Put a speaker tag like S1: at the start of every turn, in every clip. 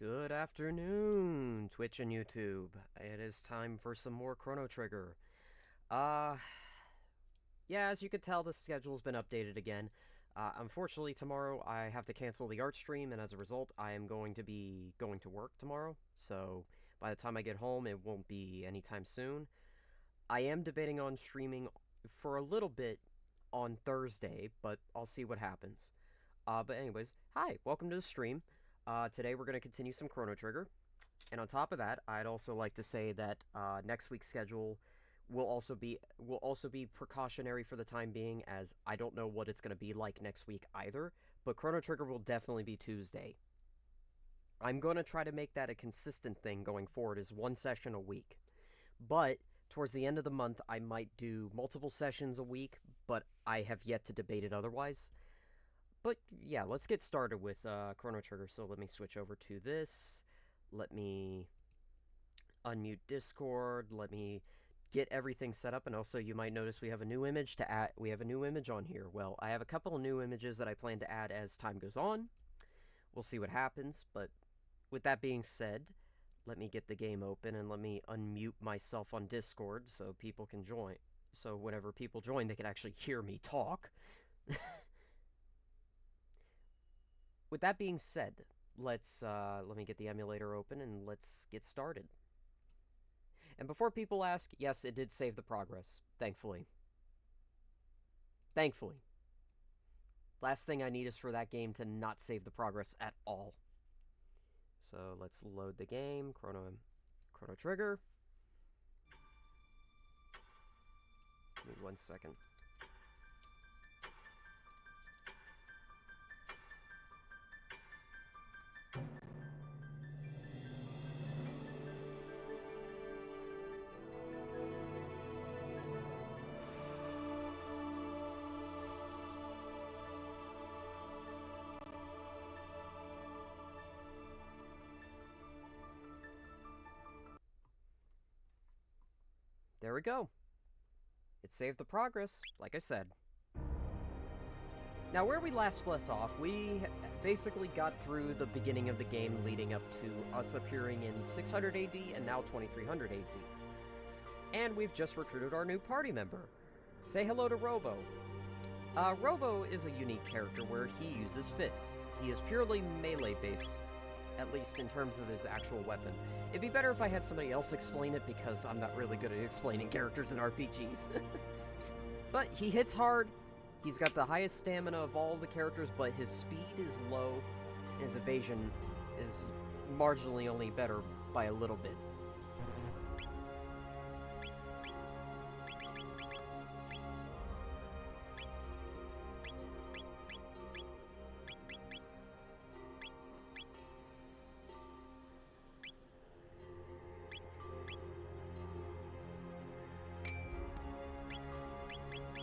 S1: Good afternoon, Twitch and YouTube. It is time for some more Chrono Trigger. Uh, yeah, as you could tell, the schedule's been updated again. Unfortunately, tomorrow I have to cancel the art stream, and as a result, I am going to be going to work tomorrow. So by the time I get home, it won't be anytime soon. I am debating on streaming for a little bit on Thursday, but I'll see what happens. But anyways, hi, welcome to the stream. Today we're going to continue some Chrono Trigger. And on top of that, I'd also like to say that next week's schedule will also be precautionary for the time being, as I don't know what it's going to be like next week either, but Chrono Trigger will definitely be Tuesday. I'm going to try to make that a consistent thing going forward, as one session a week. But towards the end of the month, I might do multiple sessions a week, but I have yet to debate it otherwise. But yeah, let's get started with Chrono Trigger. So let me switch over to this. Let me unmute Discord. Let me get everything set up. And also, you might notice we have a new image to add. We have a new image on here. Well, I have a couple of new images that I plan to add as time goes on. We'll see what happens. But with that being said, let me get the game open and let me unmute myself on Discord so people can join. So whenever people join, they can actually hear me talk. With that being said, let me get the emulator open and let's get started. And before people ask, yes, it did save the progress, thankfully. Thankfully. Last thing I need is for that game to not save the progress at all. So let's load the game, Chrono Trigger. Give me 1 second. There we go. It saved the progress, like I said. Now, where we last left off, we basically got through the beginning of the game leading up to us appearing in 600 AD and now 2300 AD. And we've just recruited our new party member. Say hello to Robo. Robo is a unique character where he uses fists. He is purely melee-based, at least in terms of his actual weapon. It'd be better if I had somebody else explain it, because I'm not really good at explaining characters in RPGs. But he hits hard, he's got the highest stamina of all the characters, but his speed is low, and his evasion is marginally only better by a little bit.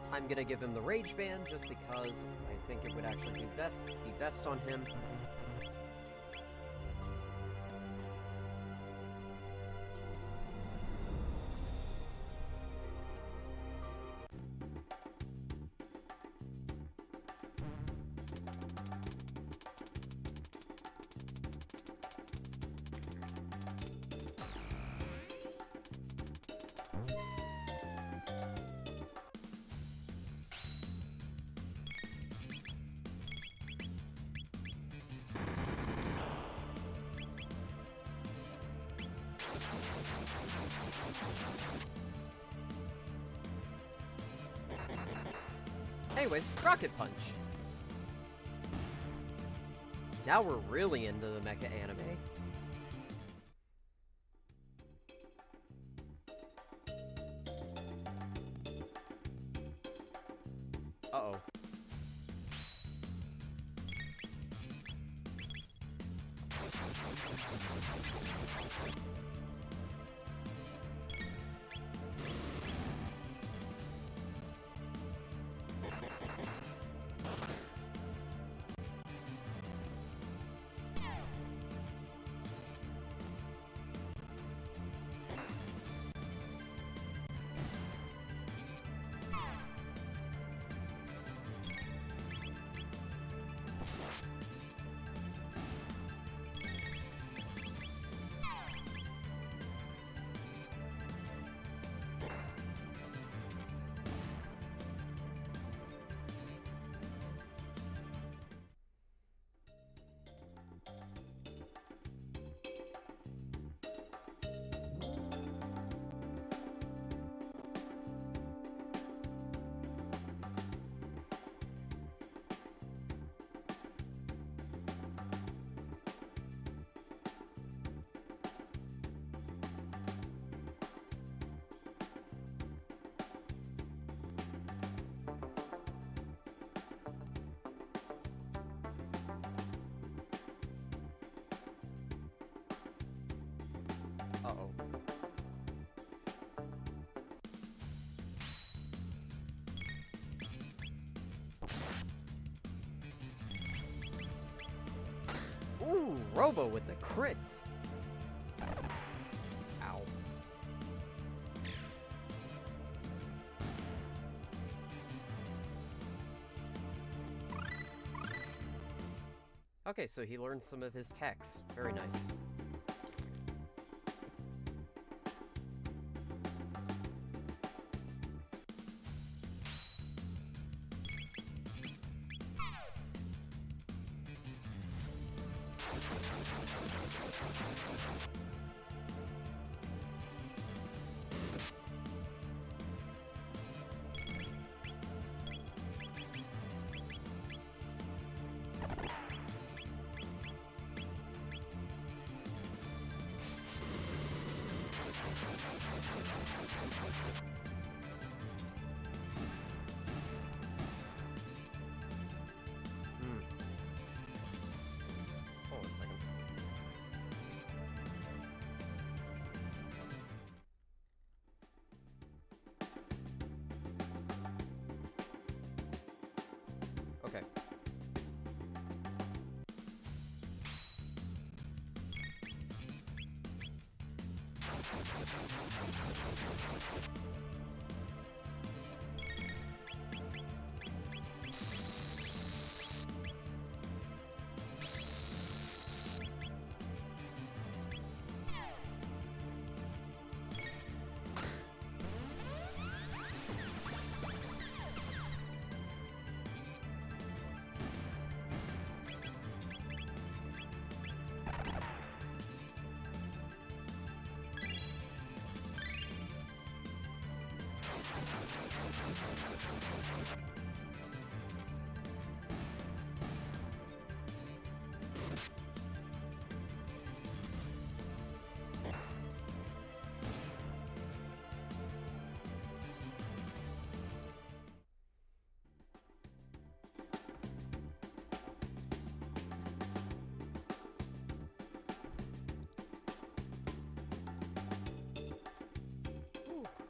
S1: I'm gonna give him the Rage Band just because I think it would actually be best on him. Anyways, Rocket Punch. Now we're really into the mecha anime. Uh-oh. Robo with the crit! Ow. Okay, so he learned some of his techs. Very nice. Hold on a second. Okay.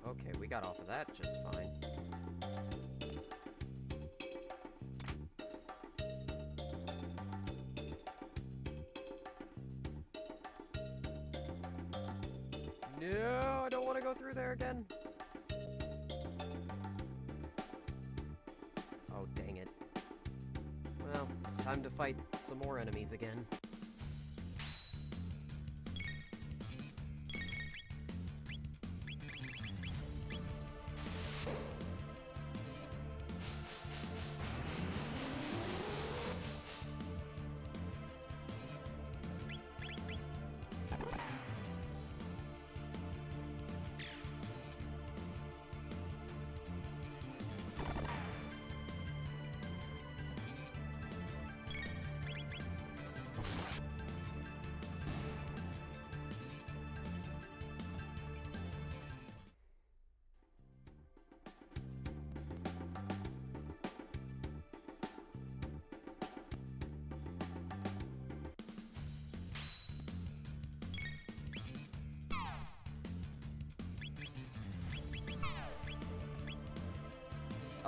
S1: Okay, we got off of that just fine. No, I don't want to go through there again. Oh, dang it. Well, it's time to fight some more enemies again.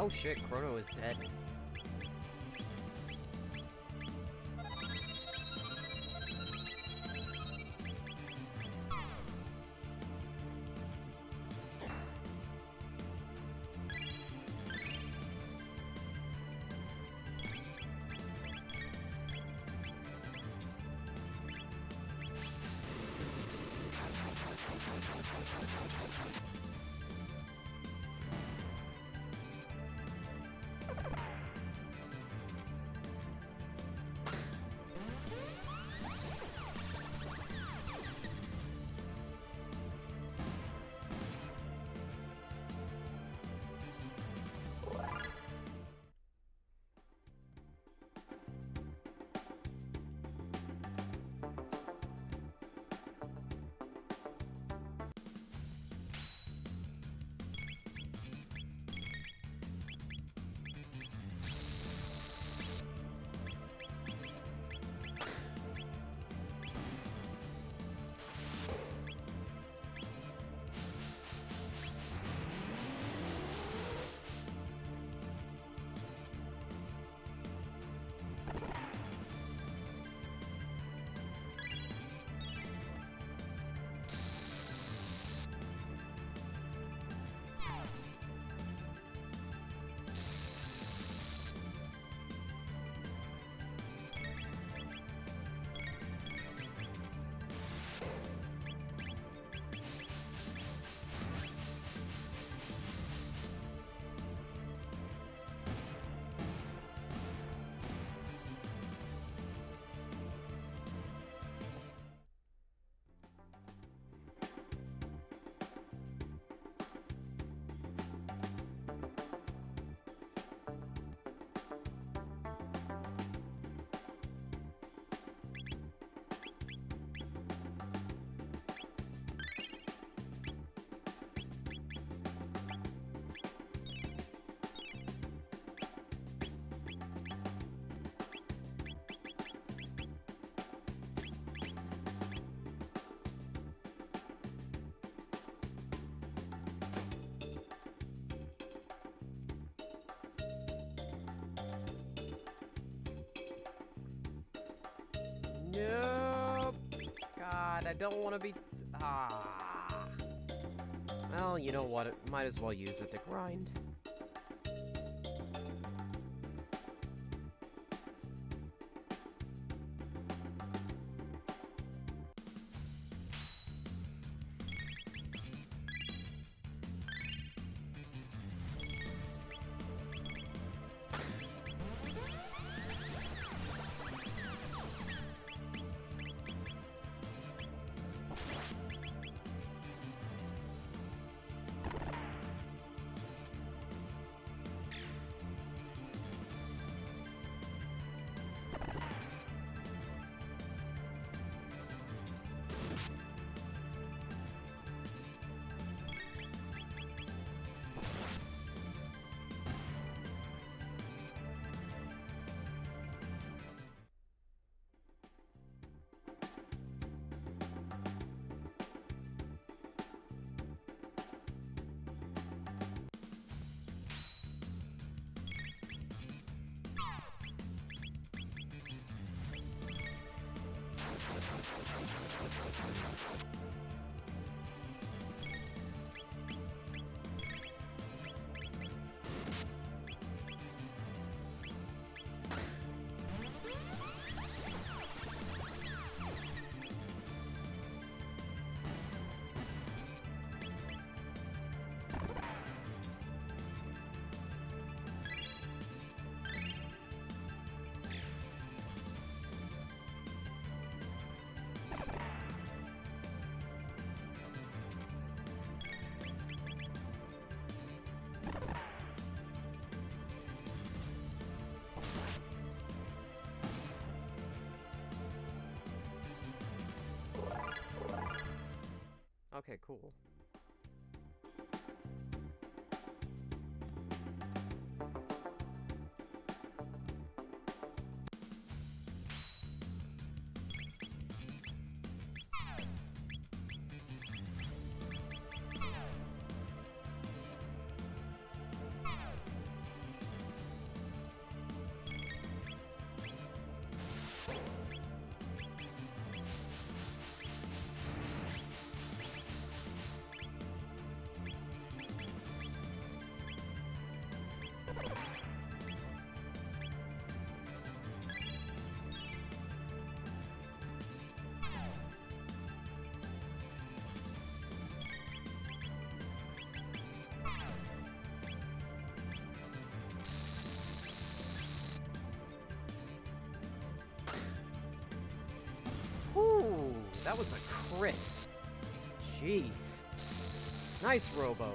S1: Oh shit, Chrono is dead. Nope. God, I don't want to be... Ah. Well, you know what? Might as well use it to grind. Okay, cool. Ooh, that was a crit. Jeez. Nice, Robo.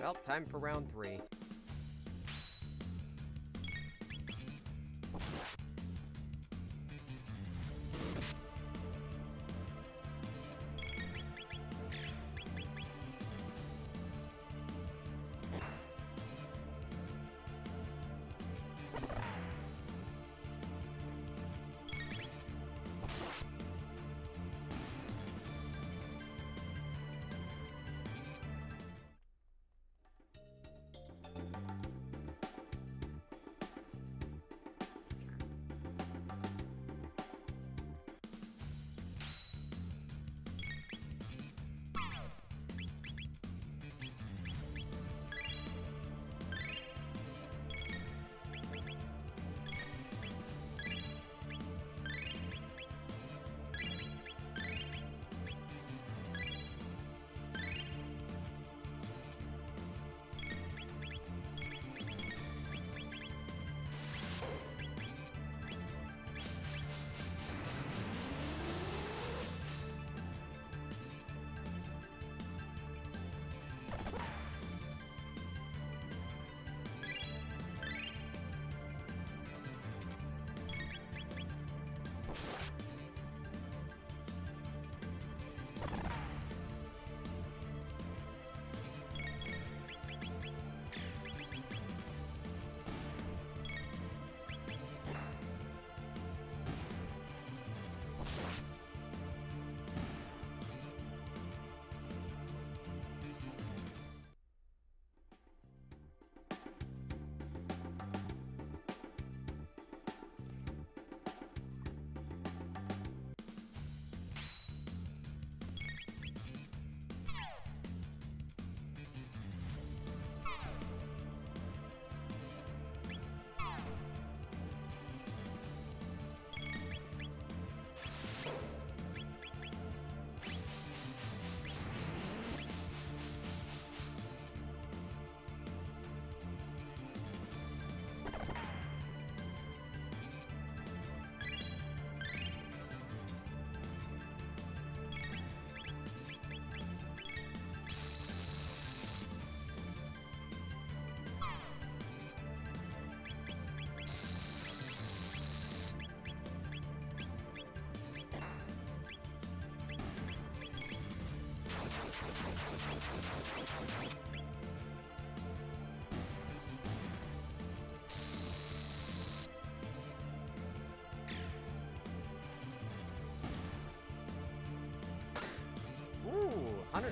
S1: Well, time for round 3.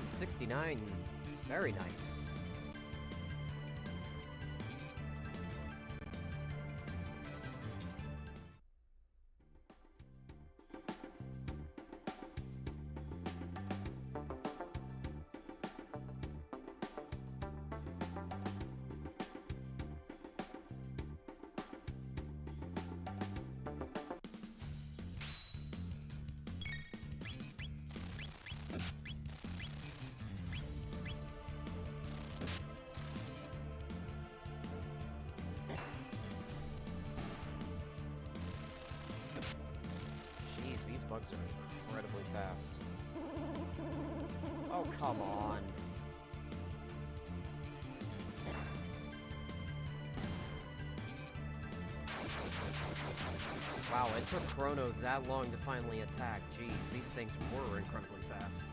S1: 169. Very nice. These bugs are incredibly fast. Oh, come on. Wow, it took Chrono that long to finally attack. Jeez, these things were incredibly fast.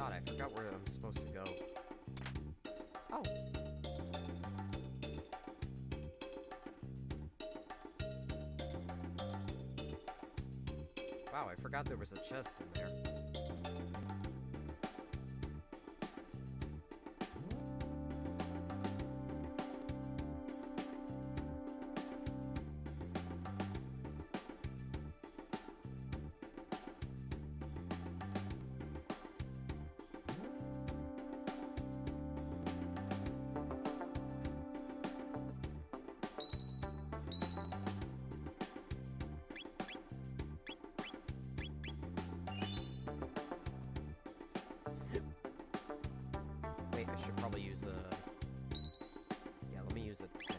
S1: God, I forgot where I'm supposed to go. Oh. Wow, I forgot there was a chest in there. Wait, I should probably use a... Yeah, let me use a tent.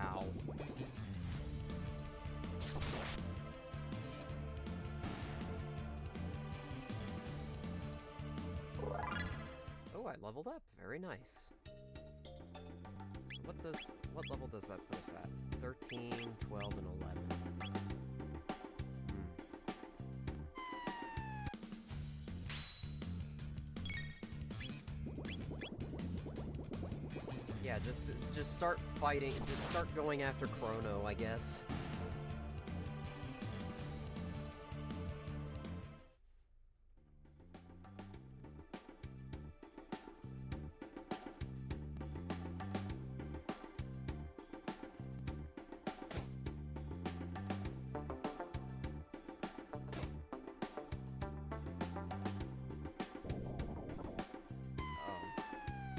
S1: Ow. Oh, I leveled up. Very nice. So what level does that put us at? 13, 12, and 11. Yeah, just start fighting, just start going after CHRONO, I guess.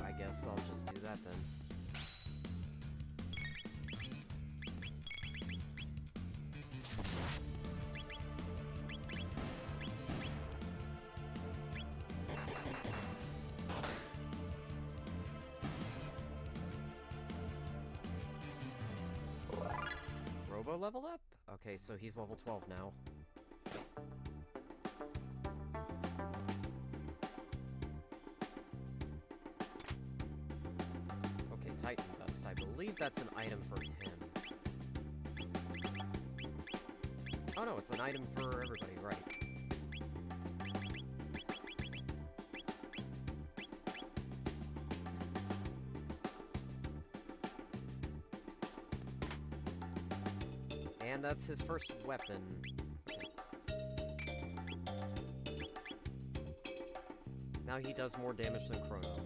S1: I guess I'll just do that then. Robo leveled up? Okay, so he's level 12 now. Okay, Titan Dust. I believe that's an item for him. Oh no, it's an item for everybody, right. And that's his first weapon. Okay. Now he does more damage than CHRONO.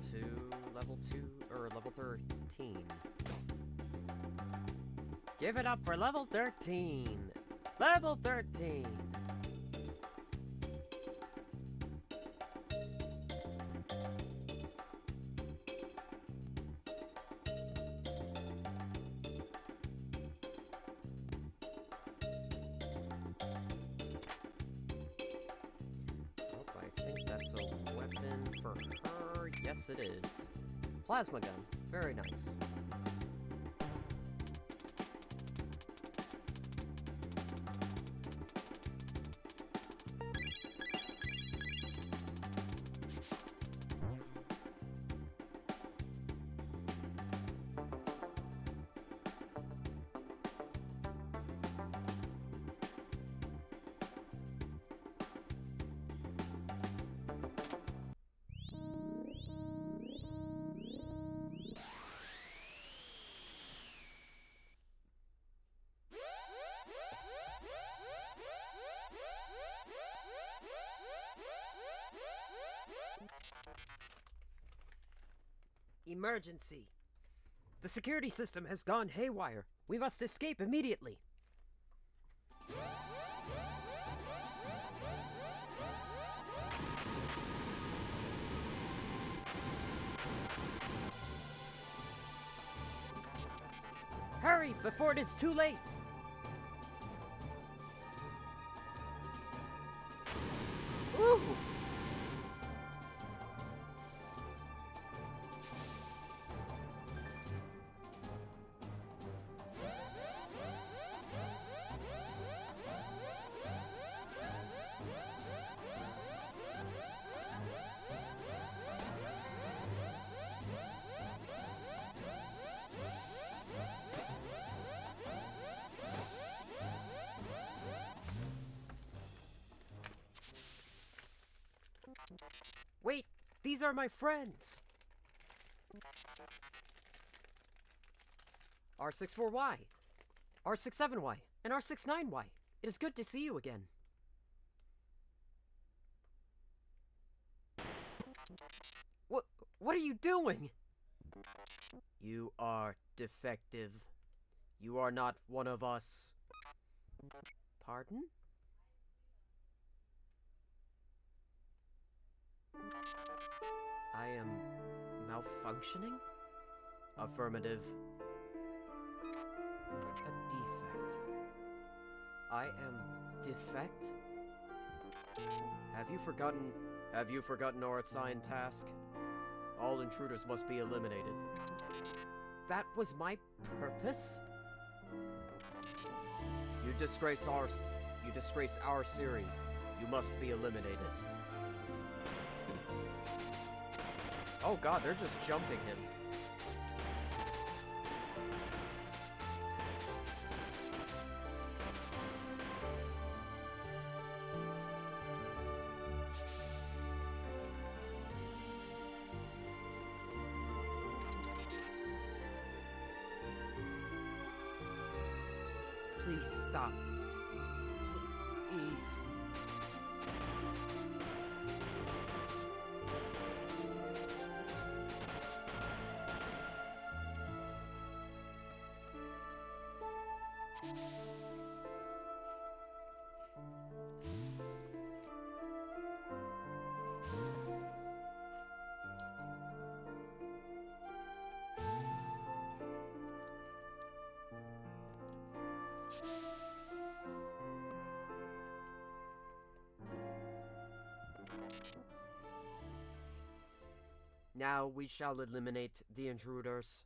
S1: to level 2, or level 13. Give it up for level 13! Level 13! I think that's a weapon for her. Yes, it is. Plasma gun. Very nice. Emergency! The security system has gone haywire. We must escape immediately. Hurry, before it is too late! Ooh! Wait, these are my friends! R64Y, R67Y, and R69Y. It is good to see you again. What are you doing? You are defective. You are not one of us. Pardon? I am malfunctioning? Affirmative. A defect. I am defect? Have you forgotten our assigned task? All intruders must be eliminated. That was my purpose? You disgrace our series. You must be eliminated. Oh god, they're just jumping him. Please stop. Please. Now we shall eliminate the intruders.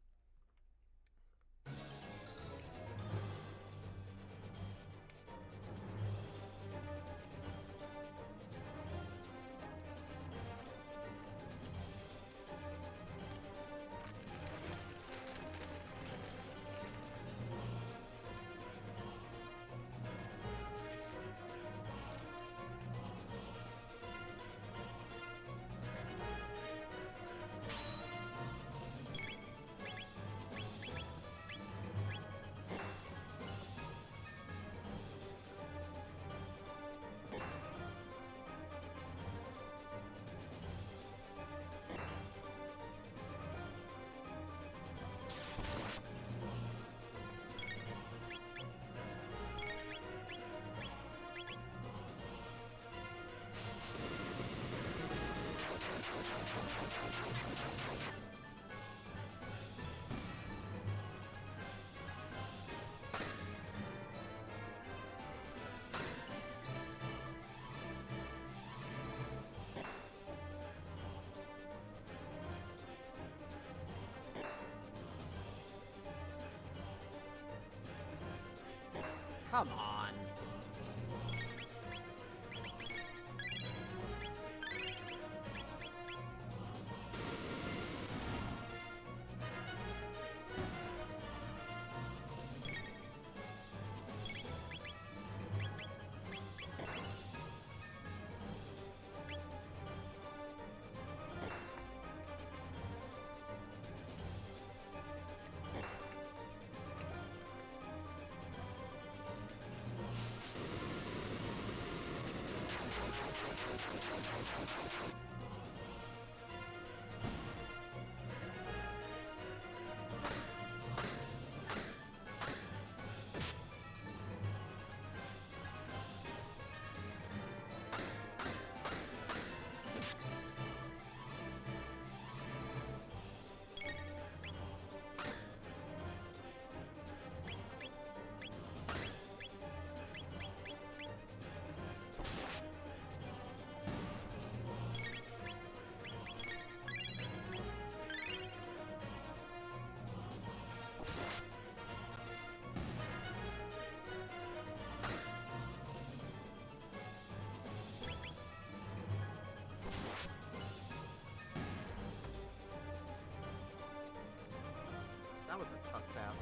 S1: Come on. That was a tough battle.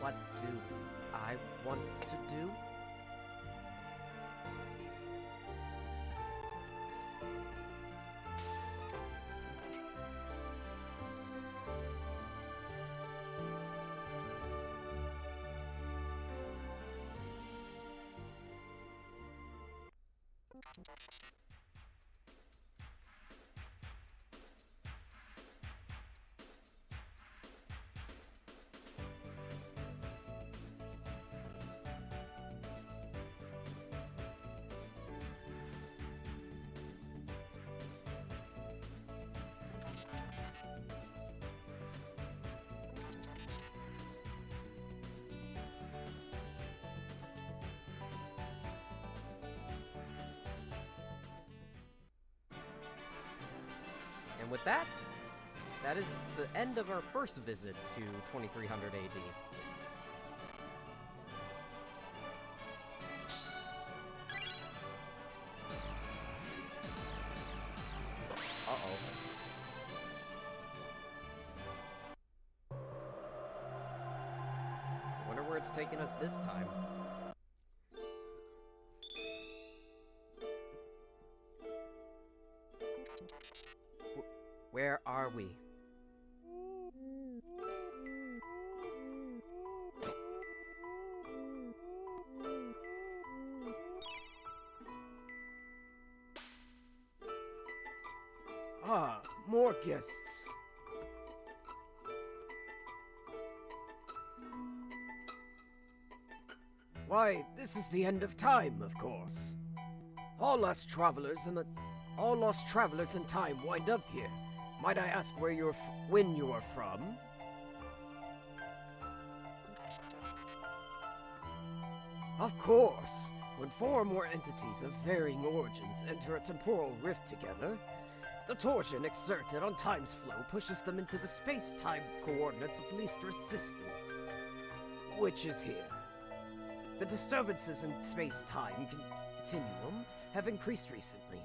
S1: What do I want to do? And with that, that is the end of our first visit to 2300 AD. Uh-oh. Wonder where it's taking us this time. Where are we? Ah, more guests. Why, this is the end of time, of course. All lost travelers in time wind up here. Might I ask when you are from? Of course. When four or more entities of varying origins enter a temporal rift together, the torsion exerted on time's flow pushes them into the space-time coordinates of least resistance, which is here.
S2: The disturbances in space-time continuum have increased recently.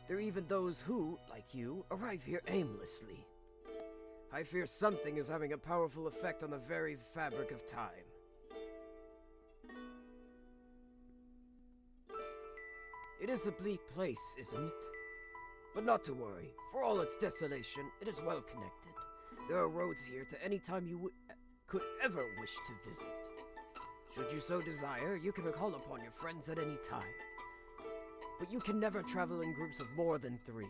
S2: There are even those who, like you, arrive here aimlessly. I fear something is having a powerful effect on the very fabric of time. It is a bleak place, isn't it? But not to worry. For all its desolation, it is well connected. There are roads here to any time you could ever wish to visit. Should you so desire, you can call upon your friends at any time. But you can never travel in groups of more than 3.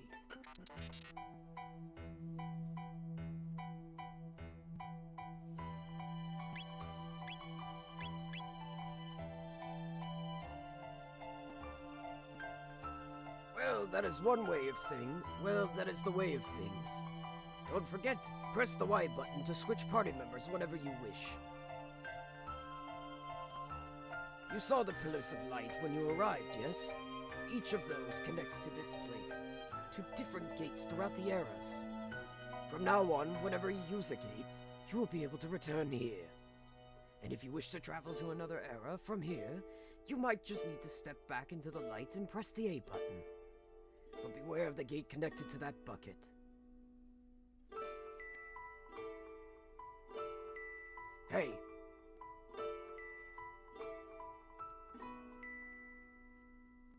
S2: Well, that is one way of thing. Well, that is the way of things. Don't forget, press the Y button to switch party members whenever you wish. You saw the pillars of light when you arrived, yes? Each of those connects to this place, to different gates throughout the eras. From now on, whenever you use a gate, you will be able to return here. And if you wish to travel to another era from here, you might just need to step back into the light and press the A button. But beware of the gate connected to that bucket. Hey!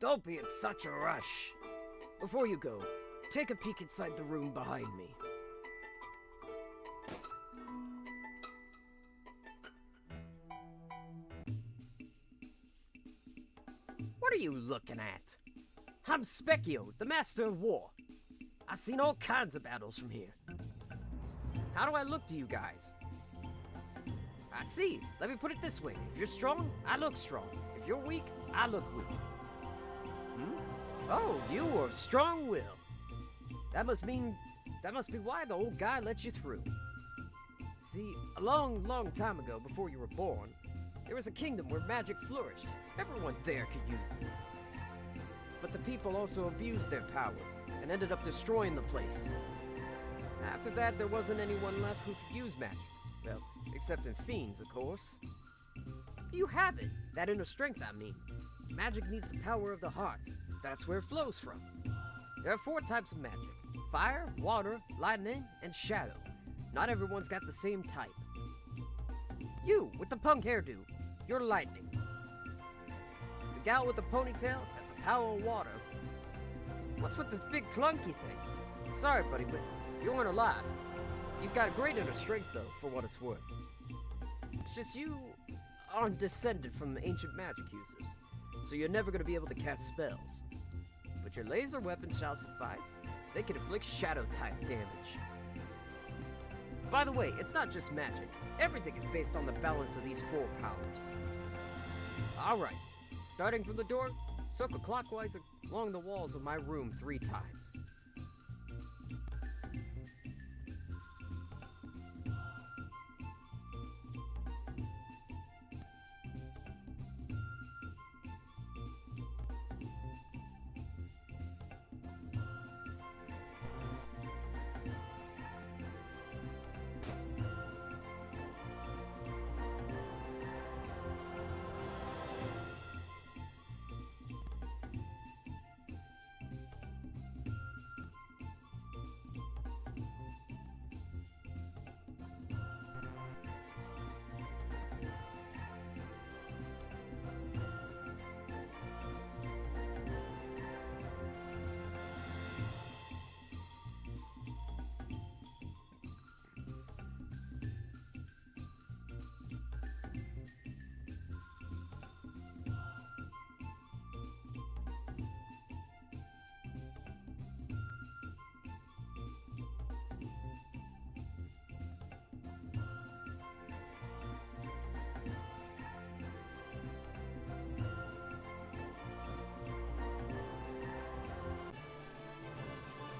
S2: Don't be in such a rush. Before you go, take a peek inside the room behind me. What are you looking at? I'm Specchio, the Master of War. I've seen all kinds of battles from here. How do I look to you guys? I see. Let me put it this way. If you're strong, I look strong. If you're weak, I look weak. Oh, you are of strong will. That must be why the old guy let you through. See, a long, long time ago, before you were born, there was a kingdom where magic flourished. Everyone there could use it. But the people also abused their powers and ended up destroying the place. After that, there wasn't anyone left who could use magic. Well, except in fiends, of course. You have it. That inner strength, I mean. Magic needs the power of the heart. That's where it flows from. There are 4 types of magic. Fire, water, lightning, and shadow. Not everyone's got the same type. You, with the punk hairdo, you're lightning. The gal with the ponytail has the power of water. What's with this big clunky thing? Sorry, buddy, but you aren't alive. You've got a great inner strength, though, for what it's worth. It's just you aren't descended from ancient magic users, so you're never going to be able to cast spells. But your laser weapons shall suffice. They can inflict shadow-type damage. By the way, it's not just magic. Everything is based on the balance of these 4 powers. Alright, starting from the door, circle clockwise along the walls of my room 3 times.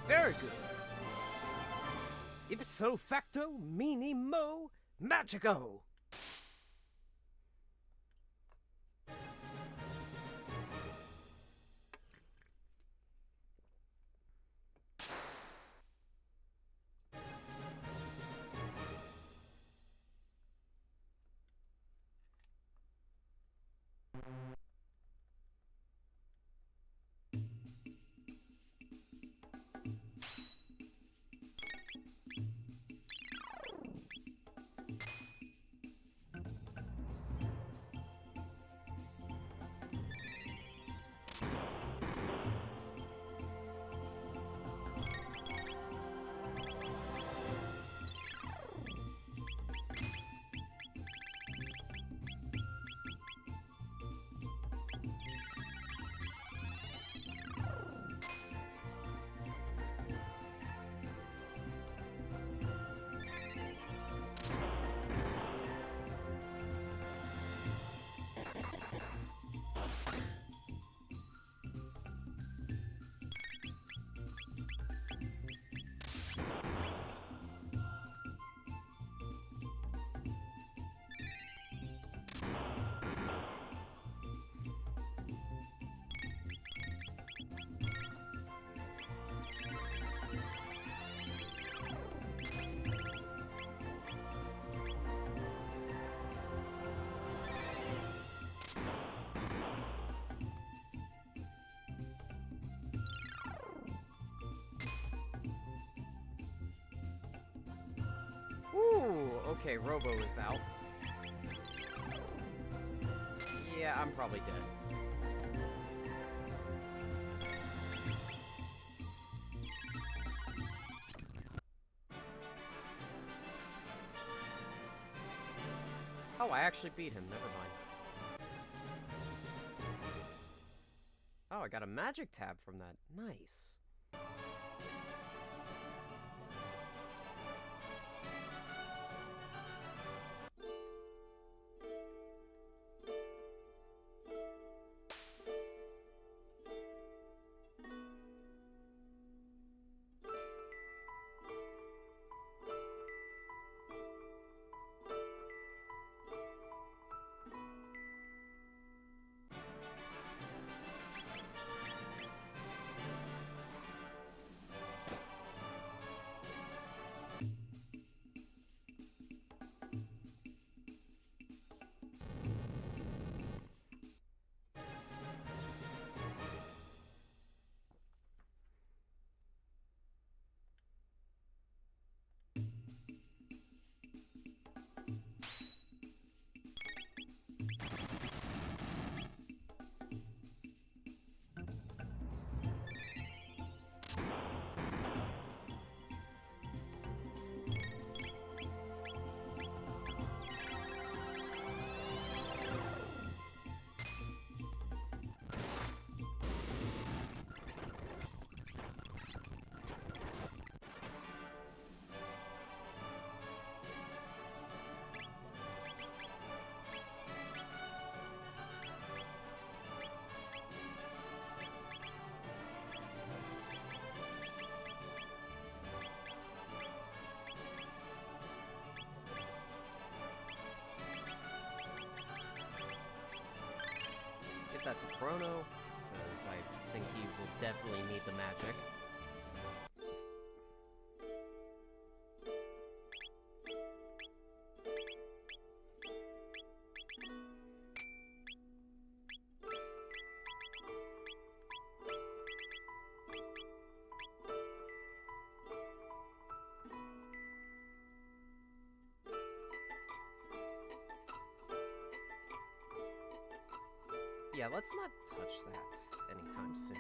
S2: Very good. Ipso facto, minimo, magico.
S1: Ooh, okay, Robo is out. Yeah, I'm probably dead. Oh, I actually beat him. Never mind. Oh, I got a magic tab from that. Nice. Get that to CHRONO, because I think he will definitely need the magic. Yeah, let's not touch that anytime soon.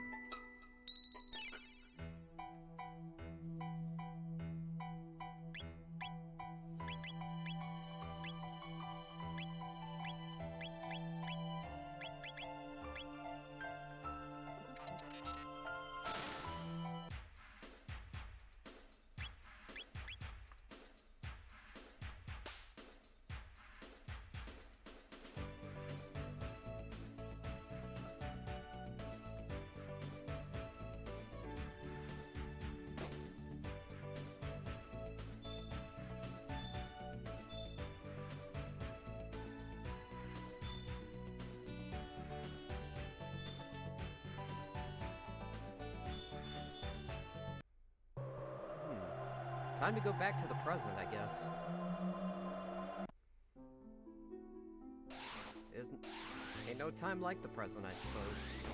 S1: Time to go back to the present, I guess. Ain't no time like the present, I suppose.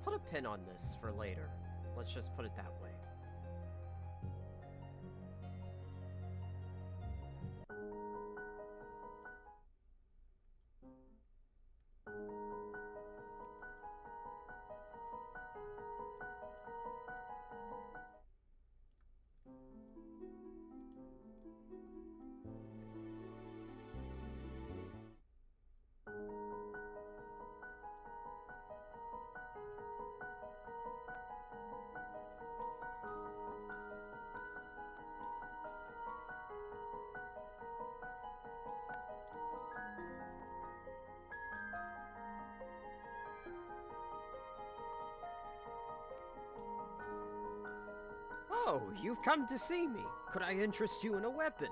S1: Put a pin on this for later. Let's just put it that way.
S2: Oh, you've come to see me. Could I interest you in a weapon?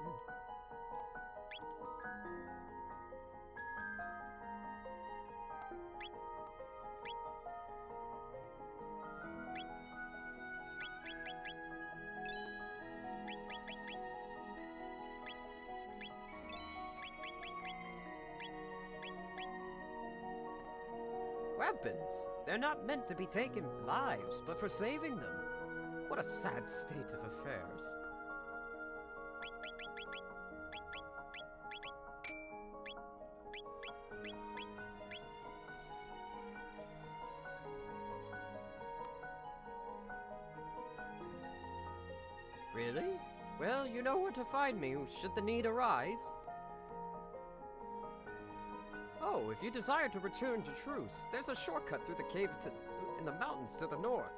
S2: Weapons? They're not meant to be taking lives, but for saving them. What a sad state of affairs. Really? Well, you know where to find me should the need arise. Oh, if you desire to return to truce, there's a shortcut through the cave in the mountains to the north.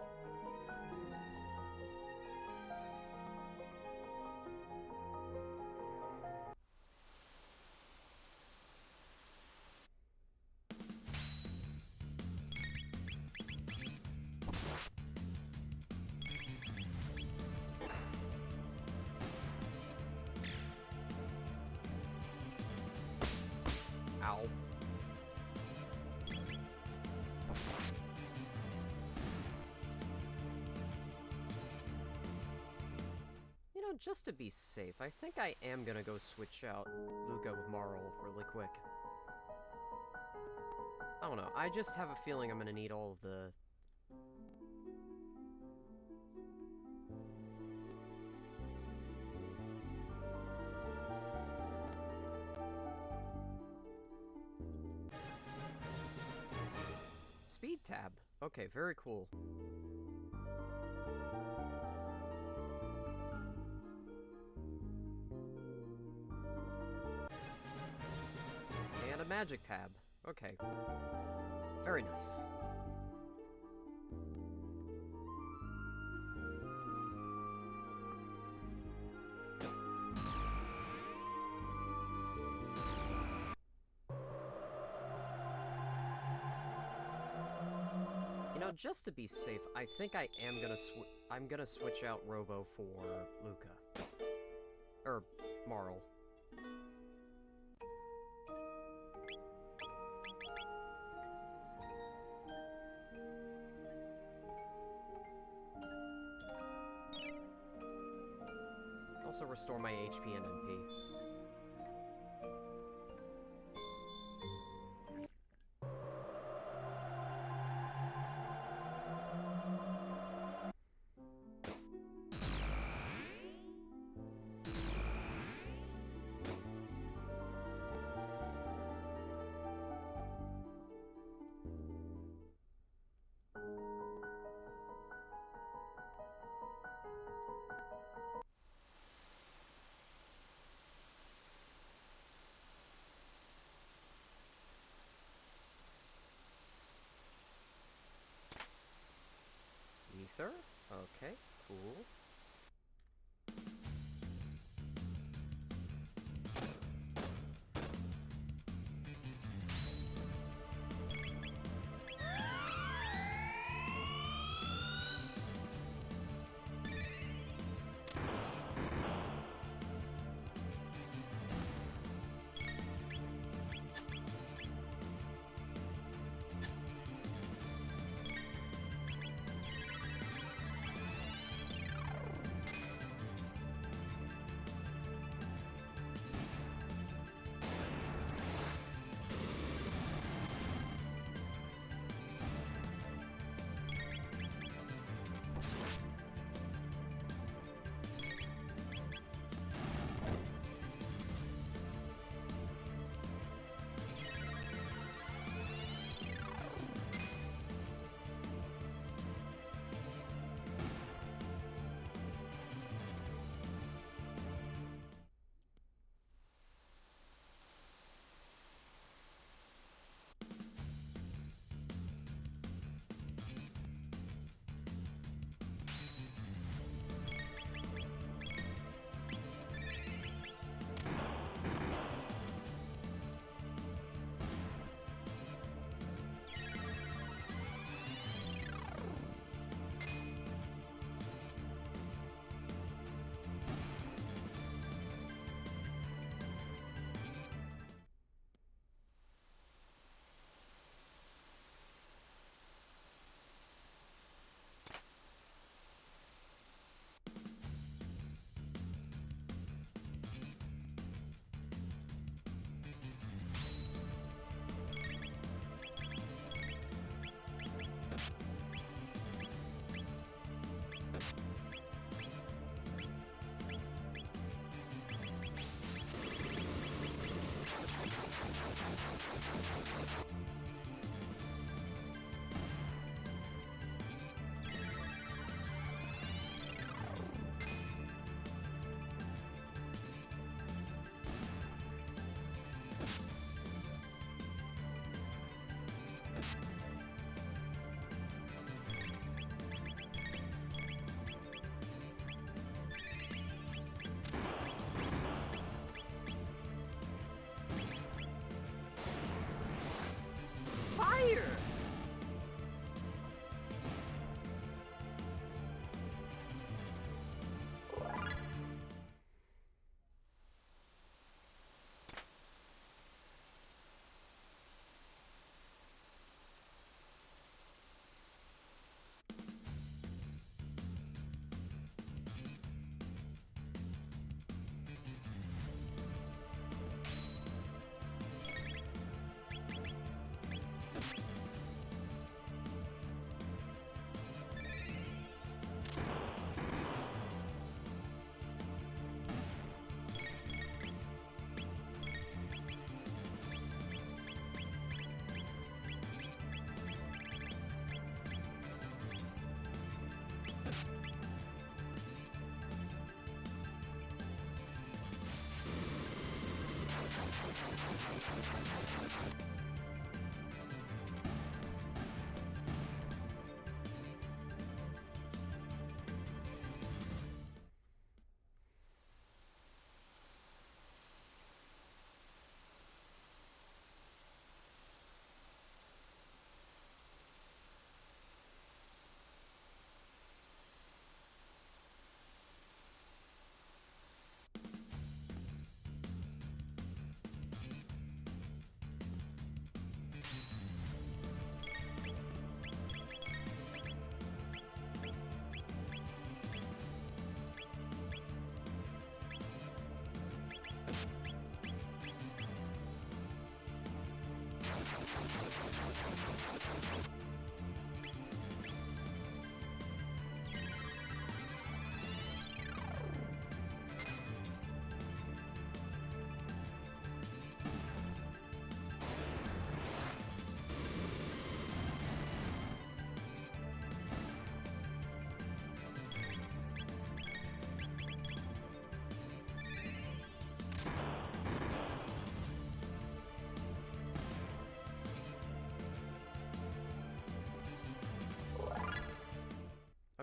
S1: Ow. You know, just to be safe, I think I am gonna go switch out Luca with Marl really quick. I don't know, I just have a feeling I'm gonna need all of the... Speed tab. Okay, very cool. And a magic tab. Okay. Very nice. You know, just to be safe, I think I'm gonna switch out Robo for Luca. Or Marl. Also restore my HP and MP. Ether? Okay, cool.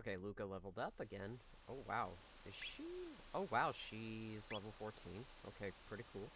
S1: Okay, Luca leveled up again. Oh, wow. Is she? Oh, wow, she's level 14. Okay, pretty cool.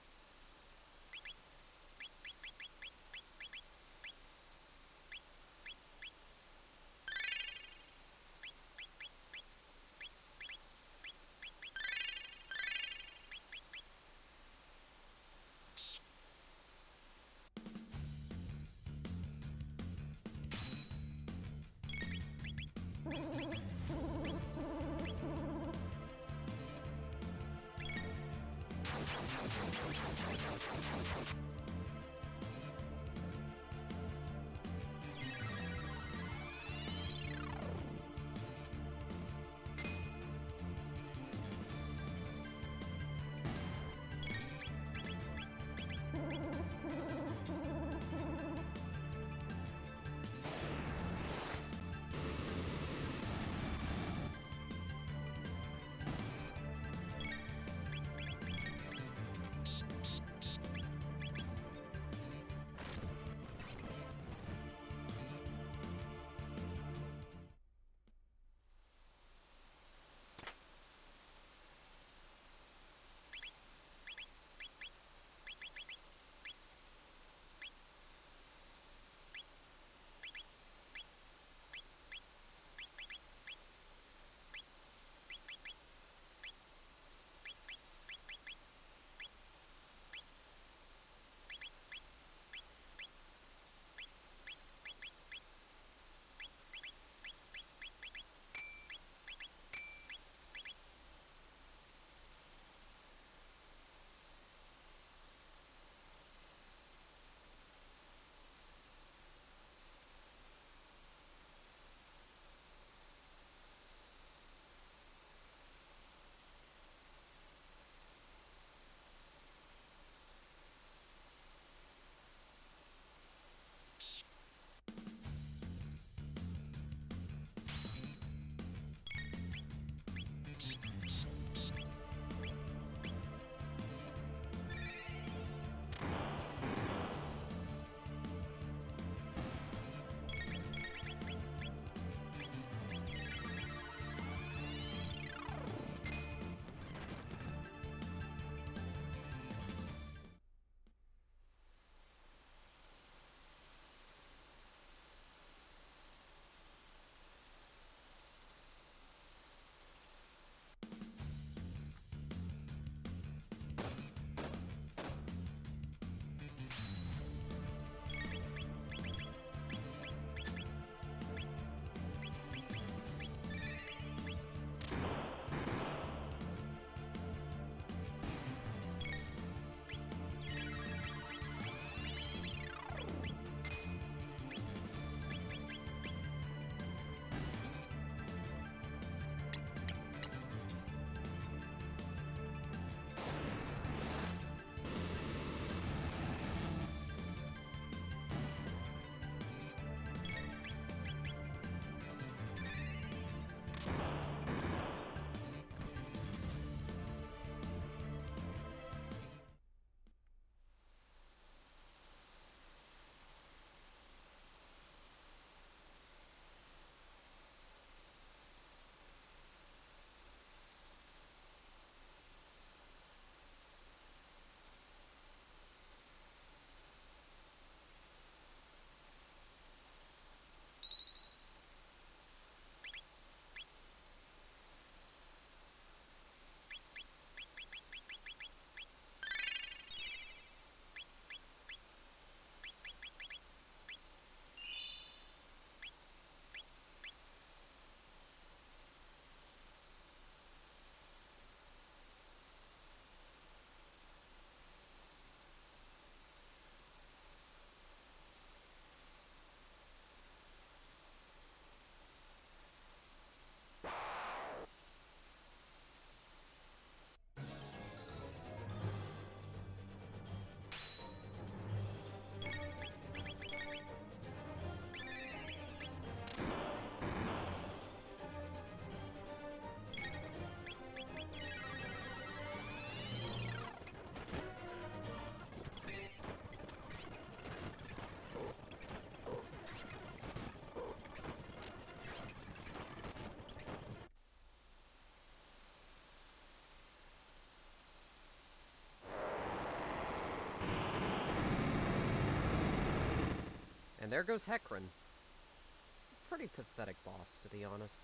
S1: And there goes Hekron. Pretty pathetic boss, to be honest.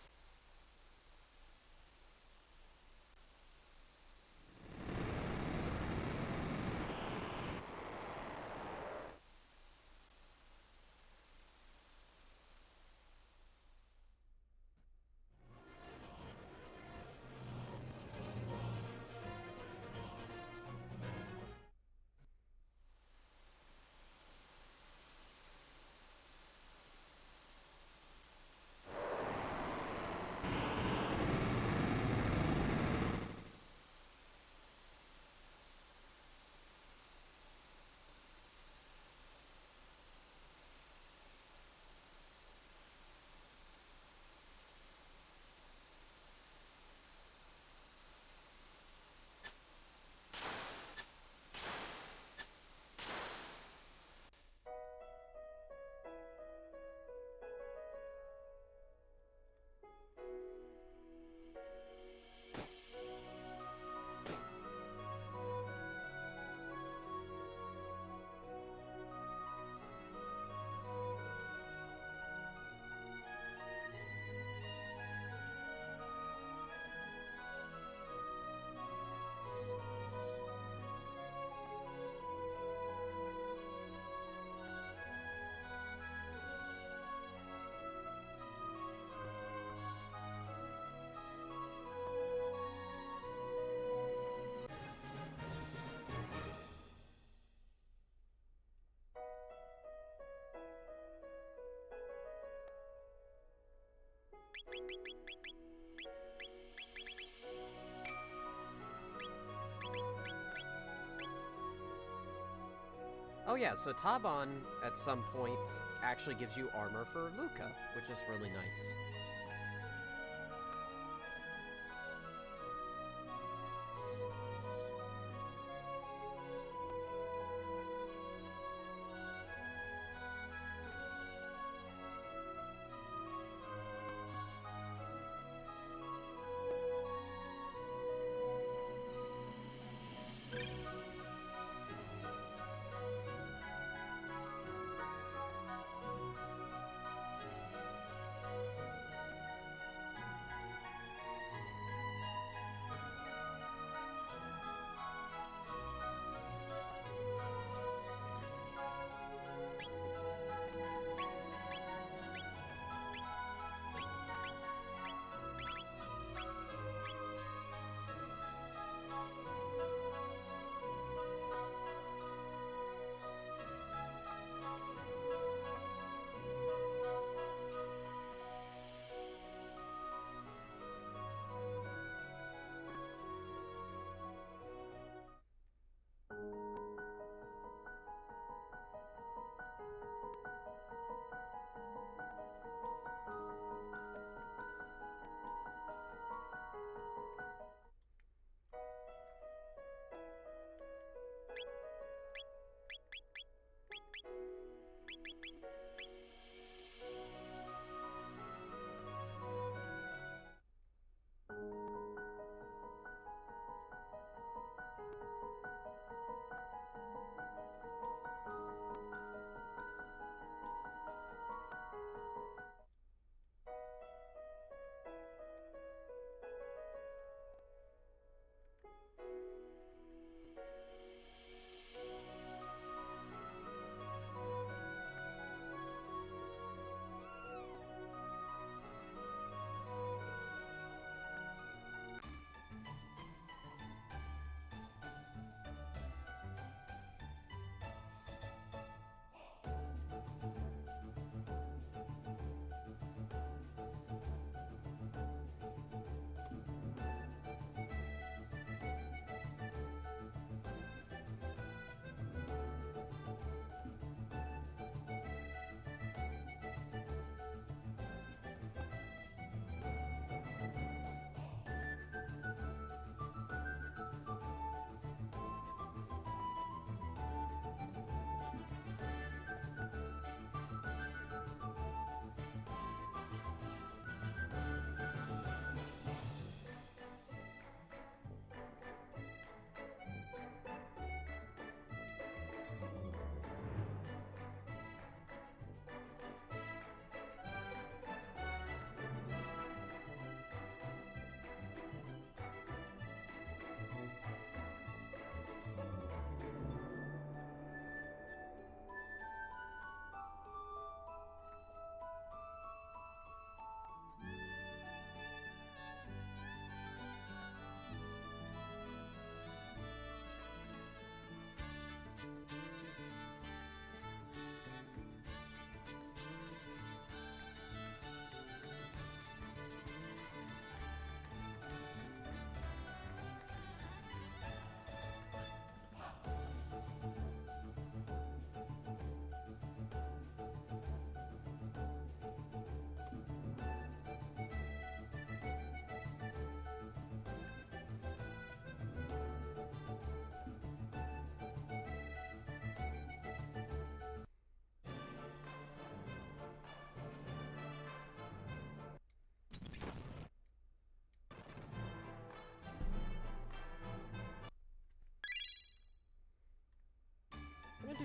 S1: Oh yeah, so Taban, at some point, actually gives you armor for Luca, which is really nice.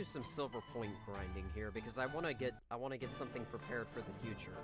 S1: do some silver point grinding here because I want to get something prepared for the future.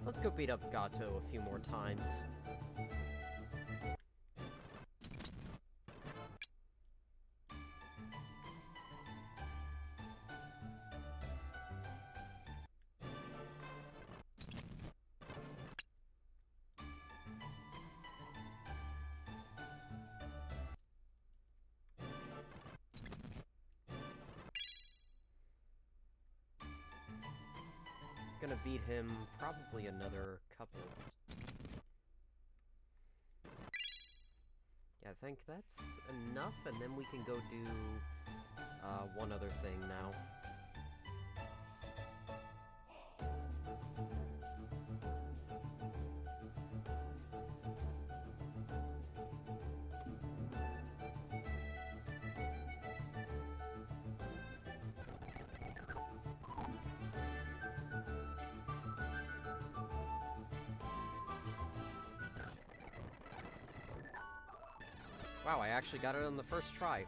S1: Let's go beat up Gato a few more times. Gonna beat him probably another couple. Yeah, I think that's enough, and then we can go do one other thing now. Wow, I actually got it on the first try.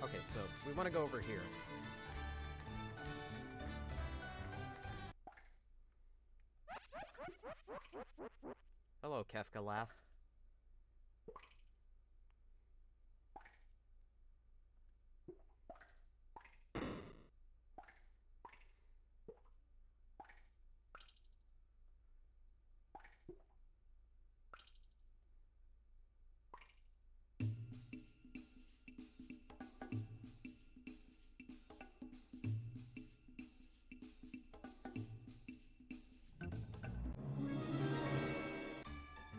S1: Okay, so we want to go over here. Hello, Kefka Laugh.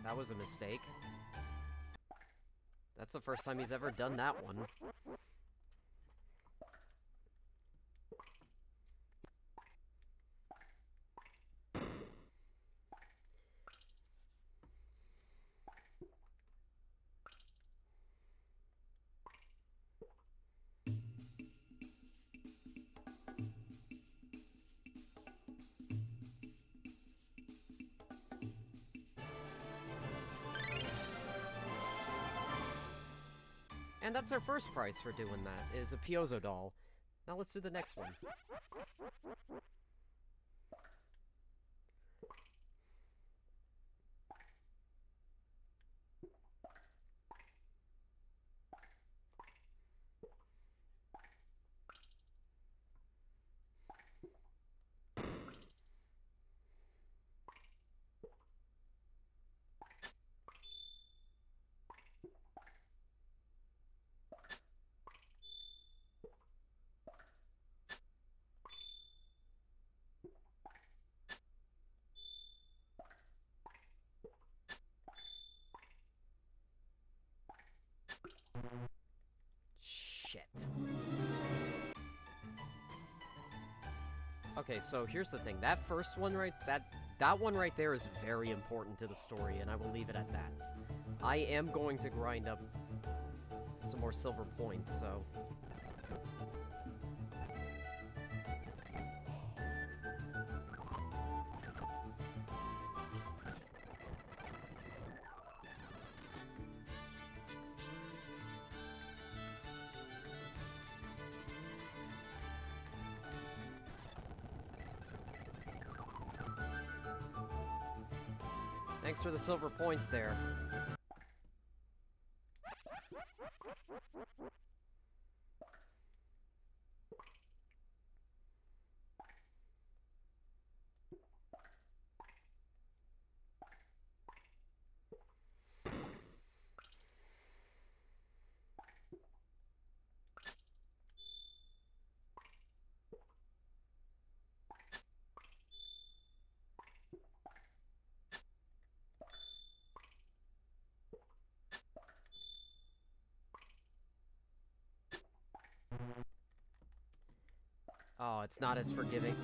S1: That was a mistake. That's the first time he's ever done that one. And that's our first prize for doing that, is a Piezo doll. Now let's do the next one. Shit. Okay, so here's the thing. That first one that one right there is very important to the story, and I will leave it at that. I am going to grind up some more silver points, so... Thanks for the silver points there. it's not as forgiving.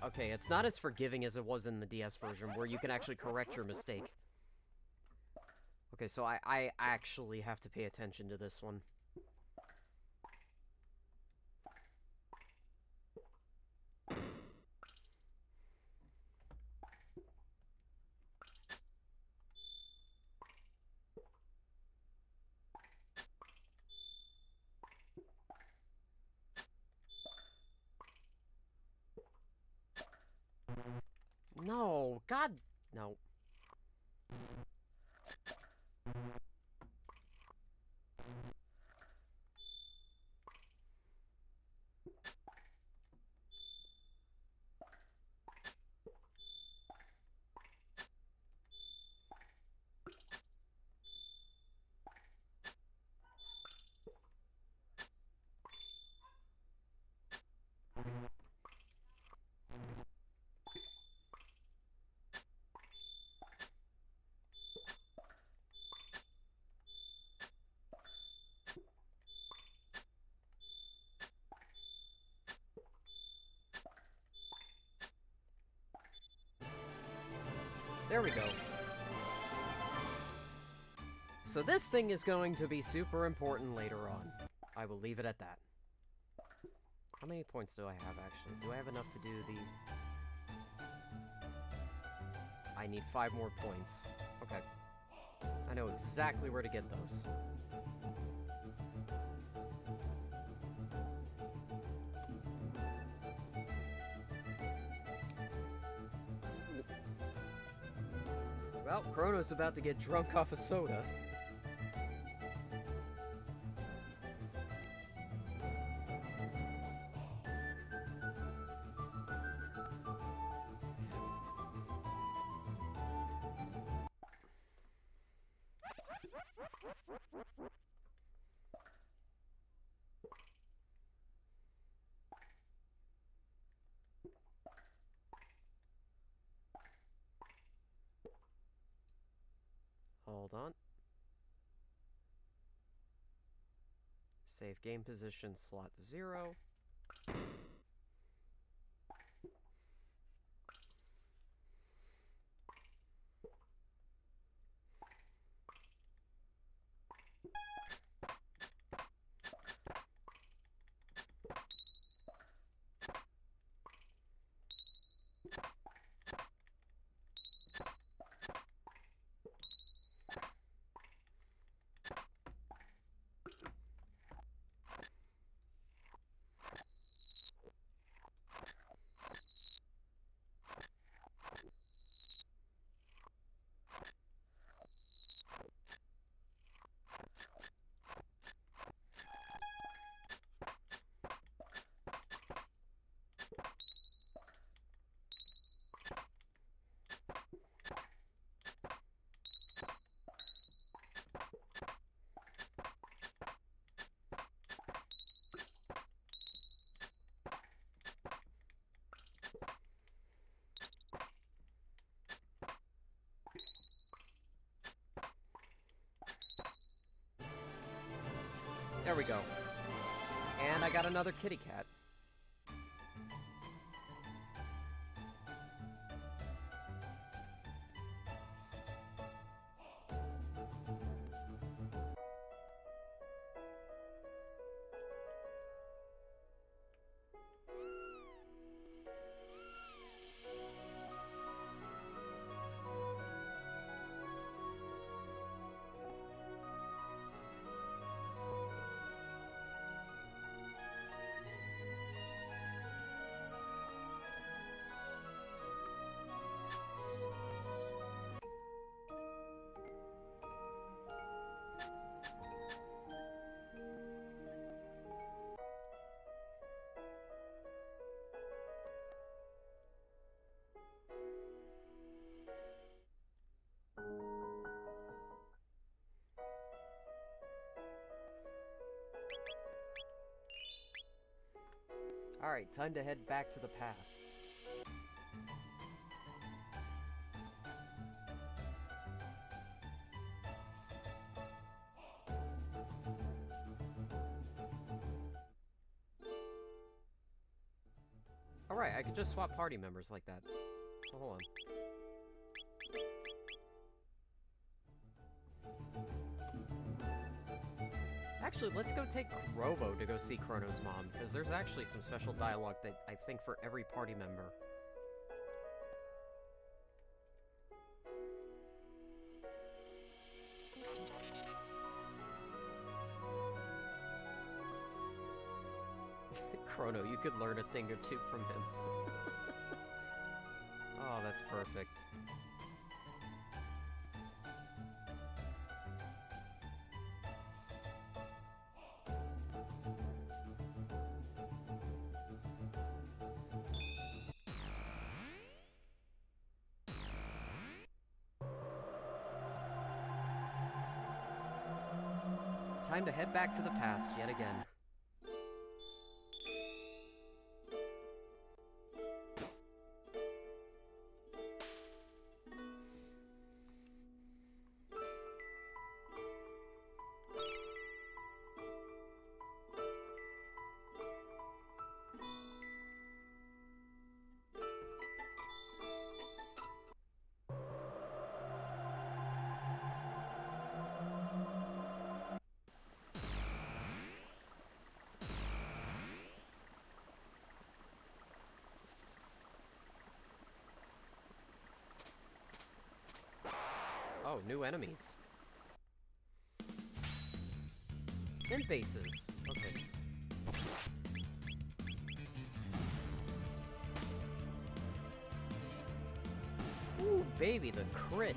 S1: Okay, it's not as forgiving as it was in the DS version, where you can actually correct your mistake. Okay, so I actually have to pay attention to this one. No, God, no. There we go. So this thing is going to be super important later on. I will leave it at that. How many points do I have, actually? Do I have enough to do the... I need 5 more points. Okay. I know exactly where to get those. Well, Chrono's about to get drunk off a soda. Hold on. Save game position slot 0. There we go. And I got another kitty cat. Alright, time to head back to the pass. Alright, I could just swap party members like that. So hold on. Actually, let's go take Robo to go see Chrono's mom, because there's actually some special dialogue that I think for every party member. Chrono, you could learn a thing or two from him. Oh, that's perfect. Time to head back to the past yet again. Oh, new enemies. And bases. Okay. Ooh, baby, the crit.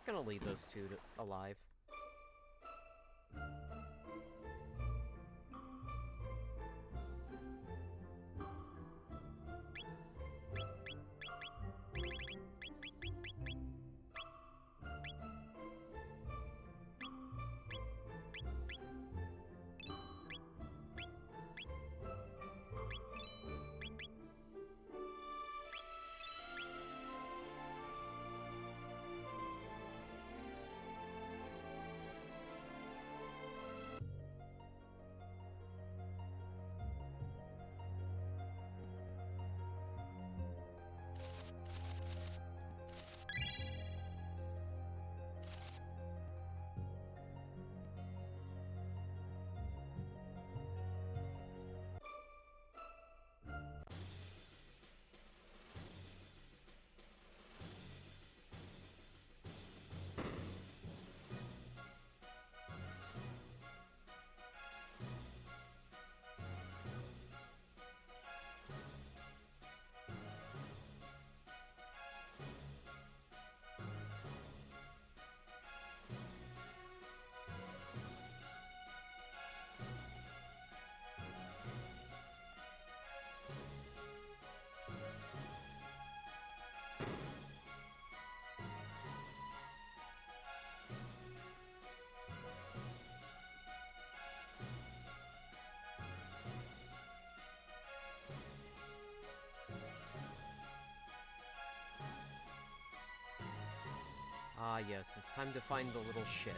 S1: Gonna leave those two alive. Ah, yes, it's time to find the little shit.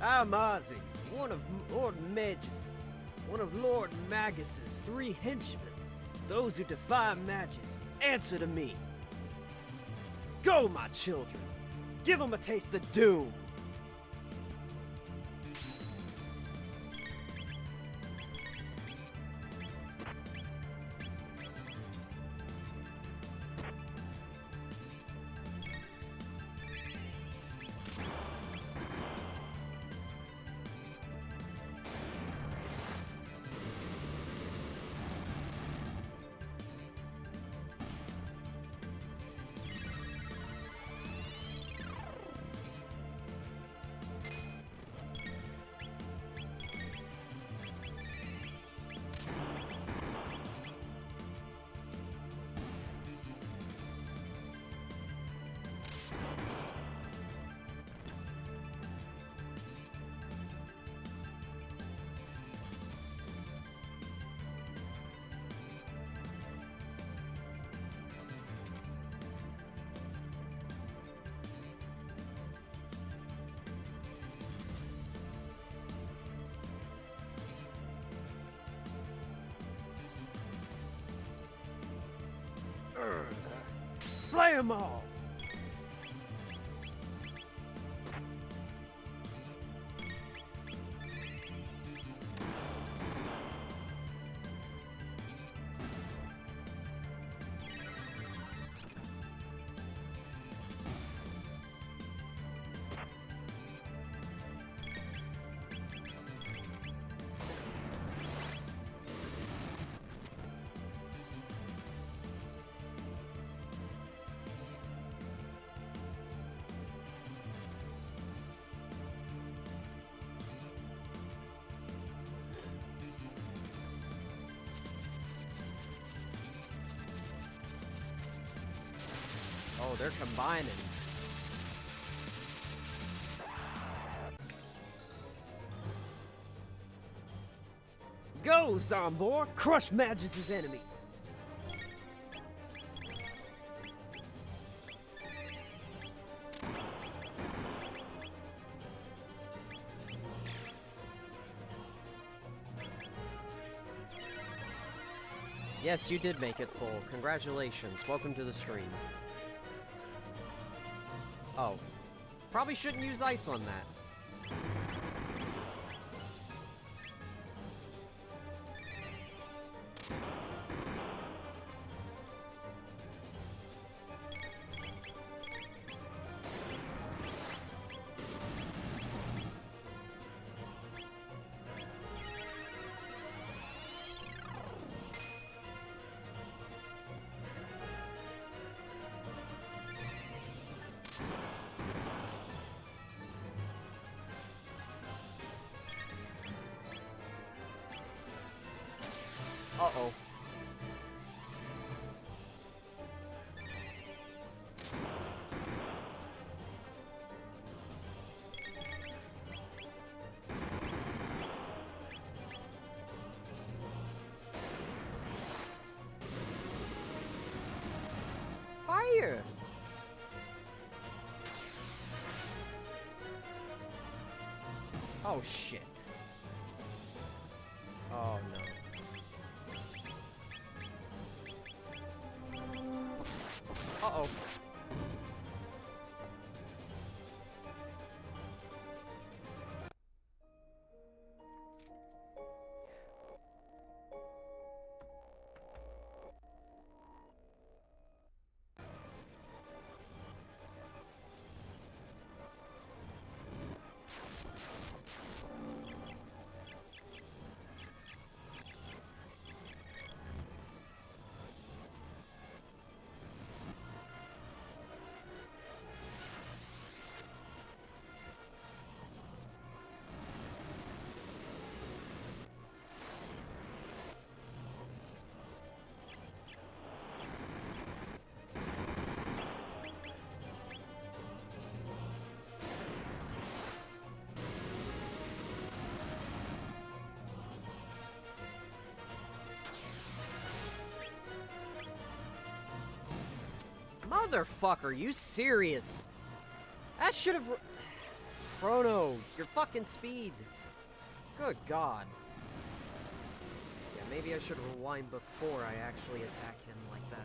S2: I'm Ozzy, one of Lord Magus, one of Lord Magus's 3 henchmen. Those who defy Magus, answer to me. Go, my children. Give them a taste of doom. Slay 'em all!
S1: Oh, they're combining.
S2: Go, Zombor! Crush Magus's enemies!
S1: Yes, you did make it, Soul. Congratulations. Welcome to the stream. Oh. Probably shouldn't use ice on that. Uh-oh. Fire! Oh, shit. Oh, no. Uh-oh. Motherfucker, you serious? That should have... Chrono, your fucking speed. Good God. Yeah, maybe I should rewind before I actually attack him like that.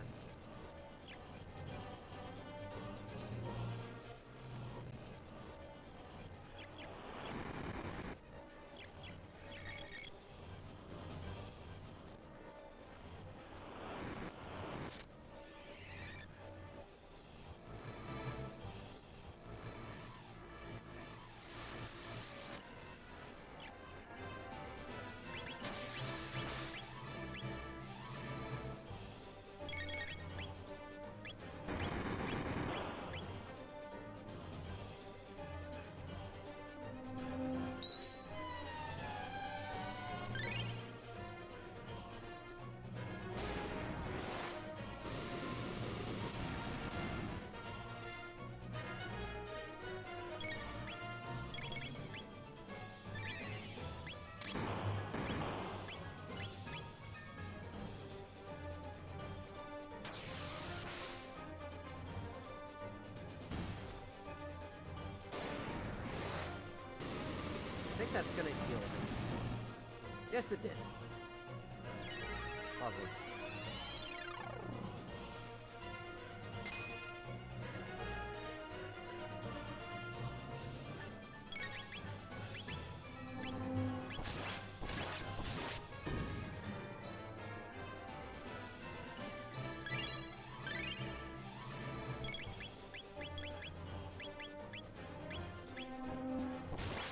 S1: I think that's gonna heal him. Yes, it did. Lovely.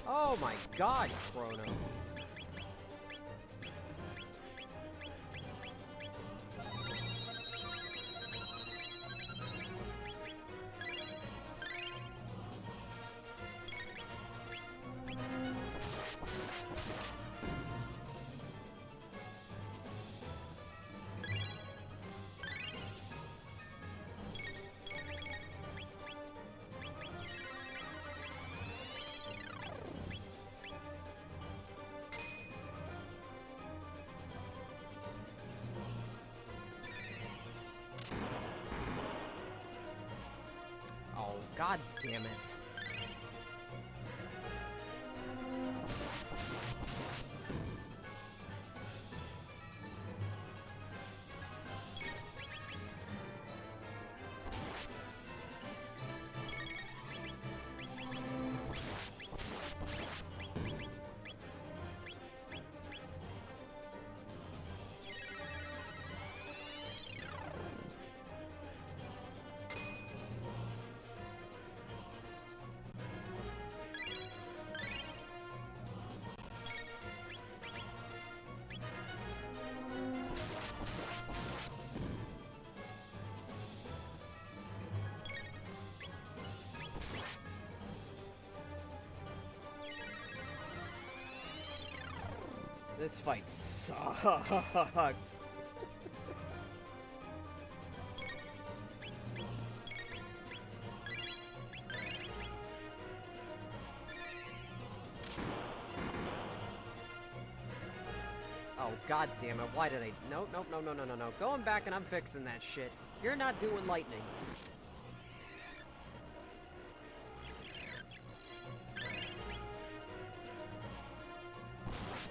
S1: Oh my God, Chrono. Oh, God damn it. This fight sucked. Oh, God damn it. Why did I... No. Going back and I'm fixing that shit. You're not doing lightning.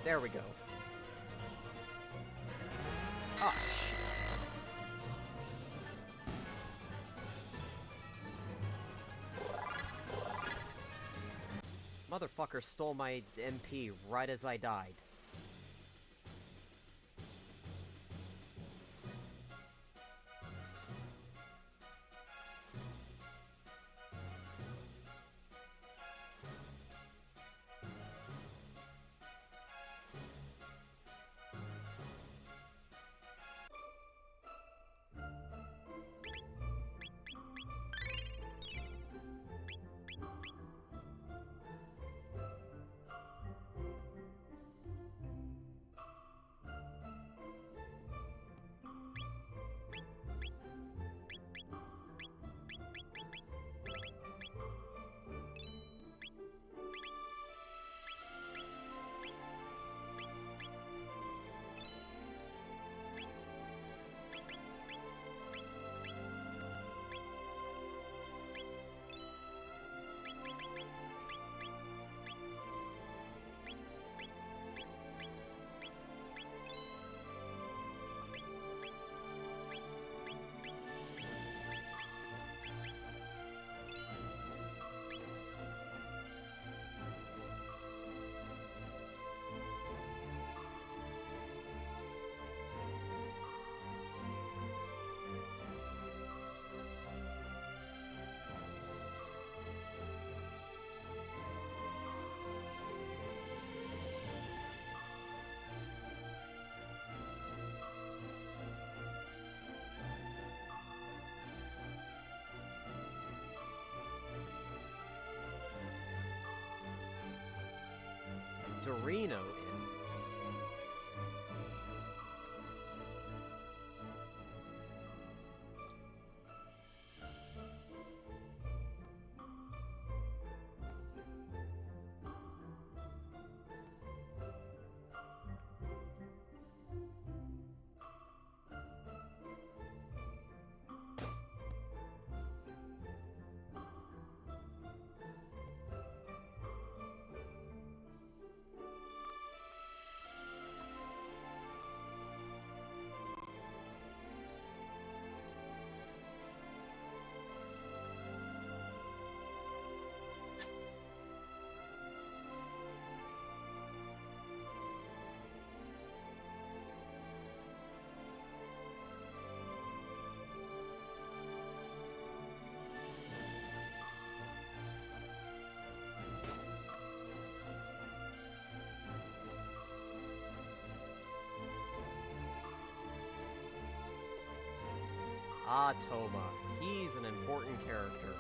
S1: There we go. Oh, shit. Motherfucker stole my MP right as I died. Dorino in. Ah, Toma. He's an important character.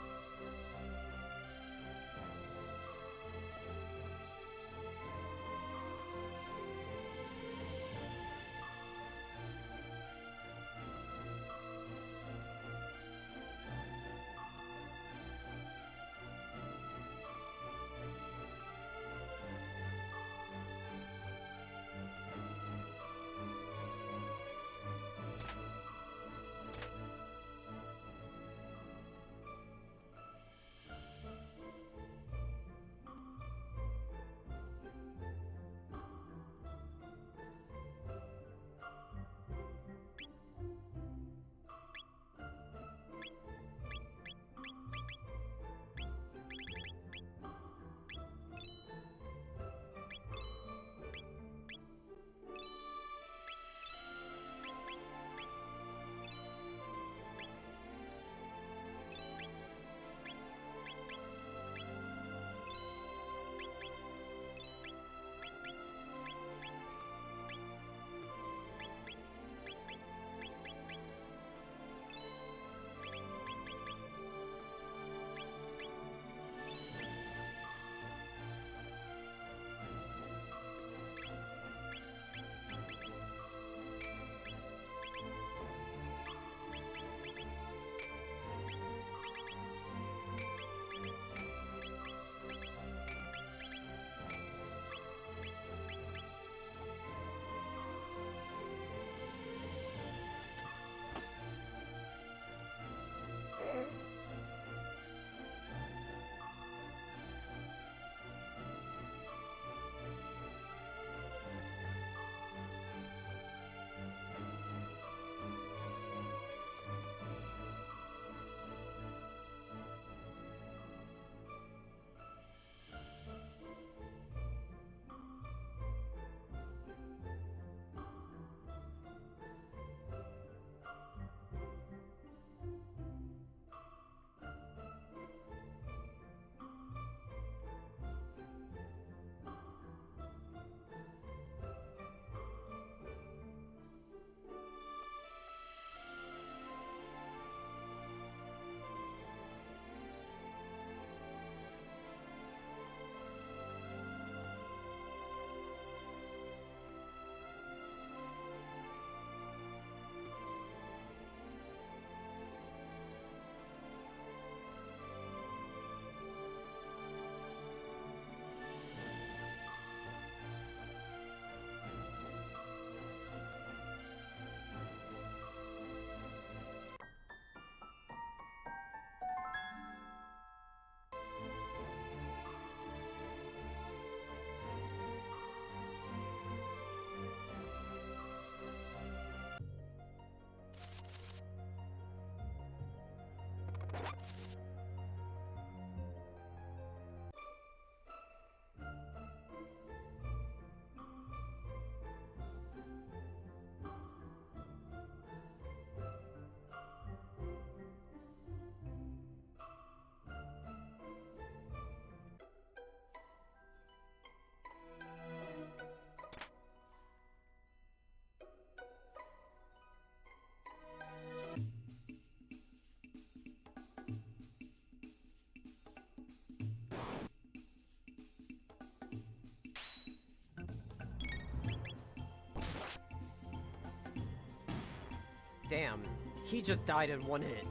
S1: Damn, he just died in one hit.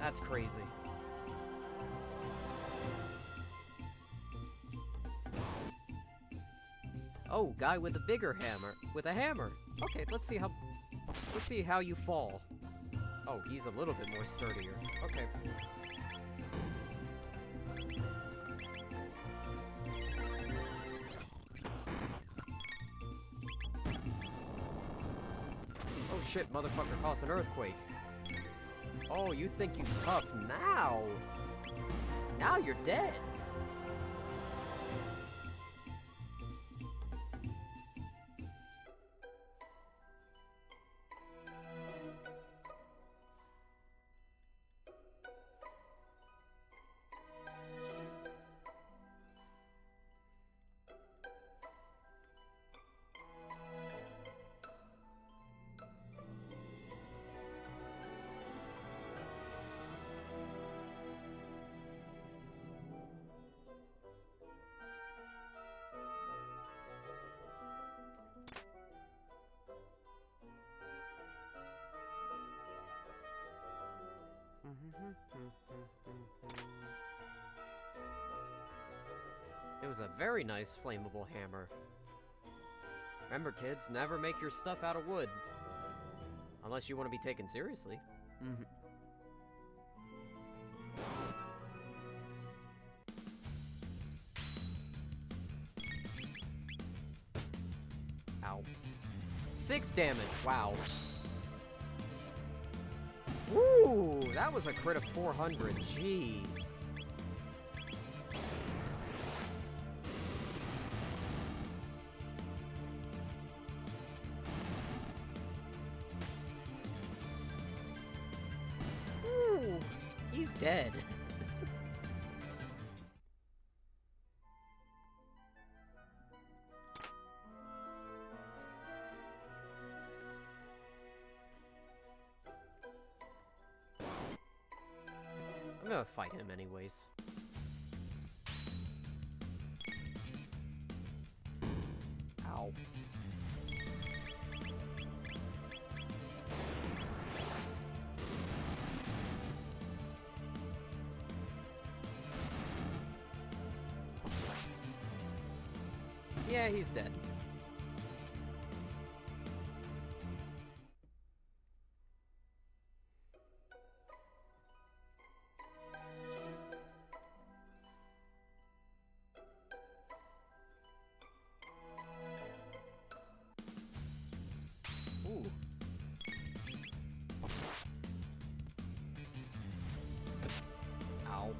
S1: That's crazy. Oh, guy with a bigger hammer. With a hammer. Okay, let's see how you fall. Oh, he's a little bit more sturdier. Okay. Oh shit, motherfucker caused an earthquake. Oh, you think you tough now? Now you're dead. It was a very nice flammable hammer. Remember, kids, never make your stuff out of wood. Unless you want to be taken seriously. Ow. 6 damage, wow. Woo! That was a crit of 400, jeez. Ooh, he's dead. I'm gonna fight him anyways. Ow. Yeah, he's dead. Ooh. Ow.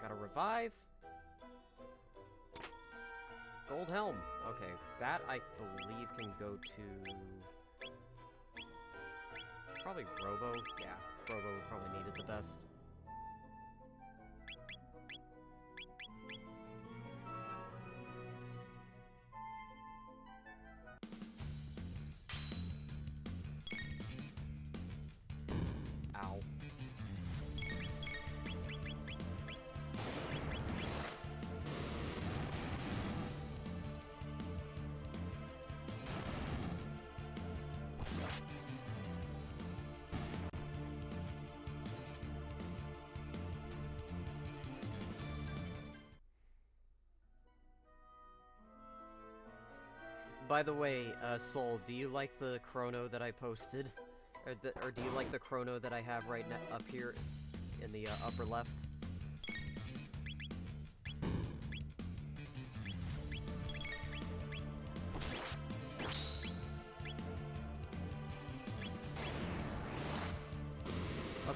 S1: Gotta revive. Gold helm. Okay, that I believe can go to... probably Robo. Yeah, Robo probably needed the best. Ow. By the way, Soul, do you like the chrono that I posted? Or do you like the chrono that I have right up here in the upper left?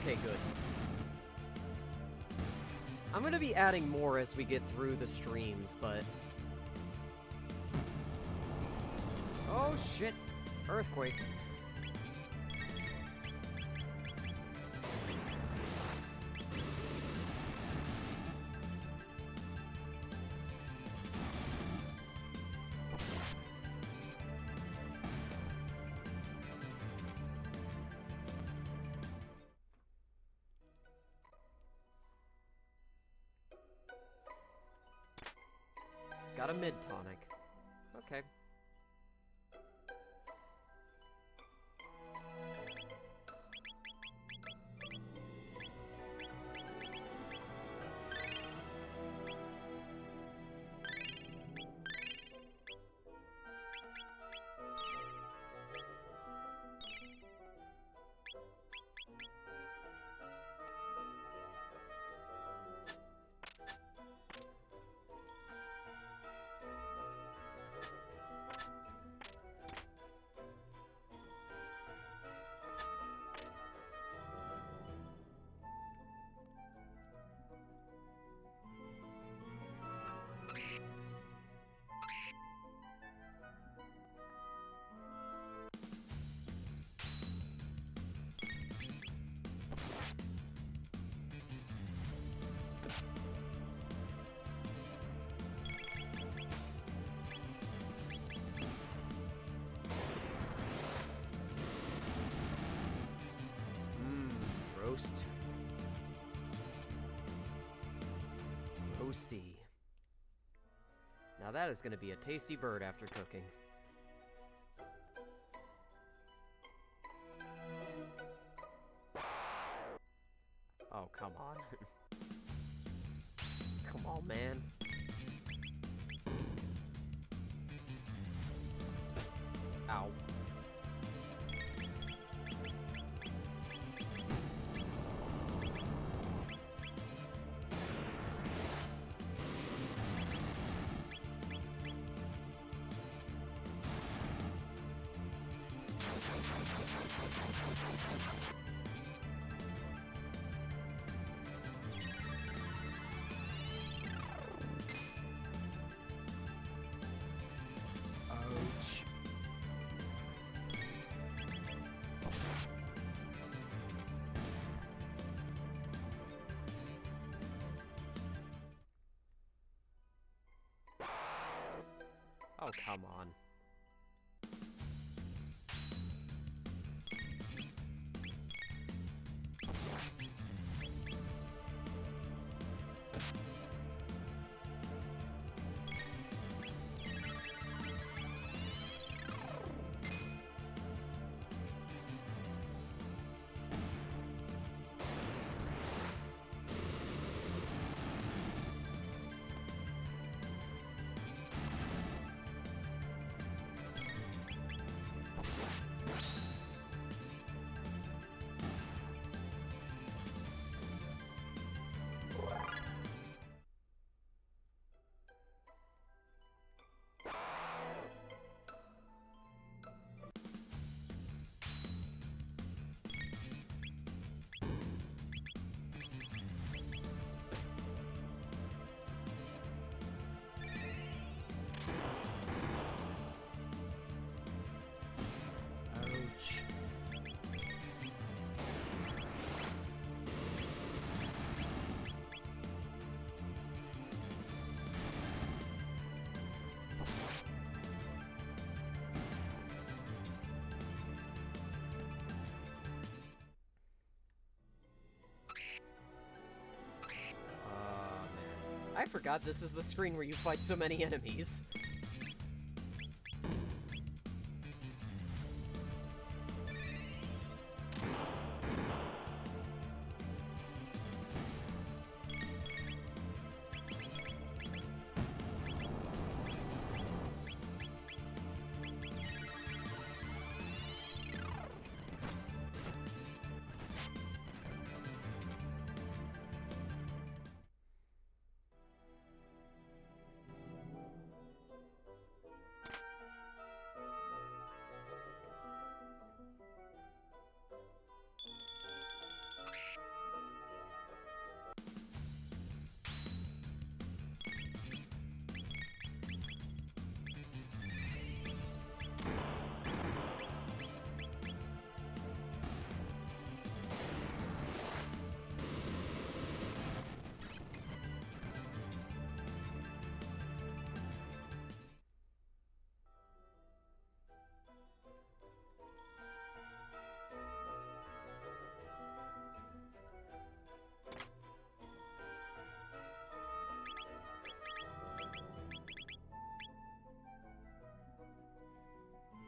S1: Okay, good. I'm gonna be adding more as we get through the streams, but... Oh, shit. Earthquake. Got a mid-tonic. Okay. Roast. Roasty. Now that is going to be a tasty bird after cooking. Oh, come on. Come on, man. Ow. Ouch. Oh, come on. Ouch. Man. I forgot this is the screen where you fight so many enemies.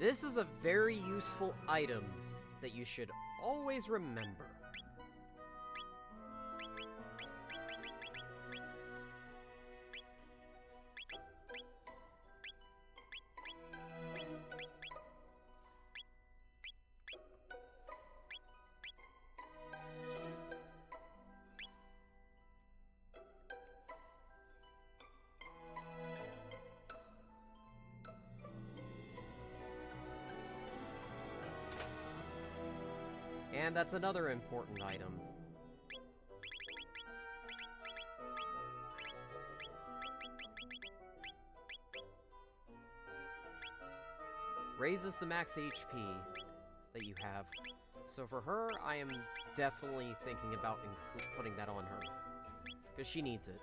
S1: This is a very useful item that you should always remember. And that's another important item. Raises the max HP that you have. So for her, I am definitely thinking about putting that on her. Because she needs it.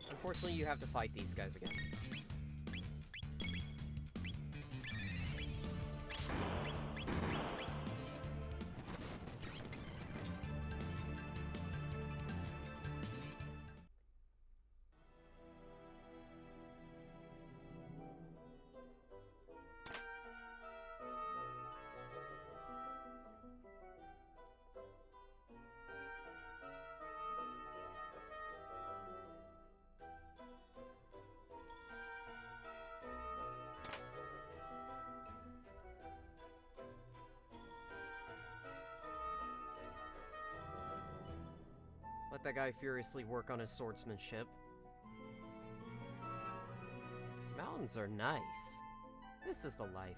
S1: Unfortunately, you have to fight these guys again. Let that guy furiously work on his swordsmanship. Mountains are nice. This is the life.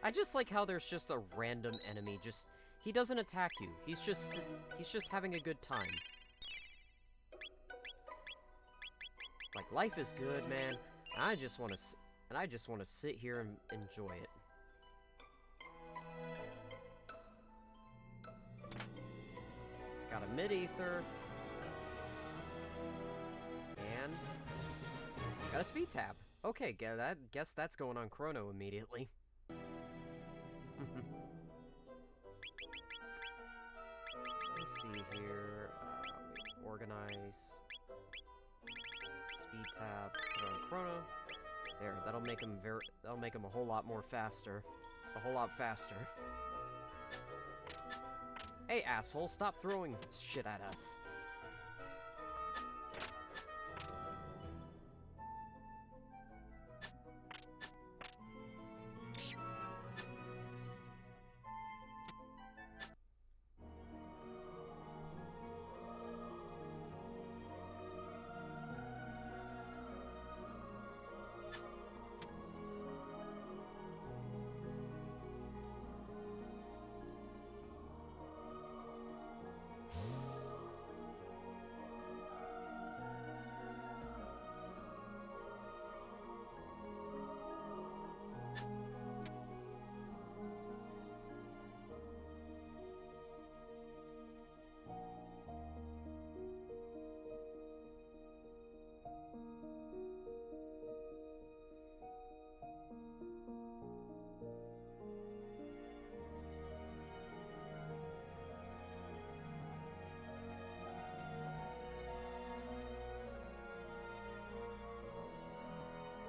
S1: I just like how there's just a random enemy, he doesn't attack you. He's just having a good time. Like, life is good, man. I just want to sit here and enjoy it. Got a mid-ether. And got a speed tab. Okay, guess that's going on Chrono immediately. Let's see here. Organize. Speed tab. Put on Chrono. There, that'll make him a whole lot more faster. A whole lot faster. Hey, asshole, stop throwing shit at us.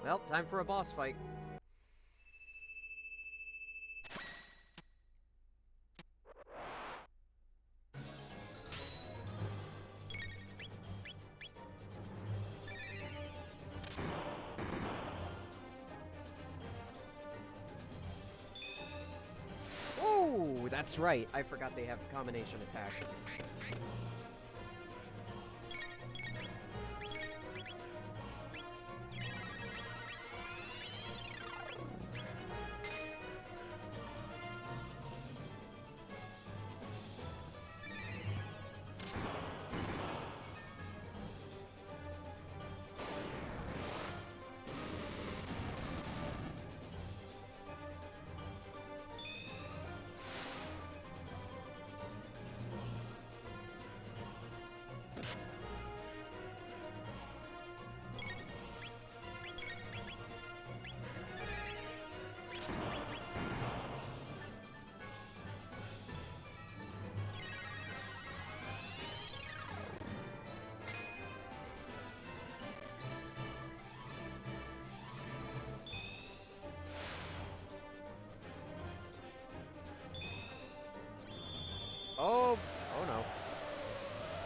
S1: Well, time for a boss fight. Oh, that's right. I forgot they have combination attacks.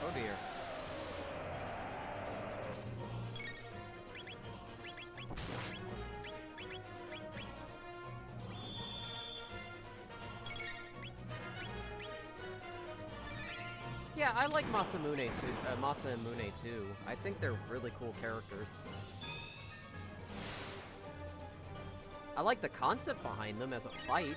S1: Oh dear. Yeah, I like Masamune too. Masa and Mune too. I think they're really cool characters. I like the concept behind them as a fight.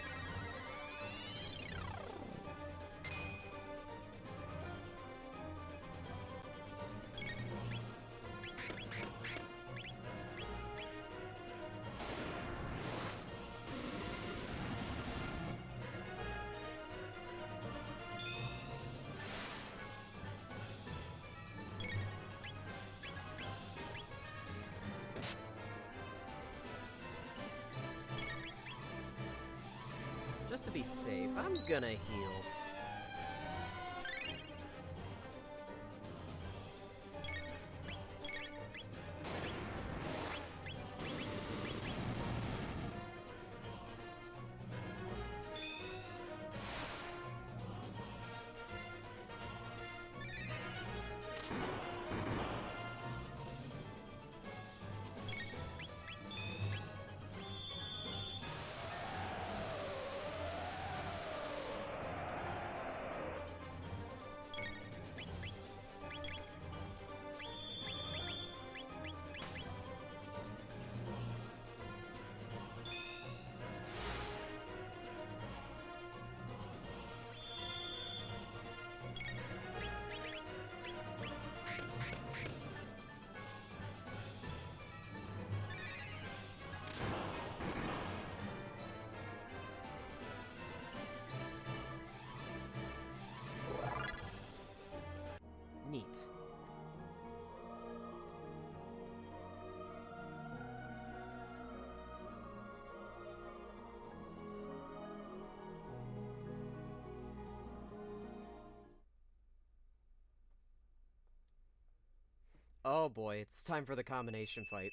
S1: Just to be safe, I'm gonna heal. Neat. Oh boy, it's time for the combination fight.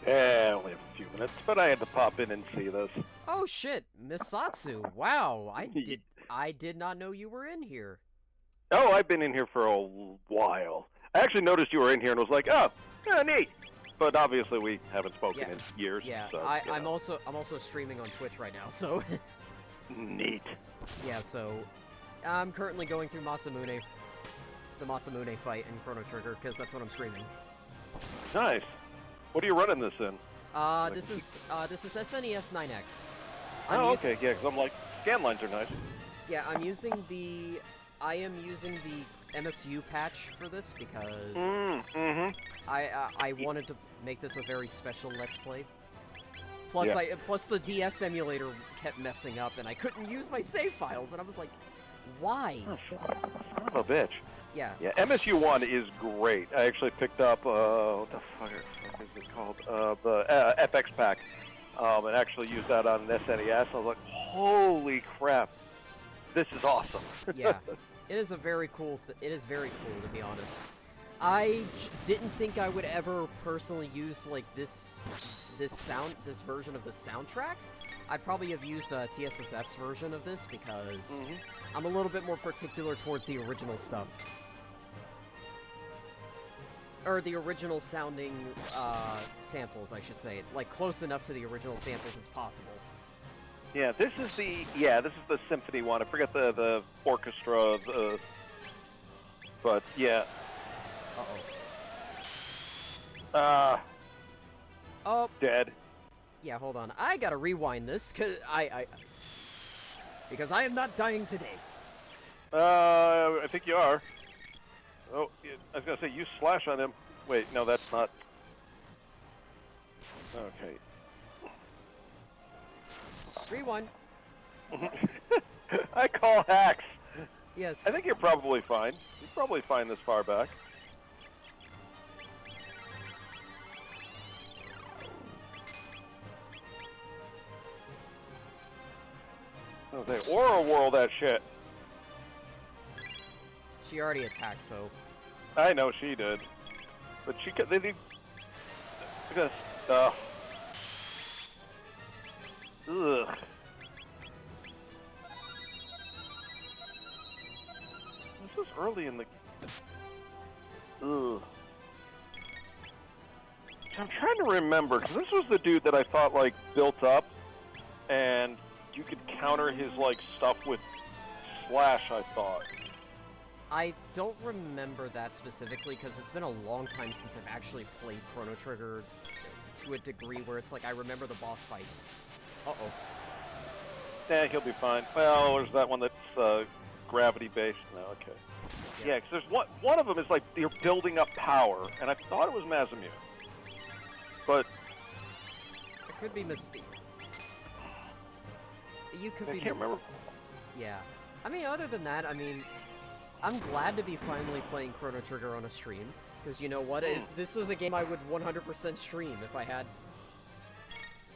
S3: Yeah, only have a few minutes, but I had to pop in and see this.
S1: Oh shit, Misatsu. Wow, I did not know you were in here.
S3: Oh, I've been in here for a while. I actually noticed you were in here and was like, oh, yeah, neat. But obviously we haven't spoken
S1: Yeah.
S3: in years.
S1: Yeah,
S3: so,
S1: I'm also streaming on Twitch right now, so
S3: neat.
S1: yeah, so I'm currently going through Masamune, the Masamune fight in Chrono Trigger, because that's what I'm streaming.
S3: Nice. What are you running this in?
S1: This is SNES 9X.
S3: Oh, okay, yeah, because I'm like, scan lines are nice.
S1: Yeah, I am using the MSU patch for this because I wanted to make this a very special Let's Play. Plus,
S3: Yeah.
S1: plus the DS emulator kept messing up, and I couldn't use my save files, and I was like, why?
S3: Oh, son of a bitch.
S1: Yeah.
S3: Yeah, MSU1 is great. I actually picked up, what the fuck is it called? The FX pack, and actually used that on an SNES. I was like, holy crap, this is awesome.
S1: Yeah. It is a very cool. It is very cool, to be honest. I didn't think I would ever personally use like this version of the soundtrack. I'd probably have used TSSF's version of this because I'm a little bit more particular towards the original stuff. Or the original sounding samples, I should say. Like, close enough to the original samples as possible.
S3: Yeah, this is the symphony one. I forget the orchestra, but yeah.
S1: Uh-oh. Oh.
S3: Dead.
S1: Yeah, hold on. I gotta rewind this, because I am not dying today.
S3: I think you are. Oh, I was gonna say, use slash on him. Wait, no, that's not. Okay.
S1: Rewind.
S3: I call hacks.
S1: Yes.
S3: I think you're probably fine. You're probably fine this far back. I was gonna say, Aura Whirl that shit.
S1: She already attacked, so...
S3: I know she did. But she could, they need... Because, ugh. This is early in the... Ugh. I'm trying to remember, because this was the dude that I thought, like, built up, and you could counter his, like, stuff with Slash, I thought.
S1: I don't remember that specifically, because it's been a long time since I've actually played Chrono Trigger to a degree where it's like I remember the boss fights. Uh-oh.
S3: Yeah, he'll be fine. Well, there's that one that's gravity-based. No, okay. Yeah, because there's one of them is like you're building up power, and I thought it was Masamune. But...
S1: It could be Mystique. You could
S3: I
S1: be...
S3: can't remember.
S1: Yeah. I mean, other than that, I mean... I'm glad to be finally playing Chrono Trigger on a stream, because you know what? This is a game I would 100% stream if I had...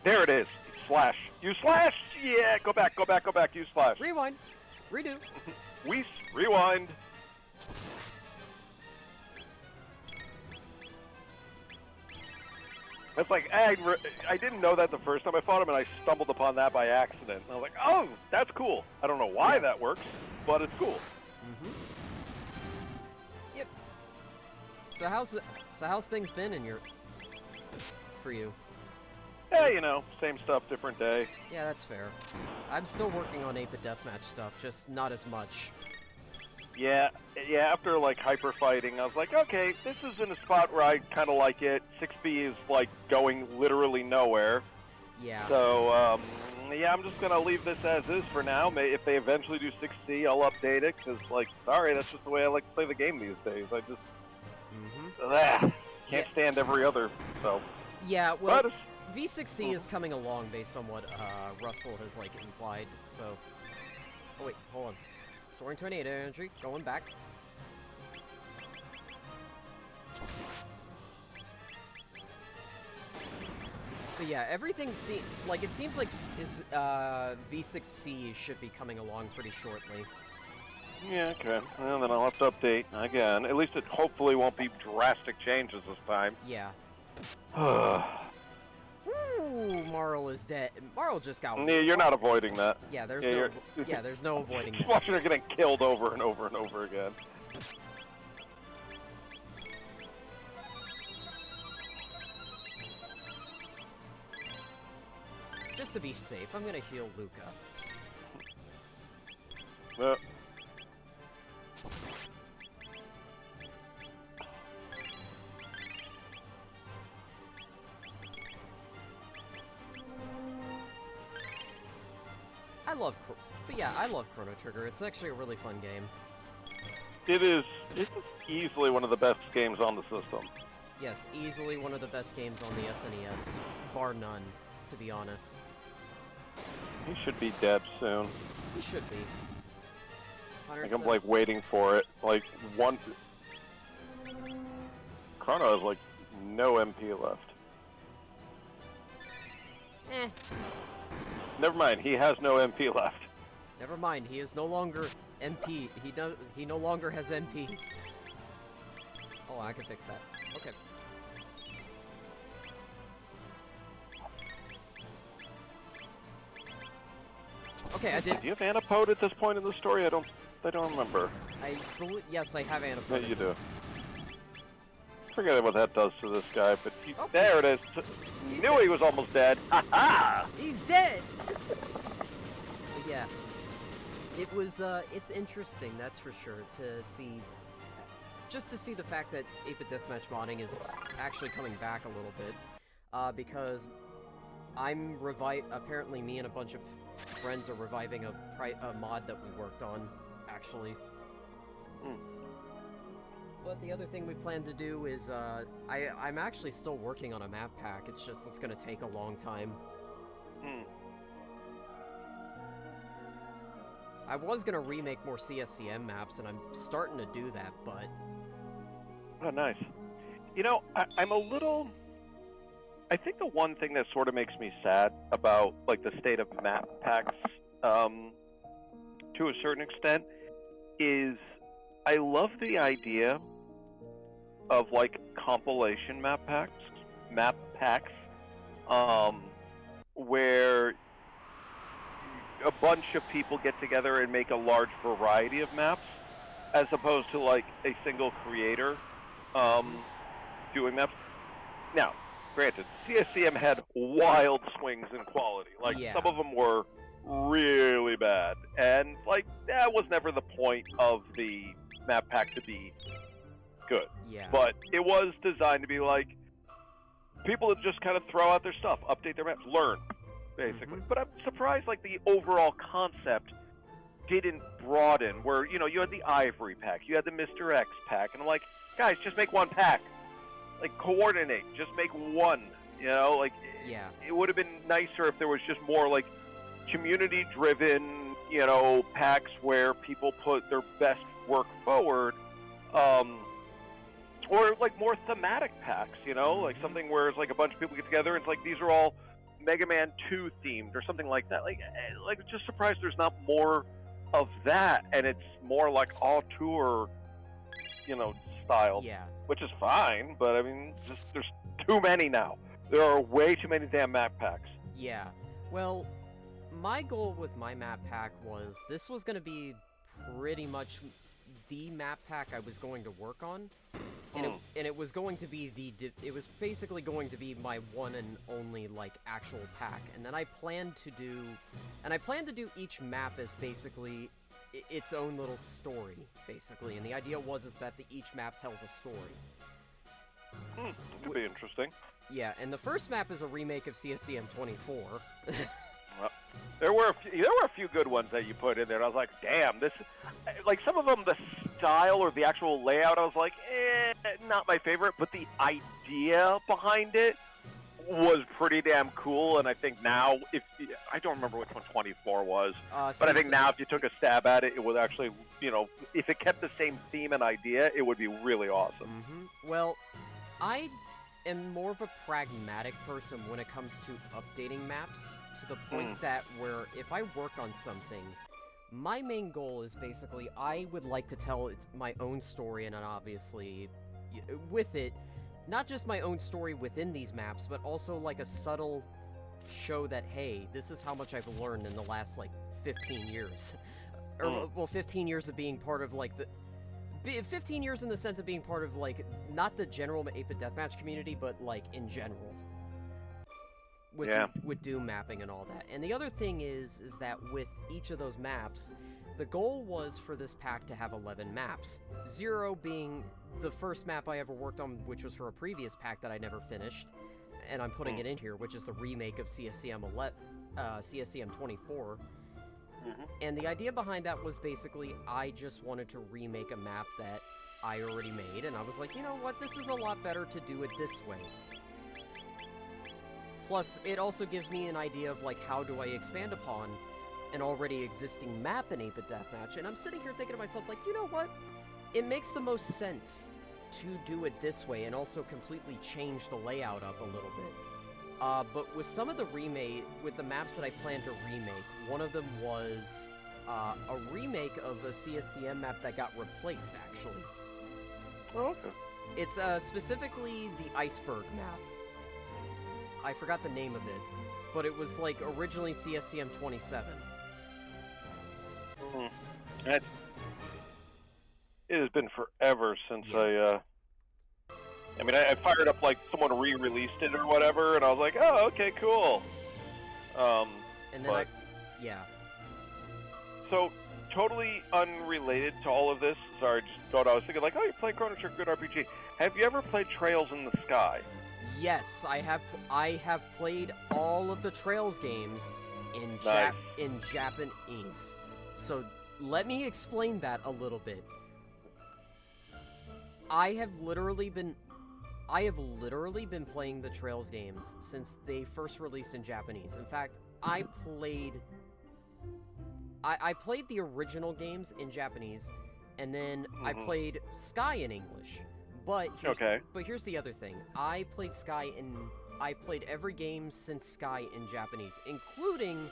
S3: There it is! Slash! You Slash! Yeah! Go back, go back, go back, you Slash!
S1: Rewind! Redo!
S3: Rewind! It's like, I didn't know that the first time I fought him, and I stumbled upon that by accident. And I was like, oh, that's cool. I don't know why that works, but it's cool.
S1: Mm-hmm. Yep. So how's things been for you?
S3: Yeah, you know, same stuff, different day.
S1: Yeah, that's fair. I'm still working on 8-bit deathmatch stuff, just not as much.
S3: Yeah, after, like, hyper fighting, I was like, okay, this is in a spot where I kind of like it. 6B is, like, going literally nowhere.
S1: Yeah.
S3: So, yeah, I'm just going to leave this as is for now. If they eventually do 6C, I'll update it, because, like, sorry, that's just the way I like to play the game these days. I just... Can't stand every other, so...
S1: Yeah, well, V6C is coming along based on what Russell has, like, implied, so... Oh, wait, hold on. Storing 28 energy, going back. But yeah, everything it seems like V6C should be coming along pretty shortly.
S3: Yeah, okay. Well, then I'll have to update again. At least it hopefully won't be drastic changes this time.
S1: Yeah. Ooh, Marl is dead. Marl just got...
S3: Yeah, you're not avoiding that.
S1: Yeah, there's there's no avoiding
S3: Just
S1: that.
S3: watching her getting killed over and over and over again.
S1: Just to be safe, I'm gonna heal Luca. I love Chrono Trigger. It's actually a really fun game.
S3: It is easily one of the best games on the system.
S1: Yes, easily one of the best games on the SNES, bar none, to be honest.
S3: He should be dead soon.
S1: He should be.
S3: Like, I'm like waiting for it. Like Chrono has like no MP left. Never mind, he has no MP left.
S1: Never mind, he is no longer MP. He no longer has MP. Oh, I can fix that. Okay. Okay, I did.
S3: Do you have Antipote at this point in the story? I don't remember.
S1: I believe, yes, I have Antipote.
S3: Yeah, you do. Forget what that does to this guy, but there it is. Knew he was almost dead. Ha ha!
S1: He's dead. But yeah, it was. It's interesting, that's for sure, to see. Just to see the fact that 8-bit deathmatch modding is actually coming back a little bit, because apparently me and a bunch of friends are reviving a mod that we worked on, actually. But the other thing we plan to do is, I'm actually still working on a map pack, it's gonna take a long time. I was gonna remake more CSCM maps, and I'm starting to do that, but...
S3: Oh, nice. You know, I'm a little... I think the one thing that sort of makes me sad about, like, the state of map packs to a certain extent, is I love the idea of like compilation map packs, where a bunch of people get together and make a large variety of maps, as opposed to like a single creator doing maps. Now, granted, CSCM had wild swings in quality. Like,
S1: Yeah.
S3: some of them were really bad, and like that was never the point of the map pack to be good.
S1: Yeah.
S3: But it was designed to be like people that just kind of throw out their stuff, update their maps, learn, basically. But I'm surprised like the overall concept didn't broaden. Where you had the Ivory pack, you had the Mr. X pack, and I'm like, guys, just make one pack. Like, coordinate, just make one. Like,
S1: Yeah.
S3: it would have been nicer if there was just more like community-driven, packs where people put their best work forward, or like more thematic packs, like something where it's like a bunch of people get together and it's like these are all Mega Man 2 themed or something like that. Like just surprised there's not more of that, and it's more like all tour, style,
S1: Yeah.
S3: which is fine. But I mean, just there's too many now. There are way too many damn map packs.
S1: Yeah. Well, my goal with my map pack was this was going to be pretty much the map pack I was going to work on. And it was going to be it was basically going to be my one and only like actual pack. And then I planned to do each map as basically its own little story, basically. And the idea was that each map tells a story.
S3: Could be interesting.
S1: Yeah, and the first map is a remake of CSCM 24.
S3: Well, there were a few good ones that you put in there, and I was like, damn, this, like, some of them, the style or the actual layout, I was like, not my favorite, but the idea behind it was pretty damn cool. And I think now, I don't remember which one 24 was, but I think now if you took a stab at it, it would actually, if it kept the same theme and idea, it would be really awesome.
S1: Well, I am more of a pragmatic person when it comes to updating maps, to the point that where if I work on something, my main goal is basically I would like to tell my own story, and then obviously with it, not just my own story within these maps, but also like a subtle show that, hey, this is how much I've learned in the last like 15 years. Or 15 years of being part of like 15 years in the sense of being part of, like, not the general 8-bit deathmatch community, but, like, in general. With Doom mapping and all that. And the other thing is that with each of those maps, the goal was for this pack to have 11 maps. 0 being the first map I ever worked on, which was for a previous pack that I never finished, and I'm putting it in here, which is the remake of CSCM 24. And the idea behind that was basically I just wanted to remake a map that I already made, and I was like, you know what, this is a lot better to do it this way. Plus, it also gives me an idea of, like, how do I expand upon an already existing map in 8-bit deathmatch, and I'm sitting here thinking to myself, like, you know what, it makes the most sense to do it this way and also completely change the layout up a little bit. But with some of with the maps that I plan to remake, one of them was a remake of a CSCM map that got replaced, actually.
S3: Oh, okay.
S1: It's specifically the Iceberg map. I forgot the name of it, but it was like originally CSCM 27.
S3: It has been forever since I fired up like someone re-released it or whatever, and I was like, oh, okay, cool.
S1: And then
S3: So, totally unrelated to all of this, sorry, just thought I was thinking like, oh, you're playing Chrono Trigger, good RPG. Have you ever played Trails in the Sky?
S1: Yes, I have played all of the Trails games in Japanese. So let me explain that a little bit. I have literally been playing the Trails games since they first released in Japanese. In fact, I played the original games in Japanese, and then I played Sky in English. But here's the other thing. I played every game since Sky in Japanese, including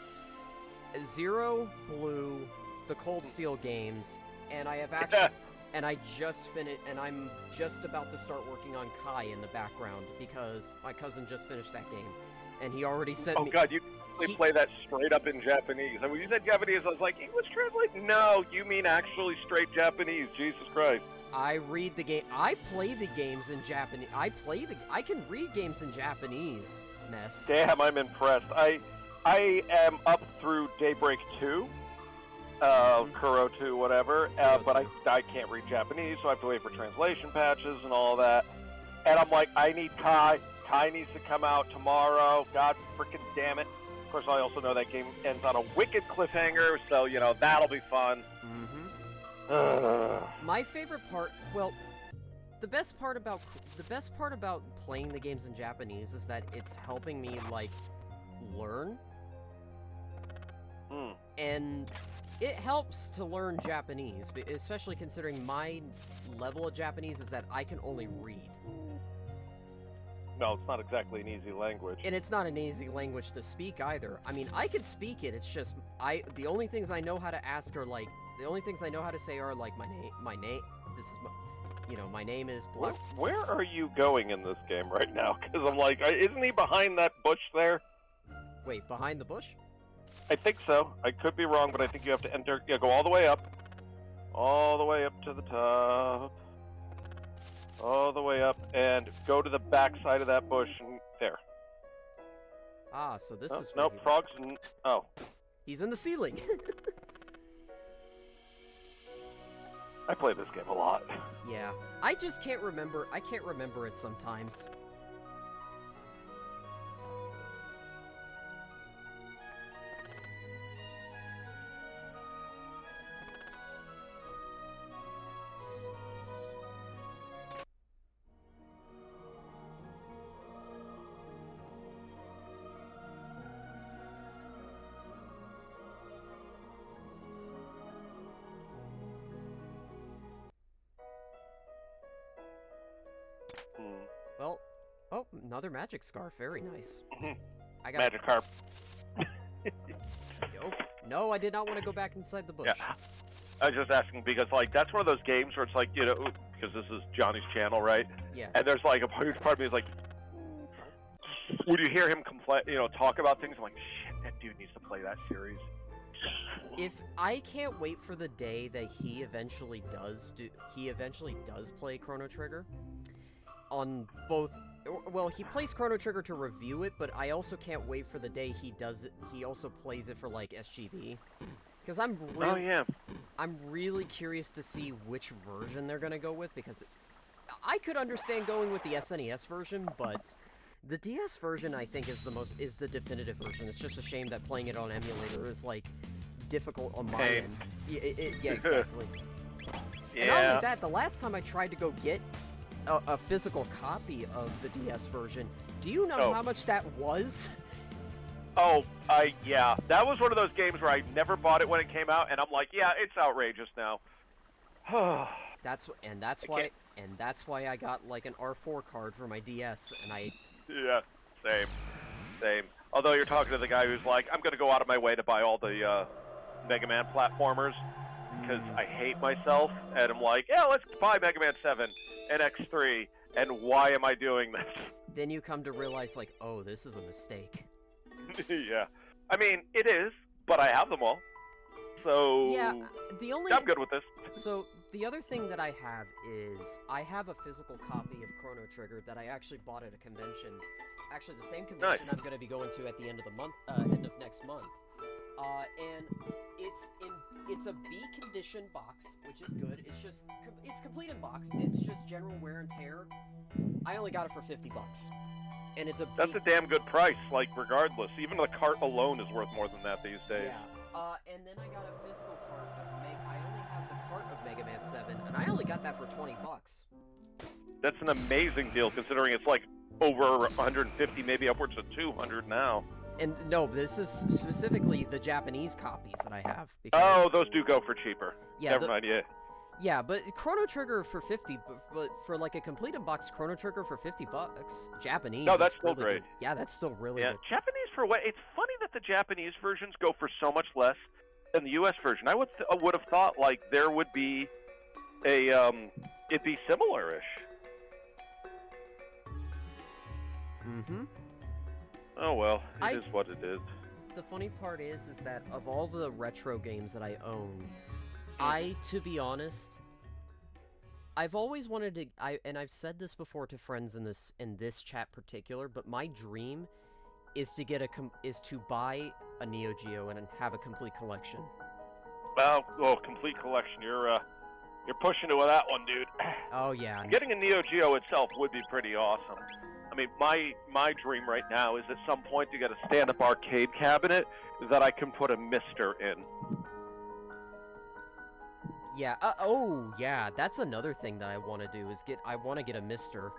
S1: 0, Blue, the Cold Steel games, and I have actually, and I just finished, and I'm just about to start working on Kai in the background because my cousin just finished that game, and he already sent me.
S3: Oh God, you play that straight up in Japanese. And when you said Japanese, I was like, English translate? No, you mean actually straight Japanese. Jesus Christ.
S1: I read the game. I play the games in Japanese. I can read games in Japanese. Mess.
S3: Damn, I'm impressed. I am up through Daybreak 2, Kuro 2, whatever, but I can't read Japanese, so I have to wait for translation patches and all that. And I'm like, I need Kai. Kai needs to come out tomorrow. God freaking damn it. Of course, I also know that game ends on a wicked cliffhanger, so, you know, that'll be fun.
S1: My favorite part, well, the best part about playing the games in Japanese is that it's helping me, like, learn. And it helps to learn Japanese, especially considering my level of Japanese is that I can only read.
S3: No, it's not exactly an easy language.
S1: And it's not an easy language to speak either. I mean, I could speak it, it's just, the only things I know how to ask are, like, the only things I know how to say are, like, my name, this is my, you know, my name is blah.
S3: Where are you going in this game right now? Because I'm like, isn't he behind that bush there?
S1: Wait, behind the bush?
S3: I think so. I could be wrong, but I think you have to enter, go all the way up. All the way up to the top. All the way up, and go to the back side of that bush, and there.
S1: Ah, so this is
S3: no, frogs, oh.
S1: He's in the ceiling!
S3: I play this game a lot.
S1: Yeah, I just can't remember, I can't remember it sometimes. Well, oh, another magic scarf. Very nice. I got
S3: Magic carp.
S1: No, I did not want to go back inside the bush.
S3: Yeah. I was just asking because, like, that's one of those games where it's like, you know, because this is Johnny's channel, right?
S1: Yeah.
S3: And there's like a huge part of me is like, when you hear him complain, you know, talk about things, I'm like, shit, that dude needs to play that series.
S1: If I can't wait for the day that he eventually does play Chrono Trigger on both. Well, he plays Chrono Trigger to review it, but I also can't wait for the day he does it. He also plays it for like SGB, because I'm really curious to see which version they're gonna go with, because I could understand going with the SNES version, but the DS version I think is the definitive version. It's just a shame that playing it on emulator is like difficult on my end. Yeah, exactly.
S3: Yeah.
S1: And not only that, the last time I tried to go get a physical copy of the DS version, do you know how much that was?
S3: Oh, yeah. That was one of those games where I never bought it when it came out, and I'm like, yeah, it's outrageous now.
S1: That's why I got like an R4 card for my DS, and I.
S3: Yeah, same. Although you're talking to the guy who's like, I'm gonna go out of my way to buy all the Mega Man platformers because I hate myself, and I'm like, yeah, let's buy Mega Man 7 and X3, and why am I doing this?
S1: Then you come to realize, like, oh, this is a mistake.
S3: Yeah. I mean, it is, but I have them all. So,
S1: yeah,
S3: I'm good with this.
S1: So, the other thing that I have is, I have a physical copy of Chrono Trigger that I actually bought at a convention. Actually, the same convention I'm going to be going to at the end of the month, end of next month. And it's a B condition box, which is good. It's complete in box. It's just general wear and tear. I only got it for $50, and it's
S3: That's a damn good price. Like, regardless, even the cart alone is worth more than that these days.
S1: Yeah. And then I got a physical cart of I only have the cart of Mega Man 7, and I only got that for $20.
S3: That's an amazing deal, considering it's like over 150, maybe upwards of 200 now.
S1: And no, this is specifically the Japanese copies that I have.
S3: Oh, those do go for cheaper.
S1: Yeah,
S3: Never mind, yeah.
S1: Yeah, but Chrono Trigger for 50, but for like a complete unboxed Chrono Trigger for $50, Japanese.
S3: No, that's
S1: really
S3: still great.
S1: Good. Yeah, that's still really good.
S3: Japanese for what? It's funny that the Japanese versions go for so much less, in the U.S. version. I would have thought like there would be a it'd be similar-ish.
S1: Mm-hmm.
S3: Oh well, it is what it is.
S1: The funny part is that of all the retro games that I own, to be honest, I've always wanted to. And I've said this before to friends in this chat particular, but my dream is to buy a Neo Geo and have a complete collection.
S3: Well, complete collection. You're pushing it with that one, dude.
S1: Oh yeah.
S3: Getting a Neo Geo itself would be pretty awesome. I mean, my dream right now is at some point to get a stand-up arcade cabinet that I can put a Mister in.
S1: Yeah. Yeah. That's another thing that I want to do is I want to get a Mister.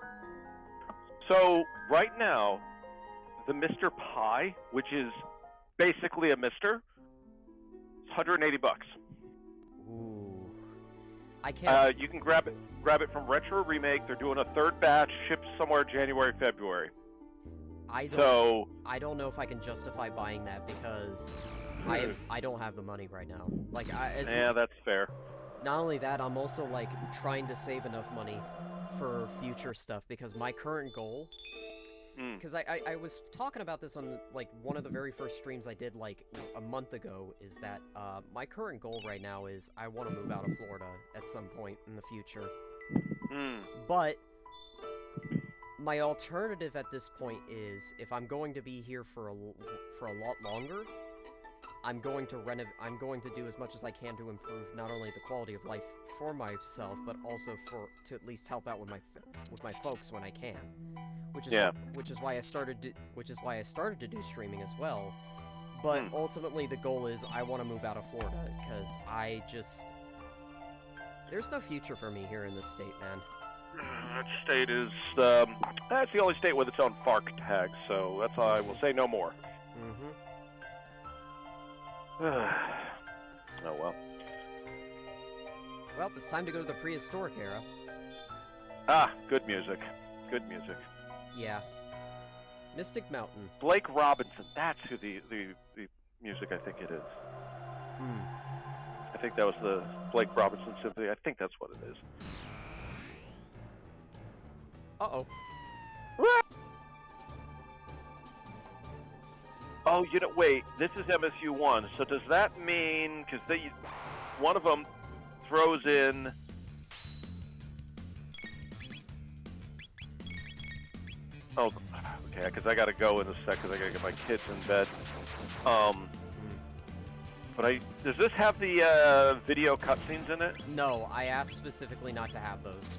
S3: So right now, the Mr. Pi, which is basically a Mister, it's $180.
S1: Ooh. I can't.
S3: You can grab it from Retro Remake. They're doing a third batch, ships somewhere January, February.
S1: I don't know if I can justify buying that because I don't have the money right now. Like
S3: that's fair.
S1: Not only that, I'm also like trying to save enough money for future stuff because my current goal. Because I was talking about this on like one of the very first streams I did like a month ago, is that my current goal right now is I want to move out of Florida at some point in the future. But my alternative at this point is if I'm going to be here for a lot longer, I'm going to do as much as I can to improve not only the quality of life for myself, but also to at least help out with my folks when I can. Which is why I started to do streaming as well. But ultimately the goal is I want to move out of Florida because there's no future for me here in this state, man.
S3: That state is that's the only state with its own FARC tag, so that's all I will say, no more. Oh well.
S1: Well, it's time to go to the prehistoric era.
S3: Ah, good music. Good music.
S1: Yeah. Mystic Mountain.
S3: Blake Robinson, that's who the music I think it is. I think that was the Blake Robinson Symphony. I think that's what it is.
S1: Uh-oh.
S3: Oh, wait, this is MSU1, so does that mean, because one of them throws in... Oh, okay, because I gotta go in a sec, because I gotta get my kids in bed. But does this have the video cutscenes in it?
S1: No, I asked specifically not to have those.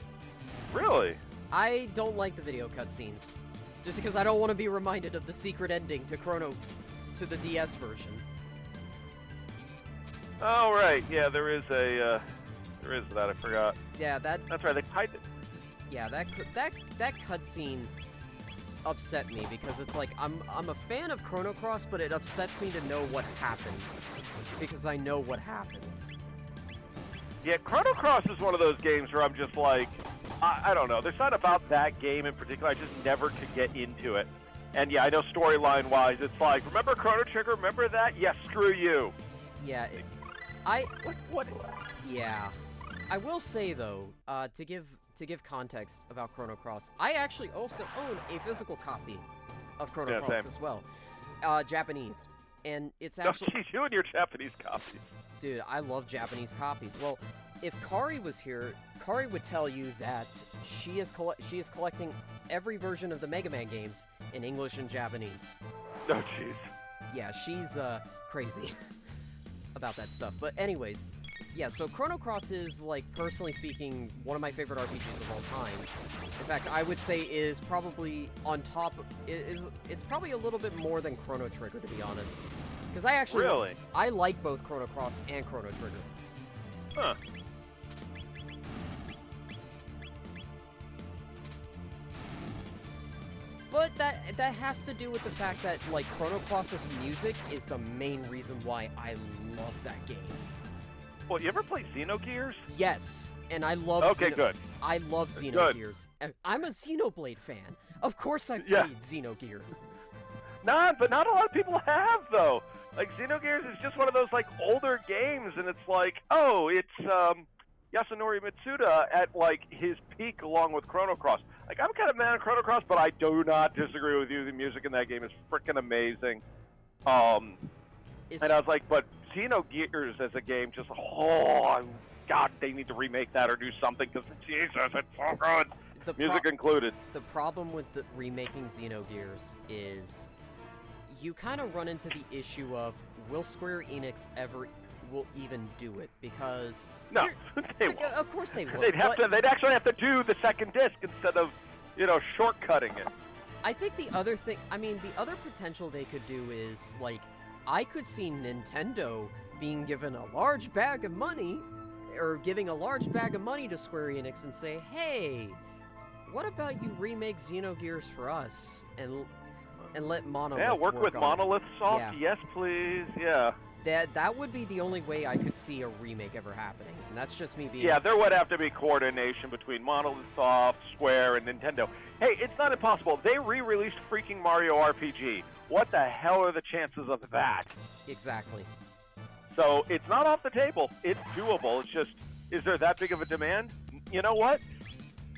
S3: Really?
S1: I don't like the video cutscenes. Just because I don't want to be reminded of the secret ending to Chrono, to the DS version.
S3: Oh, right, yeah, there is that, I forgot.
S1: Yeah,
S3: that's right, they typed it.
S1: Yeah, that cutscene upset me because it's like I'm a fan of Chrono Cross, but it upsets me to know what happened because I know what happens.
S3: Yeah, Chrono Cross is one of those games where I'm just like, I don't know. There's not about that game in particular. I just never could get into it. And yeah, I know storyline-wise, it's like, remember Chrono Trigger? Remember that? Yes, screw you.
S1: Yeah,
S3: What?
S1: Yeah, I will say though, to give context about Chrono Cross, I actually also own a physical copy of Chrono Cross as well, Japanese, and it's actually.
S3: No, you and your Japanese copies.
S1: Dude, I love Japanese copies. Well, if Kari was here, Kari would tell you that she is collecting every version of the Mega Man games in English and Japanese.
S3: Oh, jeez.
S1: Yeah, she's crazy about that stuff. But anyways, yeah, so Chrono Cross is, like, personally speaking, one of my favorite RPGs of all time. In fact, I would say is probably on top, it's probably a little bit more than Chrono Trigger, to be honest. Because I actually...
S3: Really?
S1: I like both Chrono Cross and Chrono Trigger.
S3: Huh.
S1: But that has to do with the fact that, like, Chrono Cross's music is the main reason why I love that game.
S3: Well, you ever play Xenogears?
S1: Yes, and I love
S3: Okay, good.
S1: I love Xenogears. And I'm a Xenoblade fan. Of course I played Xenogears.
S3: But not a lot of people have though. Like Xenogears is just one of those like older games, and it's like, oh, it's Yasunori Mitsuda at like his peak along with Chrono Cross. Like I'm kind of mad at Chrono Cross, but I do not disagree with you. The music in that game is freaking amazing. And I was like, but Xenogears as a game, just God, they need to remake that or do something because Jesus, it's so good. Music included.
S1: The problem with remaking Xenogears is you kind of run into the issue of will Square Enix ever will even do it, because
S3: no, they won't.
S1: Of course they will.
S3: They'd actually have to do the second disc instead of shortcutting it.
S1: I think the other potential they could do is like I could see Nintendo being given a large bag of money, or giving a large bag of money to Square Enix and say, hey, what about you remake Xenogears for us and let Monolith
S3: work with
S1: on
S3: Monolith Soft?
S1: Yeah.
S3: Yes, please. Yeah.
S1: That would be the only way I could see a remake ever happening, and that's just me being...
S3: Yeah, there would have to be coordination between Monolith Soft, Square, and Nintendo. Hey, it's not impossible. They re-released freaking Mario RPG. What the hell are the chances of that?
S1: Exactly.
S3: So it's not off the table. It's doable. It's just, is there that big of a demand? You know what?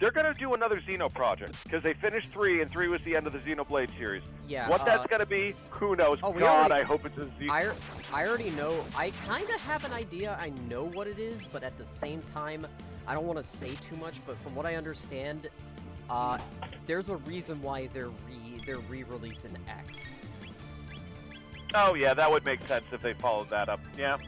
S3: They're going to do another Xeno project, because they finished 3, and 3 was the end of the Xenoblade series.
S1: Yeah.
S3: What that's going to be, who knows? I hope it's a Xeno...
S1: I already know. I kind of have an idea. I know what it is, but at the same time, I don't want to say too much, but from what I understand, there's a reason why they're re-releasing X.
S3: Oh, yeah, that would make sense if they followed that up. Yeah.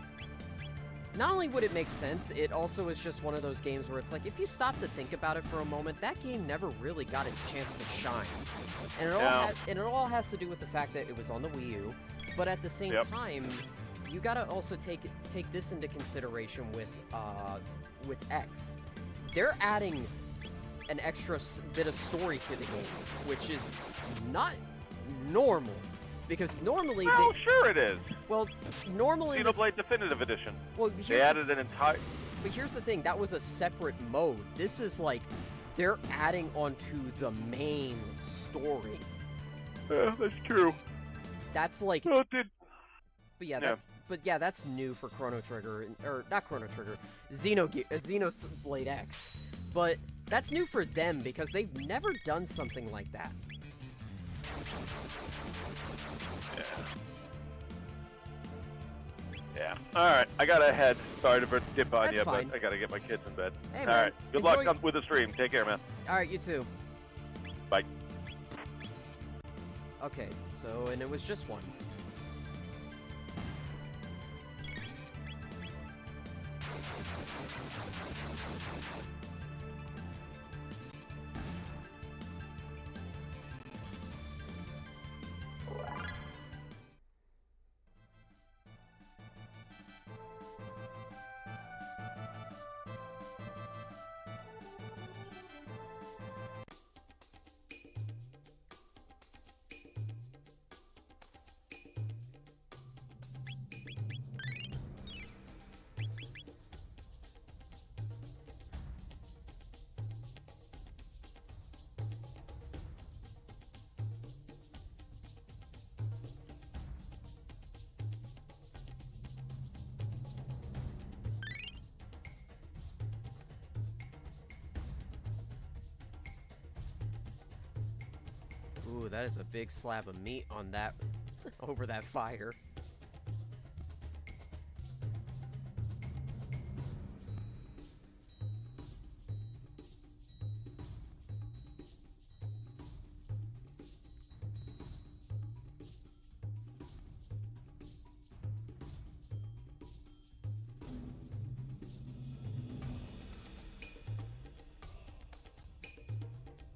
S1: Not only would it make sense, it also is just one of those games where it's like, if you stop to think about it for a moment, that game never really got its chance to shine. And it all has to do with the fact that it was on the Wii U, but at the same time, you gotta also take this into consideration with X. They're adding an extra bit of story to the game, which is not normal. Because normally
S3: sure it is.
S1: Well, normally
S3: Xenoblade Definitive Edition.
S1: Well,
S3: they added an entire...
S1: But here's the thing, that was a separate mode. This is like, they're adding onto the main story.
S3: Yeah, that's true.
S1: That's like...
S3: Oh, did...
S1: But yeah, that's new for Chrono Trigger, or not Chrono Trigger, Xenoblade X. But that's new for them, because they've never done something like that.
S3: Yeah. Alright, I gotta head. Sorry to dip on you,
S1: fine.
S3: but I gotta get my kids in bed.
S1: Hey,
S3: Alright, good luck with the stream. Take care, man.
S1: Alright, you too.
S3: Bye.
S1: Okay, so, and it was just one. Ooh, that is a big slab of meat on that, over that fire.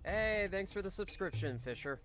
S1: Hey, thanks for the subscription, Fisher.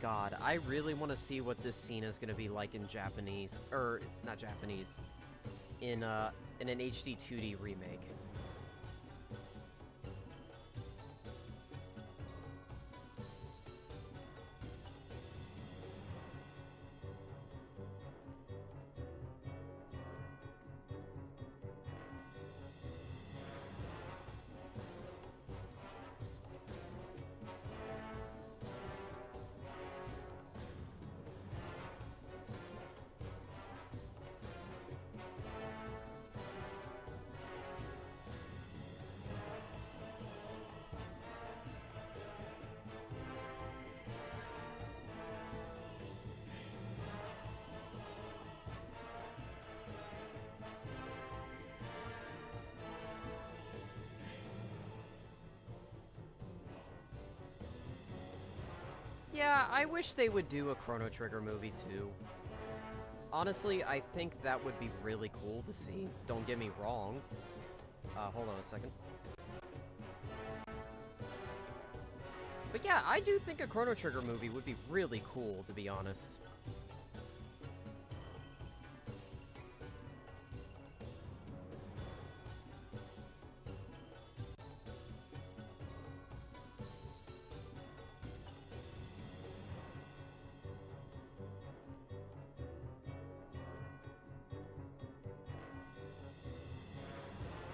S1: god, I really want to see what this scene is going to be like in Japanese, or not Japanese, in an HD 2D remake. Yeah, I wish they would do a Chrono Trigger movie too. Honestly, I think that would be really cool to see. Don't get me wrong. Hold on a second. But yeah, I do think a Chrono Trigger movie would be really cool, to be honest.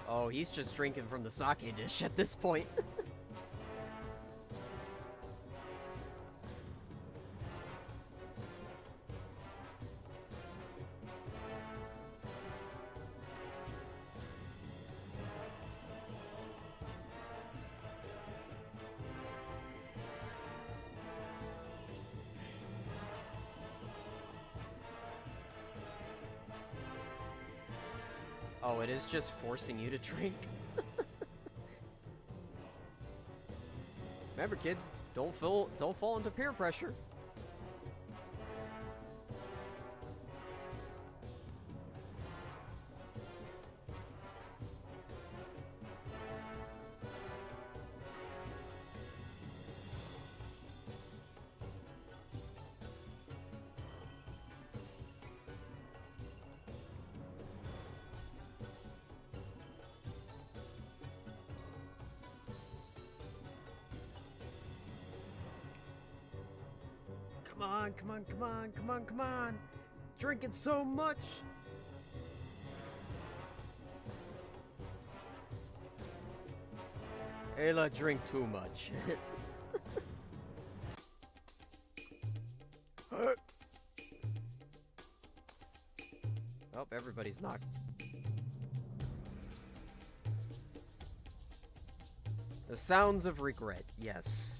S1: Oh, he's just drinking from the sake dish at this point. Oh, it is just forcing you to drink? Remember, kids, don't fall into peer pressure. Come on, come on, come on, come on, come on. Drinking so much. Ayla drink too much. Oh, everybody's knocked. The sounds of regret, yes.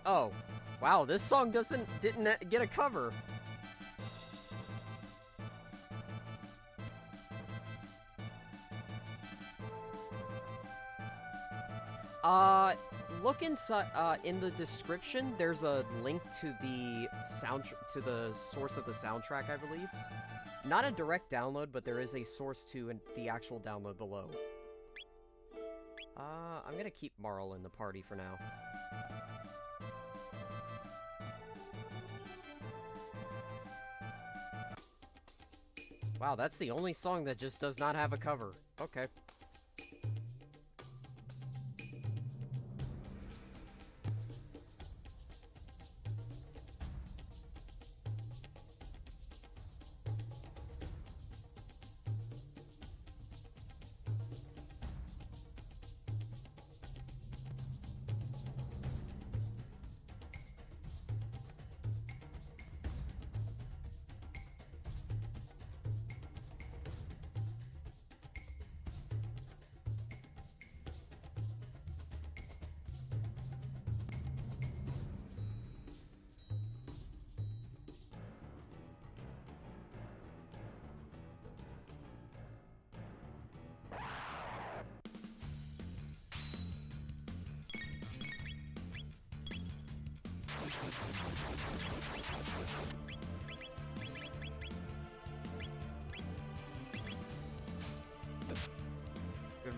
S1: Oh, wow, this song didn't get a cover. Look inside, in the description, there's a link to the to the source of the soundtrack, I believe. Not a direct download, but there is a source to the actual download below. I'm gonna keep Marl in the party for now. Wow, that's the only song that just does not have a cover. Okay.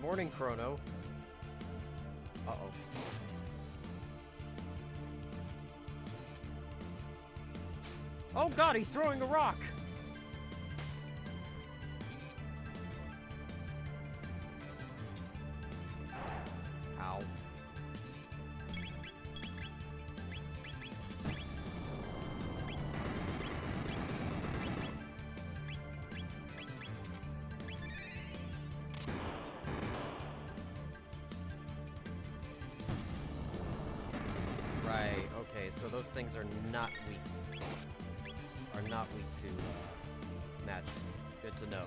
S1: morning, Chrono. Uh-oh.
S2: Oh god, he's throwing a rock!
S1: Ow. Right, okay, so those things are not weak. Are not weak to magic. Good to know.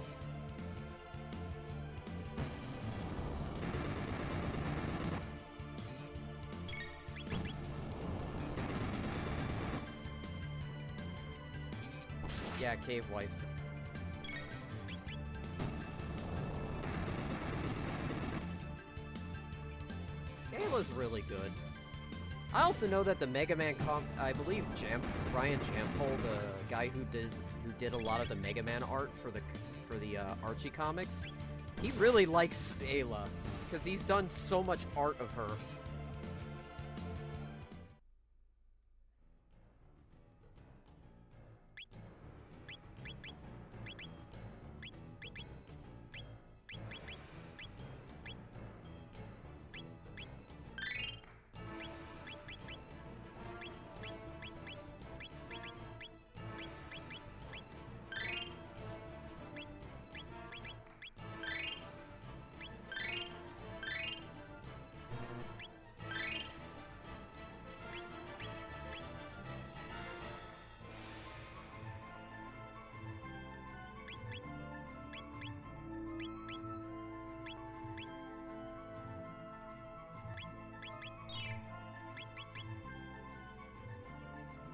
S1: Yeah, cave wiped. Ayla's really good. I also know that the Mega Man I believe Ryan Jampol, the guy who did a lot of the Mega Man art for the Archie comics, he really likes Ayla because he's done so much art of her.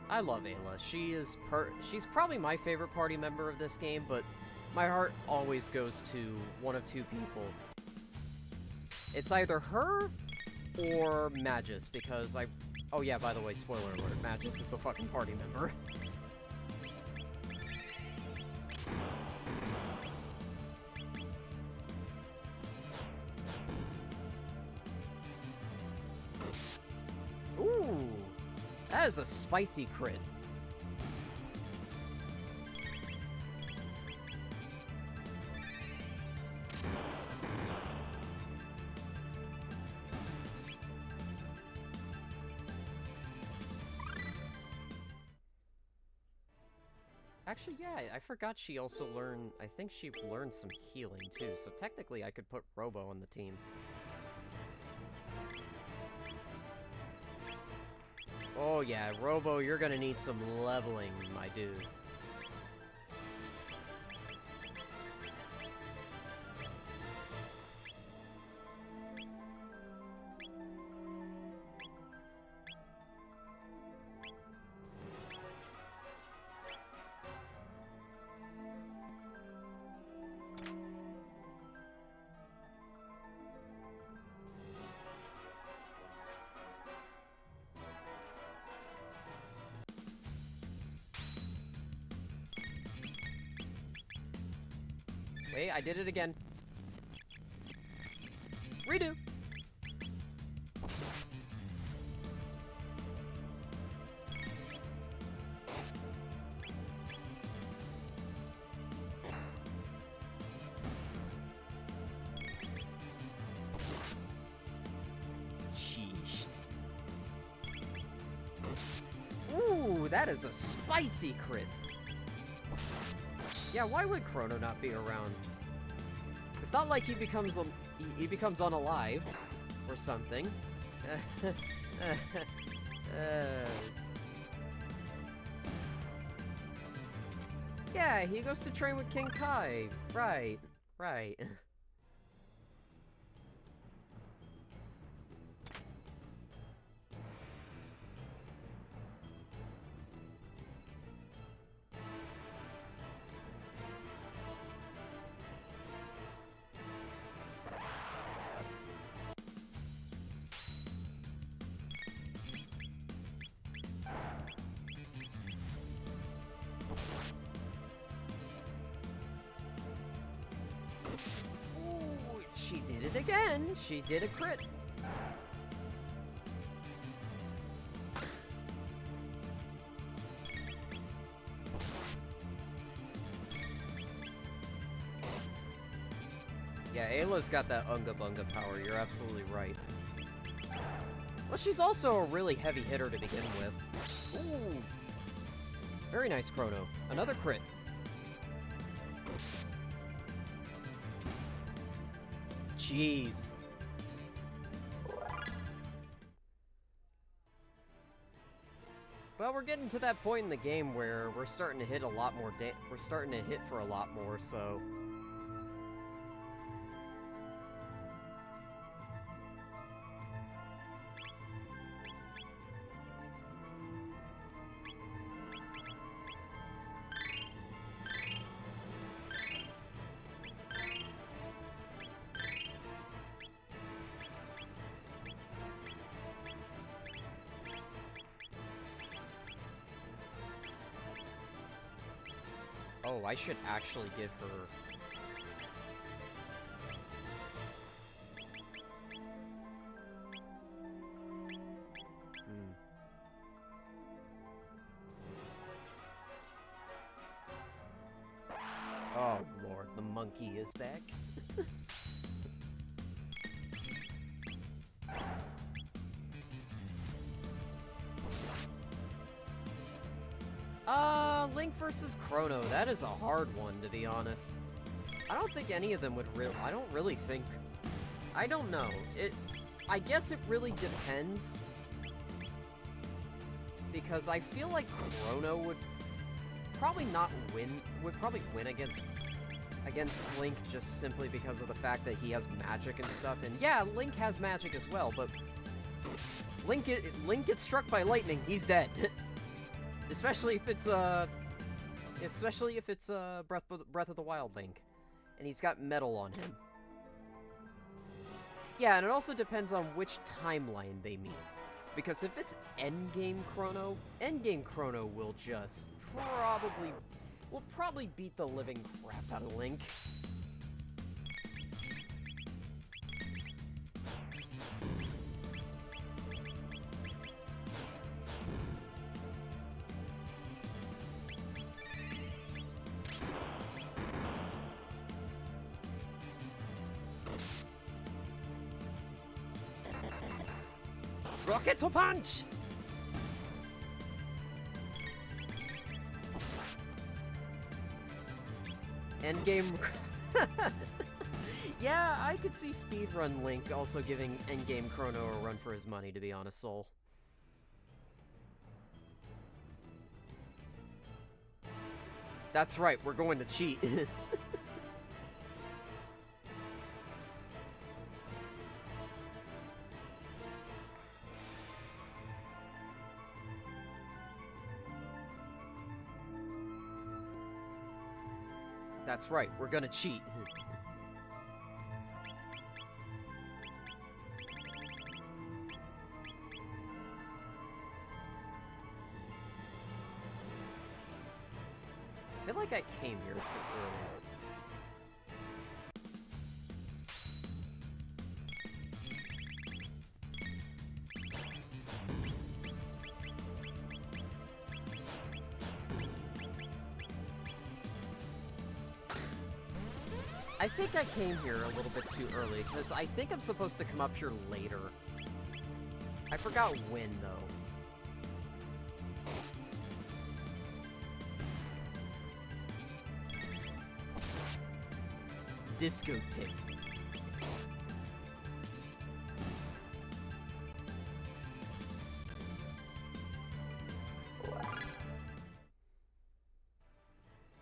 S1: I love Ayla. She's probably my favorite party member of this game, but my heart always goes to one of two people. It's either her or Magus, because oh yeah, by the way, spoiler alert, Magus is the fucking party member. Ooh! That is a spicy crit. Actually, yeah, I forgot she also learned, I think she learned some healing too, so technically I could put Robo on the team. Oh yeah, Robo, you're gonna need some leveling, my dude. Wait, I did it again. Redo! Sheesh. Ooh, that is a spicy crit. Yeah, why would Chrono not be around? It's not like he becomes unalived or something. Yeah, he goes to train with King Kai. Right, right. did it again. She did a crit. Yeah, Ayla's got that Unga Bunga power, you're absolutely right. Well, she's also a really heavy hitter to begin with. Ooh! Very nice, Chrono. Another crit. Jeez. Well, we're getting to that point in the game where we're starting to hit a lot more we're starting to hit for a lot more, so... Oh, I should actually give her... Oh, Lord, the monkey is back. Link versus Chrono, that is a hard one, to be honest. I don't think any of them would I don't really think... I don't know. I guess it really depends. Because I feel like Chrono would probably not win... would probably win against Link just simply because of the fact that he has magic and stuff. And yeah, Link has magic as well, but... Link gets struck by lightning, he's dead. Especially if it's Breath of the Wild Link, and he's got metal on him. Yeah, and it also depends on which timeline they meet, because if it's Endgame Chrono will just probably beat the living crap out of Link. Rocket punch! Endgame... Yeah, I could see Speedrun Link also giving Endgame Chrono a run for his money, to be honest, Soul. That's right, we're going to cheat. That's right, we're gonna cheat. I feel like I came here too early. I think I came here a little bit too early, because I think I'm supposed to come up here later. I forgot when, though. Discotheque.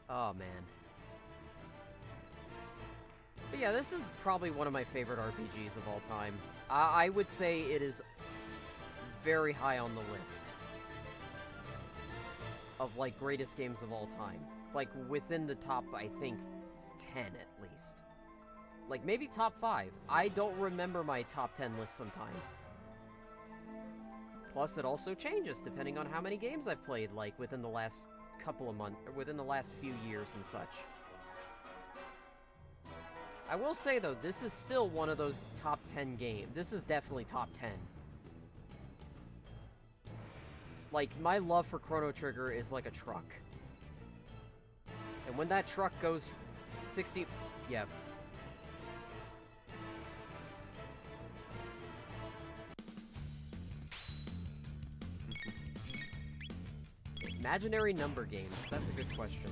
S1: Oh, man. But yeah, this is probably one of my favorite RPGs of all time. I would say it is very high on the list of, like, greatest games of all time. Like, within the top, I think, 10 at least. Like, maybe top 5. I don't remember my top 10 list sometimes. Plus, it also changes depending on how many games I've played, like, within the last couple of months, or within the last few years and such. I will say, though, this is still one of those top 10 games. This is definitely top 10. Like, my love for Chrono Trigger is like a truck. And when that truck goes 60... Yeah. Imaginary number games. That's a good question.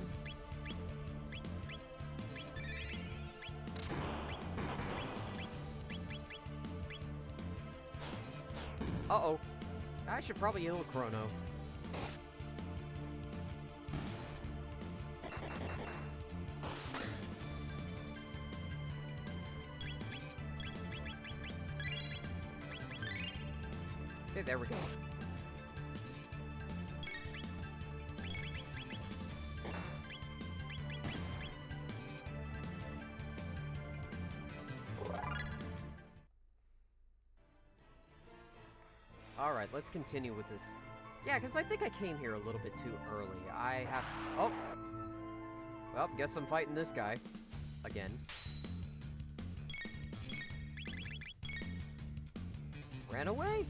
S1: Uh-oh. I should probably heal Chrono. Okay, there we go. Alright, let's continue with this. Yeah, because I think I came here a little bit too early. I have... Oh! Well, guess I'm fighting this guy. Again. Ran away?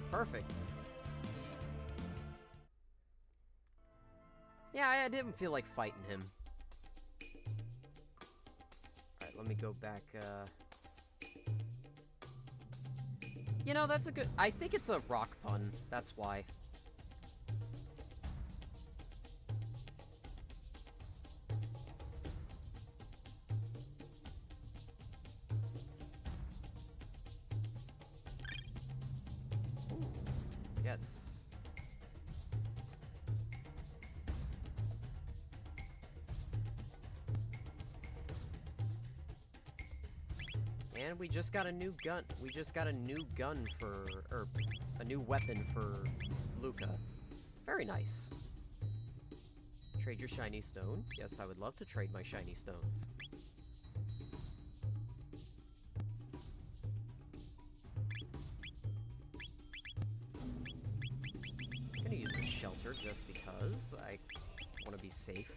S1: Perfect. Yeah, I didn't feel like fighting him. Alright, let me go back, You know, that's a good... I think it's a rock pun. That's why. Ooh. Yes. And we just got a new gun. We just got a new gun for... or a new weapon for Luca. Very nice. Trade your shiny stone. Yes, I would love to trade my shiny stones. I'm gonna use the shelter just because I want to be safe.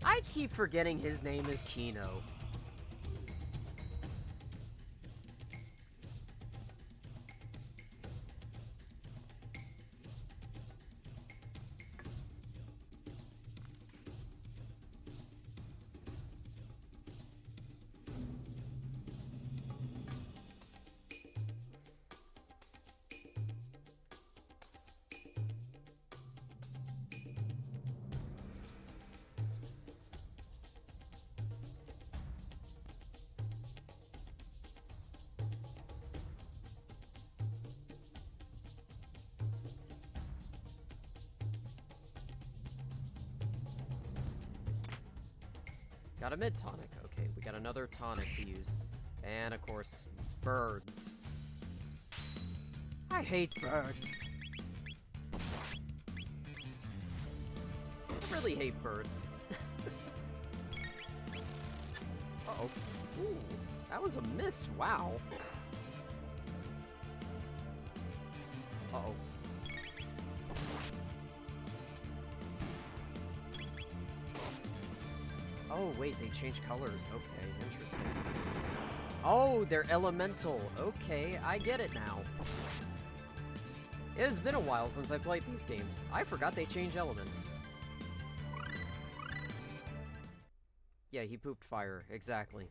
S1: I keep forgetting his name is Kino. Got a mid-tonic. Okay, we got another tonic to use. And, of course, birds. I hate birds. I really hate birds. Uh-oh. Ooh, that was a miss. Wow. Uh-oh. Oh, wait, they changed colors. Okay, interesting. Oh, they're elemental. Okay, I get it now. It has been a while since I played these games. I forgot they changed elements. Yeah, he pooped fire. Exactly.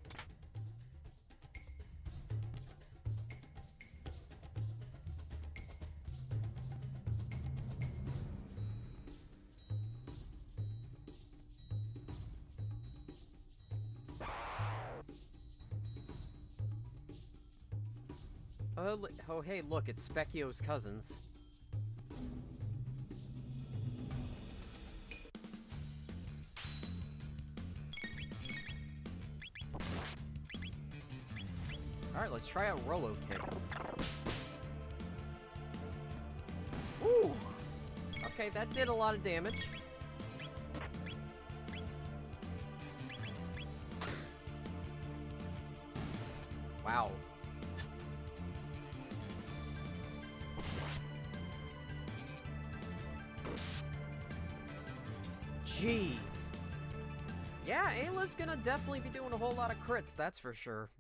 S1: Oh, hey, look, it's Specchio's cousins. Alright, let's try out Rolo Kick. Okay, that did a lot of damage. Wow. Jeez. Yeah, Ayla's gonna definitely be doing a whole lot of crits, that's for sure.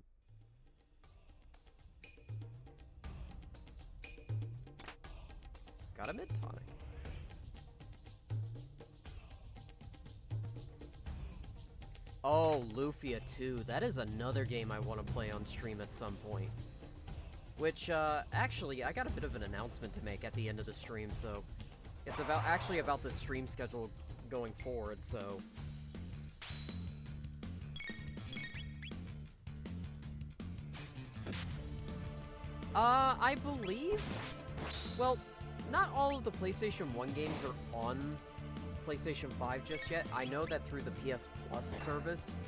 S1: Got a mid-tonic. Oh, Lufia 2. That is another game I want to play on stream at some point. Which, actually, I got a bit of an announcement to make at the end of the stream, so... It's actually about the stream schedule going forward, so... I believe... Well, not all of the PlayStation 1 games are on PlayStation 5 just yet. I know that through the PS Plus service,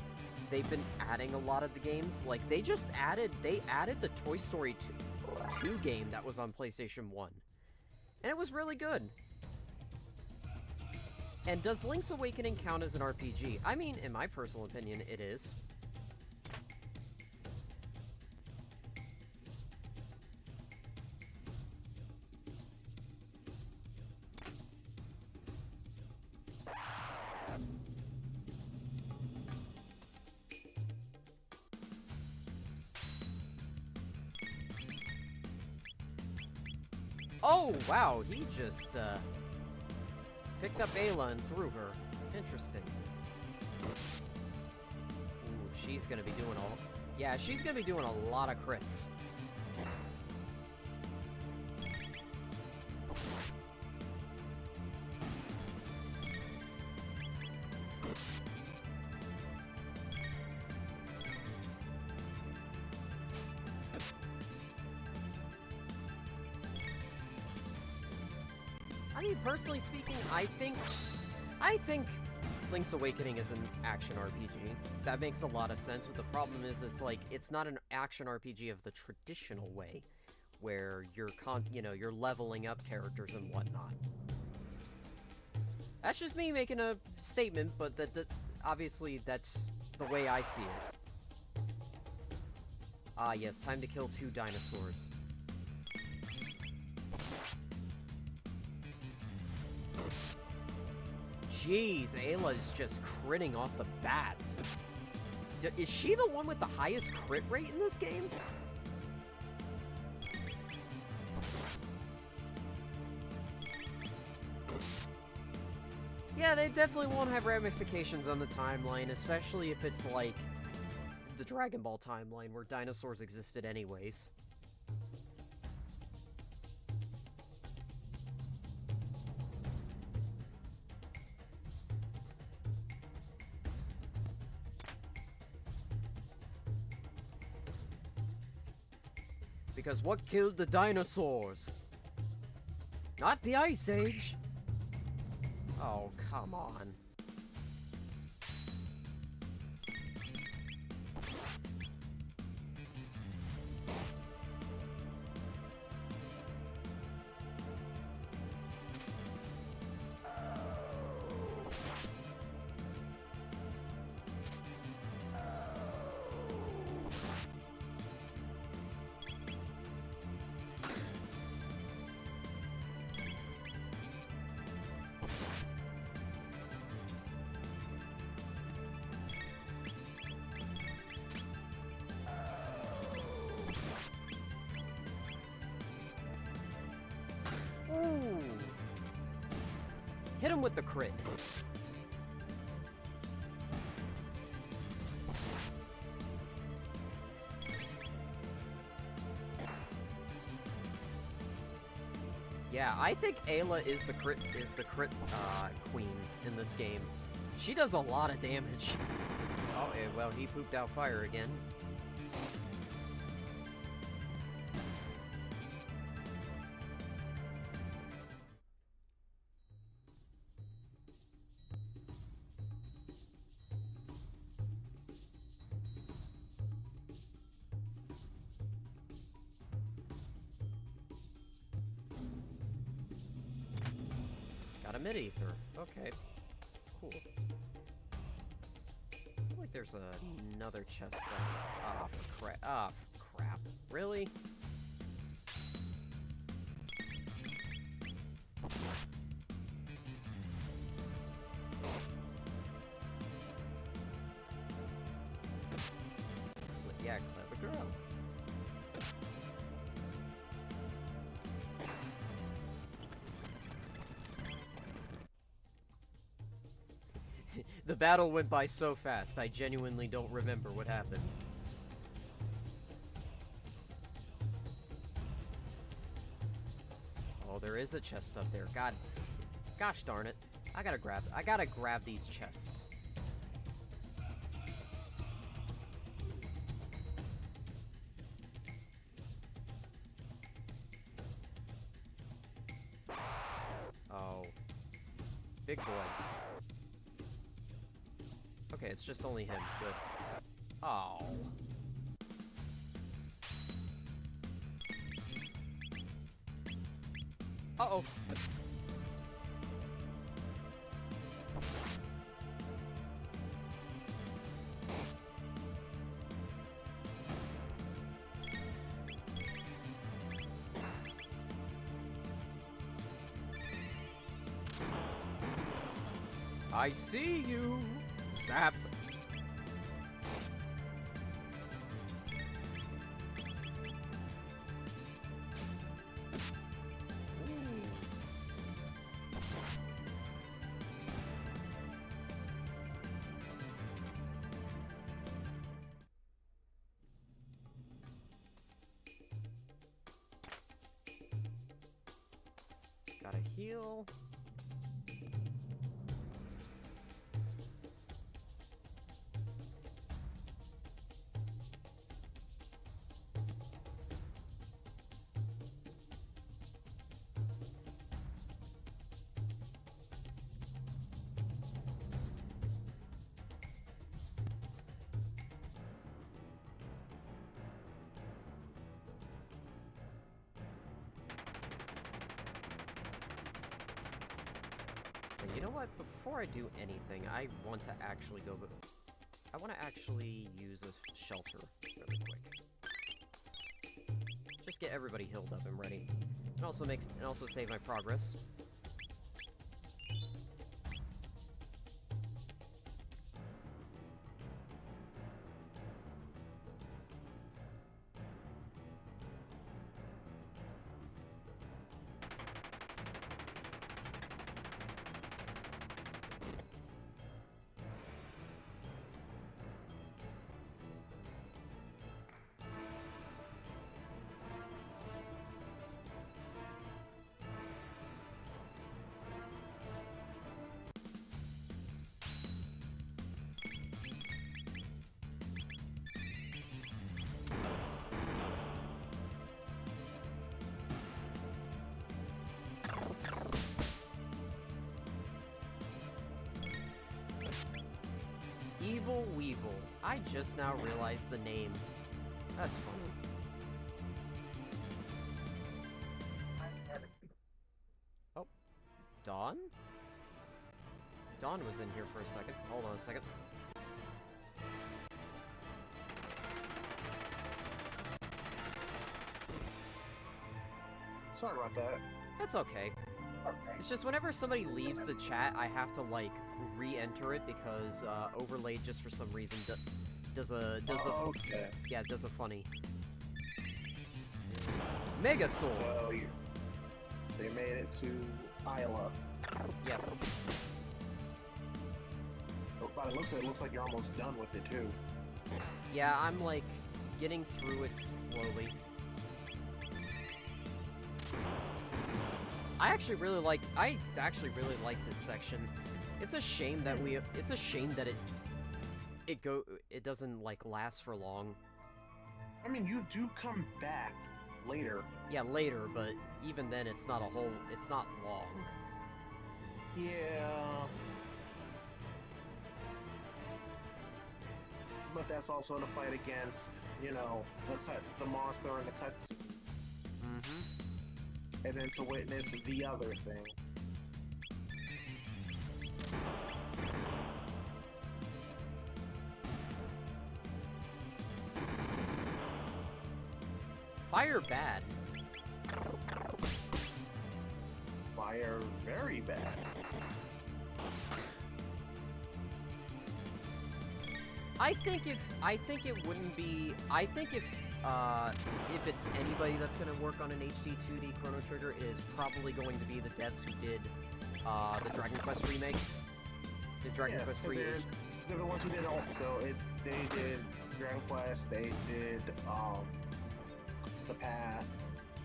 S1: they've been adding a lot of the games. Like, they added the Toy Story 2 game that was on PlayStation 1. And it was really good. And does Link's Awakening count as an RPG? I mean, in my personal opinion, it is. Oh, wow, he just, picked up Ayla and threw her. Interesting. Ooh, she's gonna be doing yeah, she's gonna be doing a lot of crits. I mean, personally speaking, I think Link's Awakening is an action RPG. That makes a lot of sense, but the problem is it's not an action RPG of the traditional way, where you're leveling up characters and whatnot. That's just me making a statement, but obviously that's the way I see it. Ah, yes, time to kill 2 dinosaurs. Jeez, Ayla's just critting off the bat. Is she the one with the highest crit rate in this game? Yeah, they definitely won't have ramifications on the timeline, especially if it's like the Dragon Ball timeline where dinosaurs existed anyways. Because what killed the dinosaurs? Not the Ice Age! Oh, come on. Ooh! Hit him with the crit. Yeah, I think Ayla is the crit queen in this game. She does a lot of damage. Oh, well, he pooped out fire again. Got a mid-ether. Okay. Cool. I feel like there's another chest down. Ah, crap. Ah, crap. Really? Yeah, clever girl. The battle went by so fast, I genuinely don't remember what happened. Oh, there is a chest up there. Gosh darn it. I gotta grab these chests. Oh. Big boy. Okay, it's just only him. Good. Oh. Uh-oh. I see you, Zap. Gotta heal. You know what? Before I do anything, I want to actually go. I want to actually use a shelter really quick. Just get everybody healed up and ready. It also save my progress. Evil Weevil. I just now realized the name. That's funny. Oh. Dawn? Dawn was in here for a second. Hold on a second.
S4: Sorry about that.
S1: That's okay. It's just whenever somebody leaves the chat, I have to, like, re-enter it because Overlaid just for some reason does a
S4: okay.
S1: Yeah, does a funny Mega Sword.
S4: So they made it to Isla.
S1: Yep.
S4: But it looks like you're almost done with it too.
S1: Yeah, I'm like getting through it slowly. I actually really like this section. It's a shame that it doesn't like last for long.
S4: I mean, you do come back later.
S1: Yeah, later, but even then it's not long.
S4: Yeah. But that's also to fight against, you know, the monster in the cutscene.
S1: Mm-hmm.
S4: And then to witness the other thing.
S1: Fire bad.
S4: Fire very bad.
S1: I think it wouldn't be. I think if it's anybody that's gonna work on an HD 2D Chrono Trigger, it is probably going to be the devs who did the Dragon Quest remake. The Dragon Quest 3
S4: they're the ones who did all. So they did Dragon Quest. They did the Path.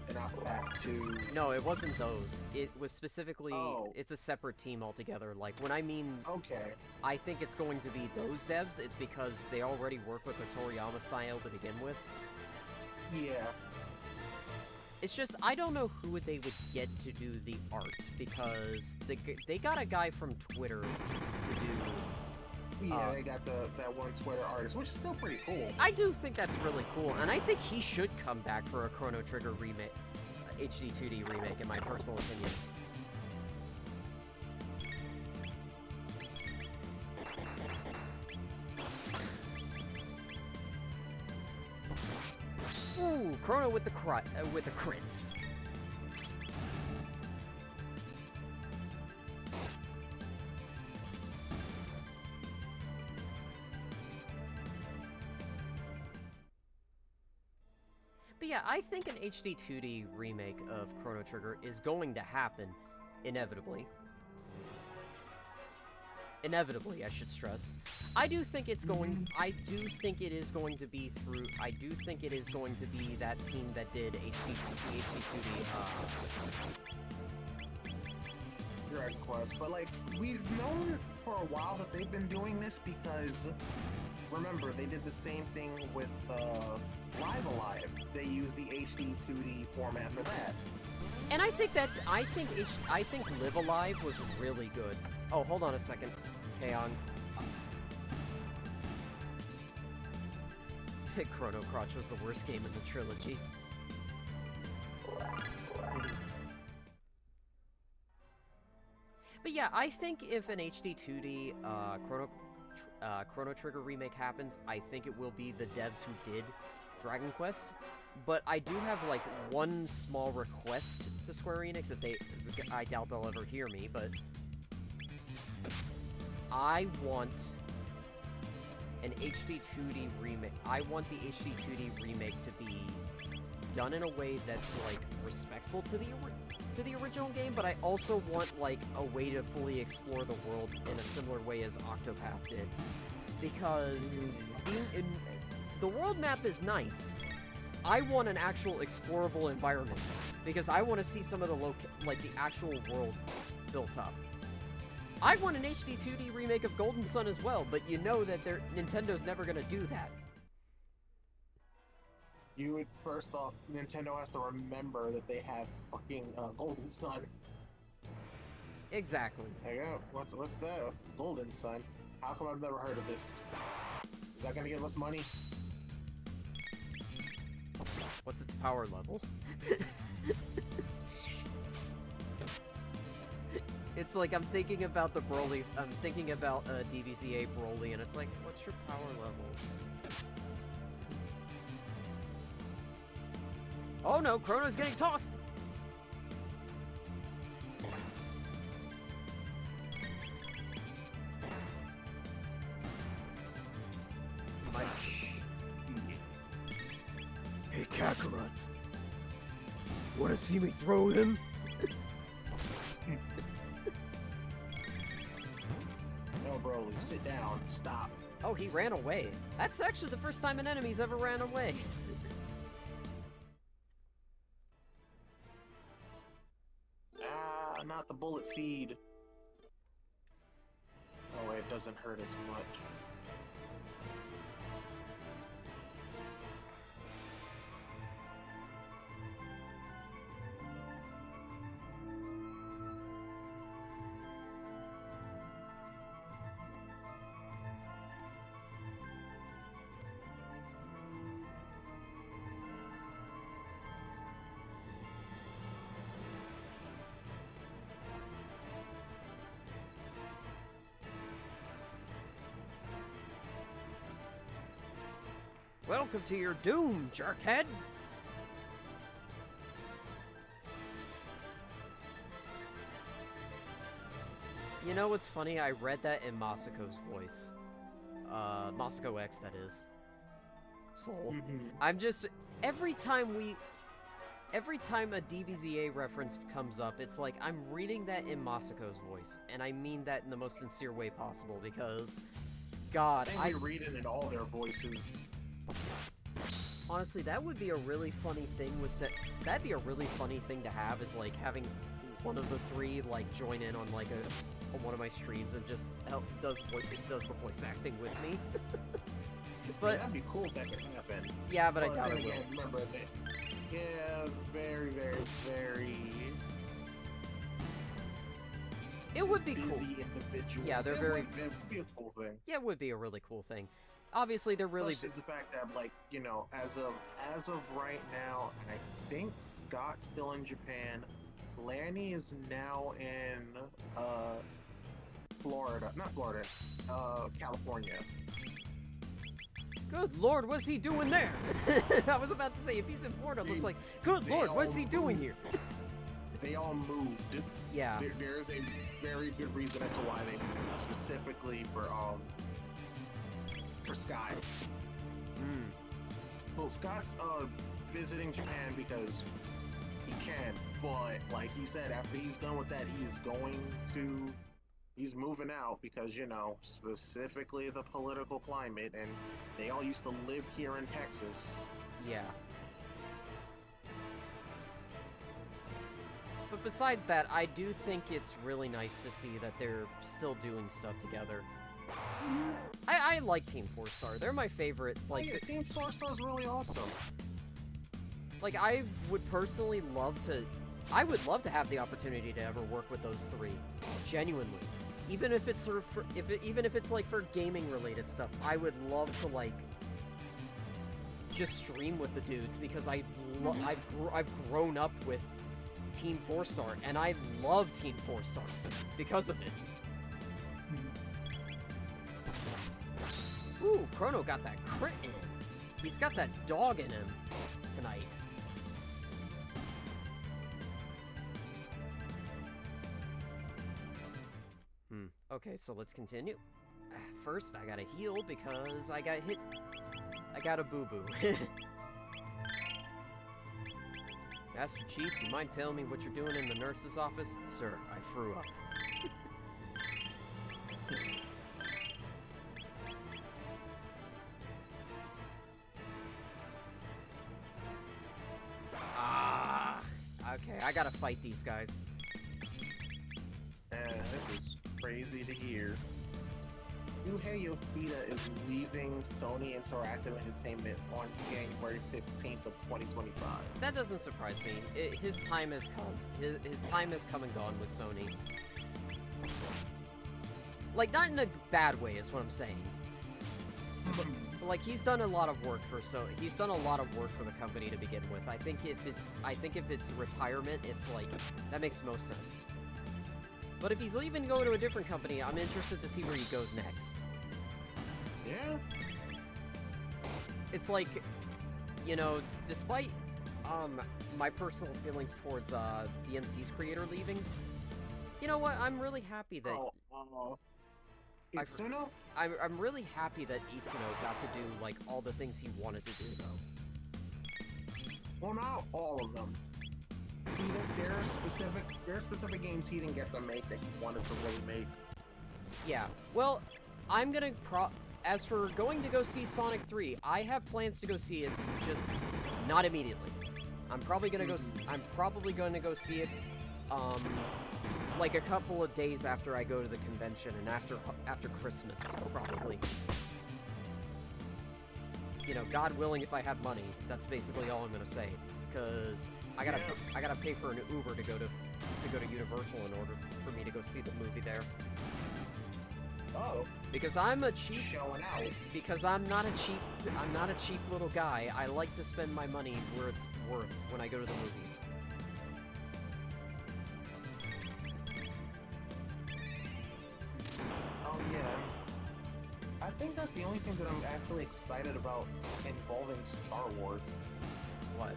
S4: And not the Path 2.
S1: No, it wasn't those. It was specifically,
S4: Oh.
S1: It's a separate team altogether. Like, when I mean,
S4: Okay.
S1: I think it's going to be those devs, it's because they already work with the Toriyama style to begin with.
S4: Yeah.
S1: It's just, I don't know who they would get to do the art, because they got a guy from Twitter to do...
S4: Yeah, they got that one sweater artist, which is still pretty cool.
S1: I do think that's really cool, and I think he should come back for a Chrono Trigger remake, HD 2D remake, in my personal opinion. Ooh, Chrono with the crits. But yeah, I think an HD 2D remake of Chrono Trigger is going to happen, inevitably. Inevitably, I should stress. I do think it's going... I do think it is going to be through... I do think it is going to be that team that did HD 2D,
S4: Dragon Quest, but like, we've known for a while that they've been doing this because, remember, they did the same thing with Live Alive. They use the HD 2D format for that.
S1: And I think Live Alive was really good. Oh, hold on a second, Kaon. Chrono Crotch was the worst game in the trilogy. But yeah, I think if an HD 2D Chrono Trigger remake happens, I think it will be the devs who did Dragon Quest. But I do have, like, one small request to Square Enix, I doubt they'll ever hear me, but... I want an HD 2D remake. I want the HD 2D remake to be done in a way that's, like, respectful to the original game, but I also want, like, a way to fully explore the world in a similar way as Octopath did. Because the world map is nice. I want an actual explorable environment, because I want to see some of the the actual world built up. I want an HD 2D remake of Golden Sun as well, but you know that Nintendo's never gonna do that.
S4: You would, first off, Nintendo has to remember that they have fucking Golden Sun.
S1: Exactly.
S4: There you go. What's the Golden Sun? How come I've never heard of this? Is that gonna give us money?
S1: What's its power level? It's like I'm thinking about the Broly. I'm thinking about DBZ8 Broly, and it's like, what's your power level? Oh no, Chrono's getting tossed!
S2: Hey, Kakarot. Wanna see me throw him?
S4: No, Broly, sit down. Stop.
S1: Oh, he ran away. That's actually the first time an enemy's ever ran away.
S4: Ah, not the bullet feed. Oh, wait, it doesn't hurt as much.
S1: Welcome to your doom, jerkhead! You know what's funny? I read that in Masako's voice. Masako X, that is. Soul. I'm just... Every time a DBZA reference comes up, it's like I'm reading that in Masako's voice, and I mean that in the most sincere way possible, because... God,
S4: I read it in all their voices.
S1: Honestly, that would be a really funny thing, that'd be a really funny thing to have, is like having one of the three like join in on like on one of my streams and just does the voice acting with me. But
S4: yeah, that'd be cool if that could happen.
S1: Yeah, but I doubt it will.
S4: Remember that. Yeah, very, very, very.
S1: It would be
S4: busy
S1: cool.
S4: Individuals.
S1: Yeah, they're
S4: it
S1: very.
S4: Would be a cool thing.
S1: Yeah, it would be a really cool thing. Obviously, they're really.
S4: Plus, just the fact that, like, you know, as of right now, I think Scott's still in Japan. Lanny is now in California.
S1: Good lord, what's he doing there? I was about to say, if he's in Florida, it looks like, good lord, what's he doing here?
S4: They all moved.
S1: Yeah.
S4: There is a very good reason as to why they moved, specifically for Sky. Well, Scott's visiting Japan because he can, but like he said, after he's done with that, he's moving out because, you know, specifically the political climate, and they all used to live here in Texas.
S1: Yeah. But besides that, I do think it's really nice to see that they're still doing stuff together. I like Team 4-Star. They're my favorite. Like,
S4: yeah, Team 4-Star is really awesome.
S1: Like, I would personally love to... I would love to have the opportunity to ever work with those three. Genuinely. Even if it's sort of for, even if it's like for gaming related stuff, I would love to like just stream with the dudes because I've grown up with Team 4-Star and I love Team 4-Star because of it. Ooh, Chrono got that crit in. He's got that dog in him tonight. Okay, so let's continue. First, I gotta heal because I got hit. I got a boo-boo. Master Chief, you mind telling me what you're doing in the nurse's office? Sir, I threw up. Okay, I gotta fight these guys.
S4: This is crazy to hear. Yuhei Yoshida is leaving Sony Interactive Entertainment on January 15th of 2025.
S1: That doesn't surprise me. His time has come. His time has come and gone with Sony. Like, not in a bad way is what I'm saying. Like, he's done a lot of work for he's done a lot of work for the company to begin with. I think if it's retirement, it's like, that makes most sense. But if he's leaving to go to a different company, I'm interested to see where he goes next.
S4: Yeah.
S1: It's like, you know, despite my personal feelings towards DMC's creator leaving, you know what? I'm really happy that
S4: Itsuno?
S1: I'm really happy that Itsuno got to do like all the things he wanted to do though.
S4: Well, not all of them. There are specific games he didn't get to make that he wanted to really make.
S1: Yeah. Well, I'm gonna as for going to go see Sonic 3, I have plans to go see it, just not immediately. I'm probably gonna go see it like a couple of days after I go to the convention and after Christmas, probably. You know, God willing, if I have money, that's basically all I'm gonna say. Because I gotta pay for an Uber to go to Universal in order for me to go see the movie there.
S4: Oh.
S1: Because I'm a cheap.
S4: Showing out.
S1: Because I'm not a cheap little guy. I like to spend my money where it's worth when I go to the movies.
S4: Oh yeah. I think that's the only thing that I'm actually excited about involving Star Wars.
S1: What?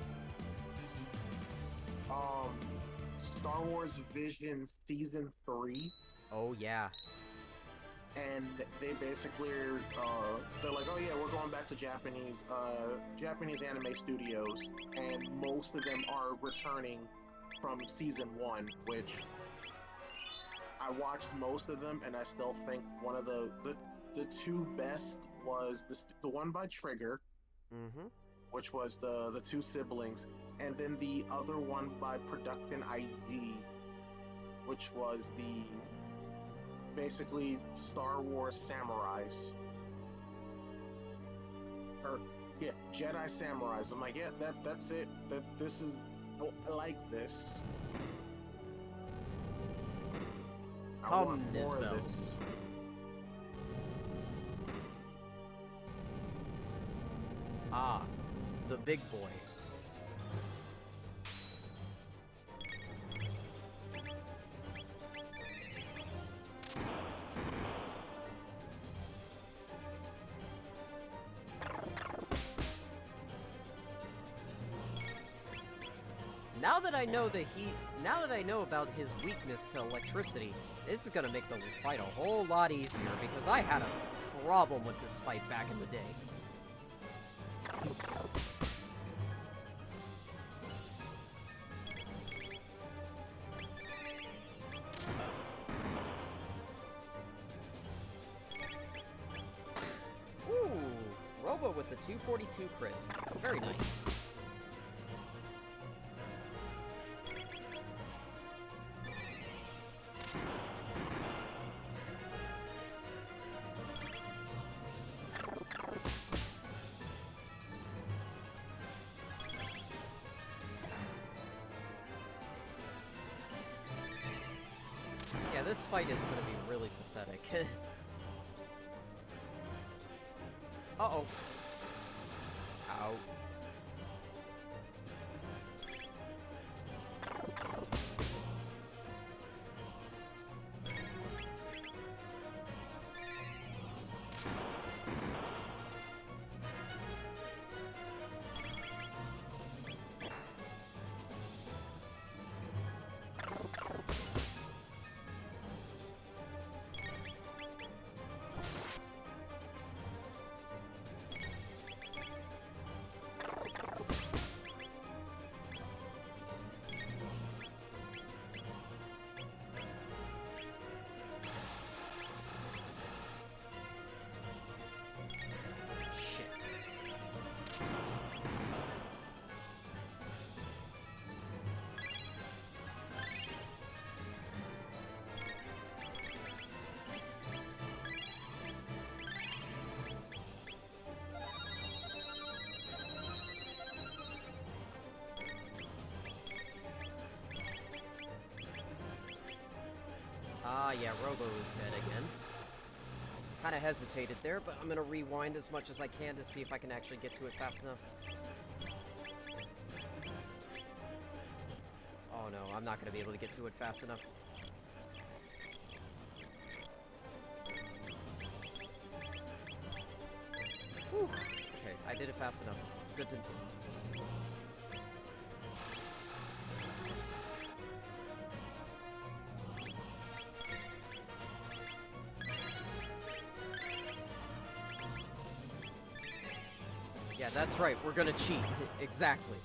S4: Star Wars Vision Season 3.
S1: Oh, yeah.
S4: And they basically they're like, oh yeah, we're going back to Japanese anime studios, and most of them are returning from season 1, which I watched most of them, and I still think one of the two best was the one by Trigger,
S1: Mm-hmm.
S4: which was the two siblings, and then the other one by Production IG, which was the basically Star Wars Samurais. Or yeah, Jedi Samurais. I'm like, yeah, that's it. This is I like this. I
S1: Come,
S4: want more of
S1: Nisbel.
S4: this.
S1: Ah, the big boy. Now that I know about his weakness to electricity, this is gonna make the fight a whole lot easier because I had a problem with this fight back in the day. Ooh, Robo with the 242 crit. Very nice. Yeah, this fight is gonna be really pathetic. Uh-oh. Ow. Shit. Ah, yeah, Robo is dead again. Kinda hesitated there, but I'm gonna rewind as much as I can to see if I can actually get to it fast enough. Oh no, I'm not gonna be able to get to it fast enough. Whew. Okay, I did it fast enough. Good to... Yeah, that's right, we're gonna cheat. Exactly.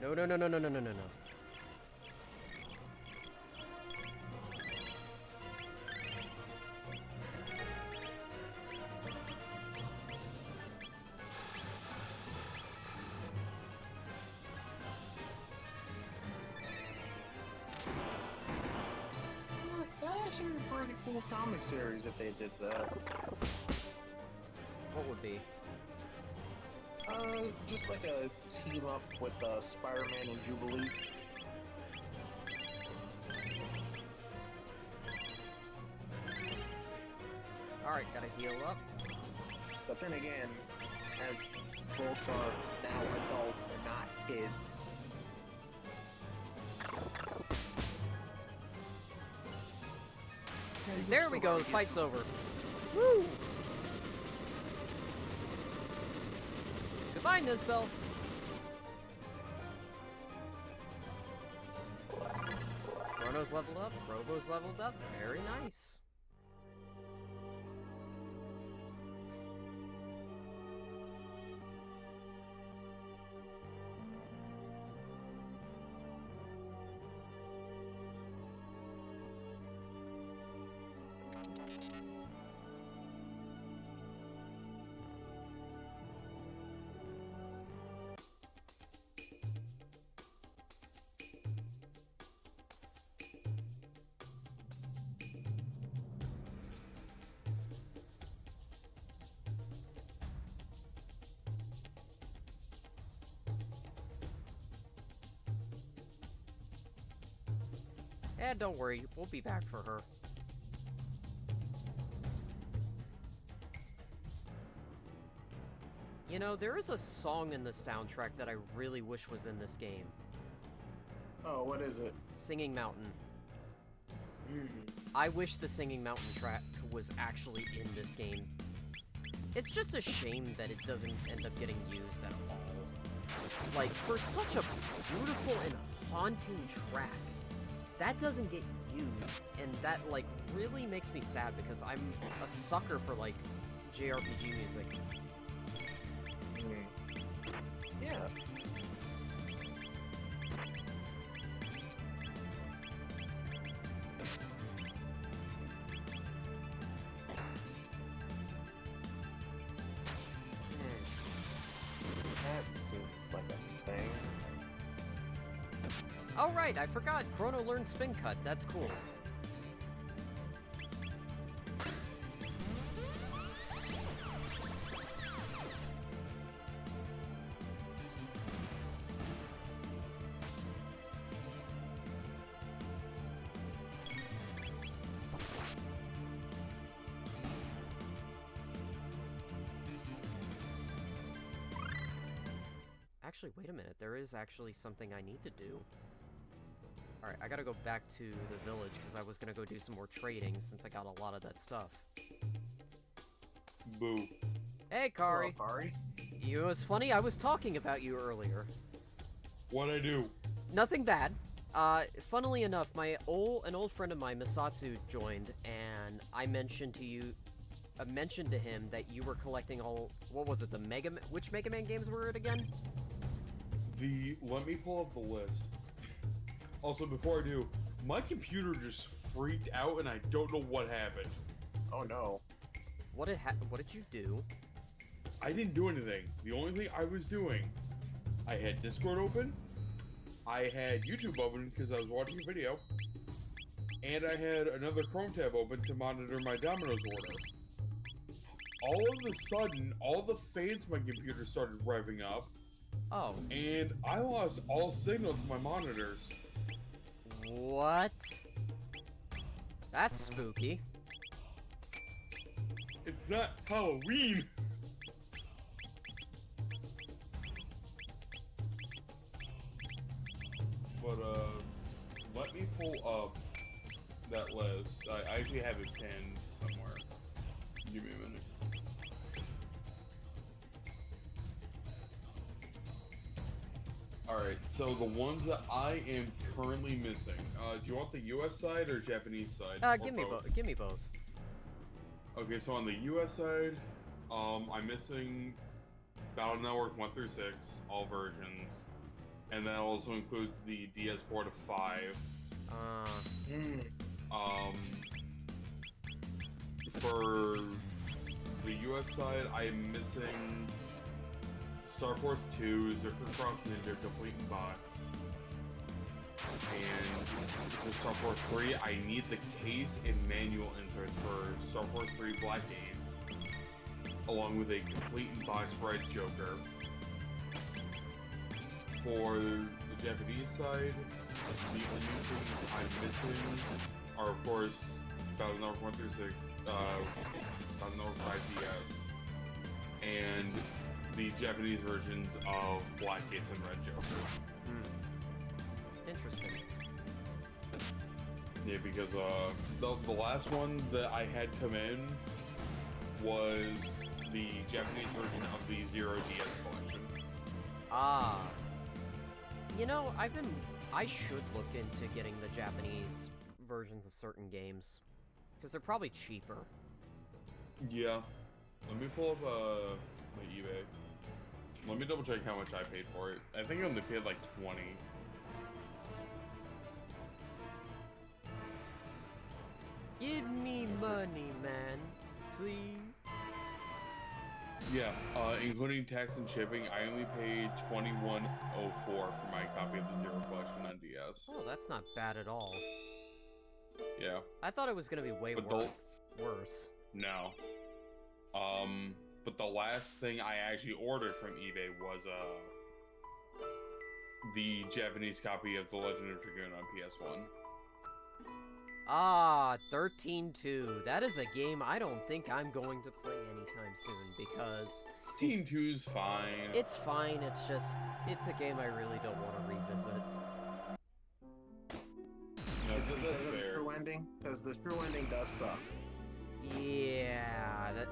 S1: No, no, no, no, no, no, no, no, no.
S4: That actually would be a pretty cool comic series if they did that.
S1: What would be?
S4: Just like a team up with Spider-Man and Jubilee.
S1: Alright, gotta heal up.
S4: But then again, as both are now adults and not kids.
S1: There we go, the fight's over. Woo! Goodbye, Nisbel. Chrono's leveled up, Robo's leveled up, very nice. Eh, don't worry, we'll be back for her. You know, there is a song in the soundtrack that I really wish was in this game.
S4: Oh, what is it?
S1: Singing Mountain.
S4: Mm.
S1: I wish the Singing Mountain track was actually in this game. It's just a shame that it doesn't end up getting used at all. Like, for such a beautiful and haunting track, that doesn't get used, and that, like, really makes me sad because I'm a sucker for, like, JRPG music.
S4: Yeah. That seems like a thing.
S1: Oh right, I forgot, Chrono learned Spin Cut, that's cool. Actually, wait a minute, there is actually something I need to do. Alright, I gotta go back to the village, because I was gonna go do some more trading, since I got a lot of that stuff.
S5: Boo.
S1: Hey, Kari!
S4: Hello, Kari.
S1: You know, it's funny, I was talking about you earlier.
S5: What'd I do?
S1: Nothing bad. Funnily enough, an old friend of mine, Misatsu, joined, and I mentioned to you, mentioned to him that you were collecting all, what was it, which Mega Man games were it again?
S5: Let me pull up the list. Also, before I do, my computer just freaked out and I don't know what happened.
S4: Oh no.
S1: What did you do?
S5: I didn't do anything. The only thing I was doing, I had Discord open, I had YouTube open because I was watching a video, and I had another Chrome tab open to monitor my Domino's order. All of a sudden, all the fans on my computer started revving up,
S1: Oh.
S5: and I lost all signal to my monitors.
S1: What? That's spooky.
S5: It's not Halloween! But, let me pull up that list. I actually have it pinned somewhere. Give me a minute. Alright, so the ones that I am currently missing. Do you want the US side or Japanese side?
S1: Give me both. Give me both.
S5: Okay, so on the US side, I'm missing Battle Network 1 through 6, all versions. And that also includes the DS port of 5. For the US side, I'm missing Star Force 2, Zerker Cross Ninja Complete in Box. And for Star Force 3, I need the case and manual inserts for Star Force 3 Black Ace, along with a complete in box Red Joker. For the Japanese side, the only things I'm missing are, of course, Battle Network 1 through 6, Battle Network 5 DS, and the Japanese versions of Black Case and Red Joker.
S1: Interesting.
S5: Yeah, because the last one that I had come in was the Japanese version of the Zero DS collection.
S1: Ah. You know, I should look into getting the Japanese versions of certain games. Because they're probably cheaper.
S5: Yeah. Let me pull up my eBay. Let me double check how much I paid for it. I think I only paid like 20.
S1: Give me money, man. Please.
S5: Yeah, including tax and shipping, I only paid $21.04 for my copy of the Zero collection on DS.
S1: Oh, that's not bad at all.
S5: Yeah.
S1: I thought it was gonna be way worse.
S5: No. But the last thing I actually ordered from eBay was the Japanese copy of The Legend of Dragoon on PS1.
S1: Ah, 13-2. That is a game I don't think I'm going to play anytime soon because...
S5: 13-2's fine.
S1: It's fine, it's just... It's a game I really don't want to revisit.
S5: No,
S4: Is it because
S5: that's
S4: of the
S5: fair.
S4: true ending? Because the true ending does suck.
S1: Yeah, that...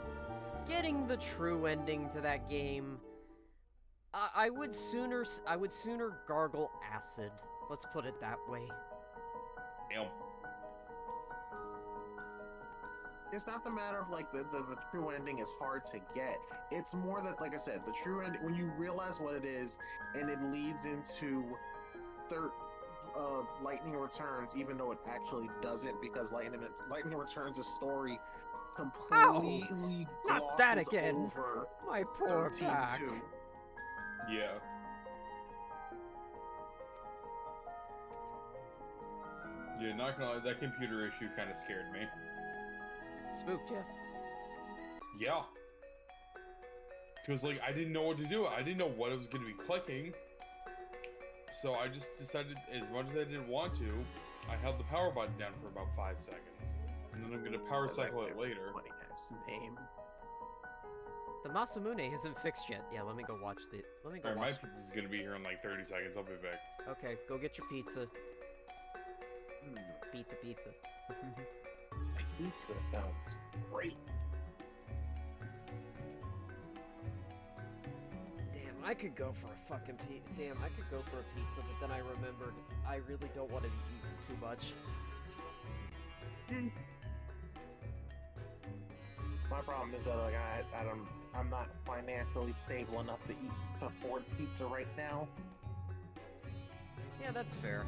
S1: Getting the true ending to that game... I would sooner gargle acid. Let's put it that way.
S5: Damn.
S4: It's not the matter of like the true ending is hard to get. It's more that, like I said, the true ending, when you realize what it is and it leads into Lightning Returns, even though it actually doesn't, because Lightning Returns' story completely
S1: Not that
S4: glosses
S1: again.
S4: over
S1: My poor
S4: 13-2.
S1: back.
S5: Yeah. Yeah, not gonna lie, that computer issue kind of scared me.
S1: Spooked ya.
S5: Yeah. Because, like, I didn't know what to do. I didn't know what I was going to be clicking. So I just decided, as much as I didn't want to, I held the power button down for about 5 seconds. And then I'm going to power cycle it later.
S4: Funny ass name.
S1: The Masamune isn't fixed yet. Yeah, let me go watch the... Let me go
S5: Alright, my
S1: watch...
S5: pizza's going to be here in like 30 seconds. I'll be back.
S1: Okay, go get your pizza. Pizza.
S4: Pizza sounds great.
S1: Damn, I could go for a fucking pizza. Damn, I could go for a pizza, but then I remembered I really don't want to be eating too much.
S4: My problem is that like I'm not financially stable enough to afford pizza right now.
S1: Yeah, that's fair.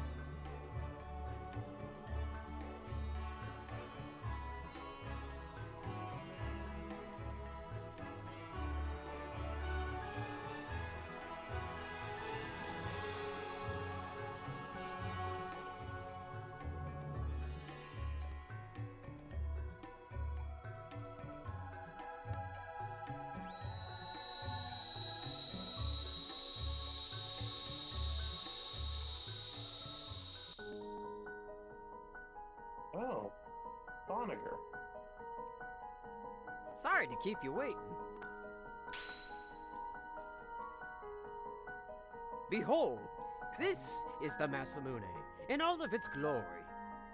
S4: Oh, Doniger.
S1: Sorry to keep you waiting. Behold, this is the Masamune in all of its glory.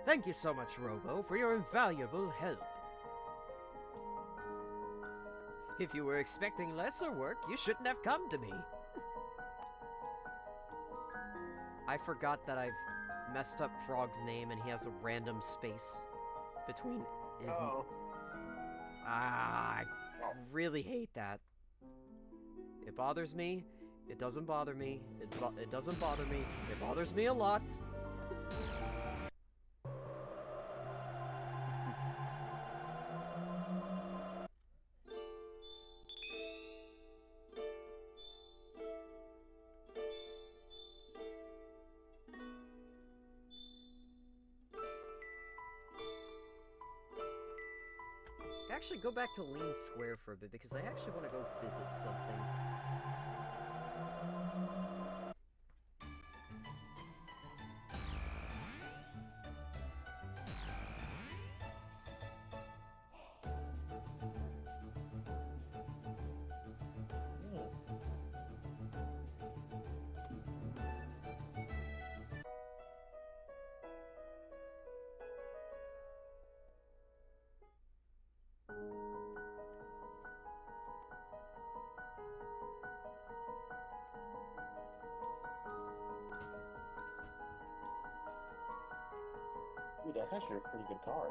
S1: Thank you so much, Robo, for your invaluable help. If you were expecting lesser work, you shouldn't have come to me. I forgot that I've messed up Frog's name and he has a random space between his...
S4: Oh,
S1: I really hate that. It bothers me. It doesn't bother me. It doesn't bother me. It bothers me a lot. Actually, go back to Lean Square for a bit because I actually want to go visit something.
S4: That's actually a pretty good card.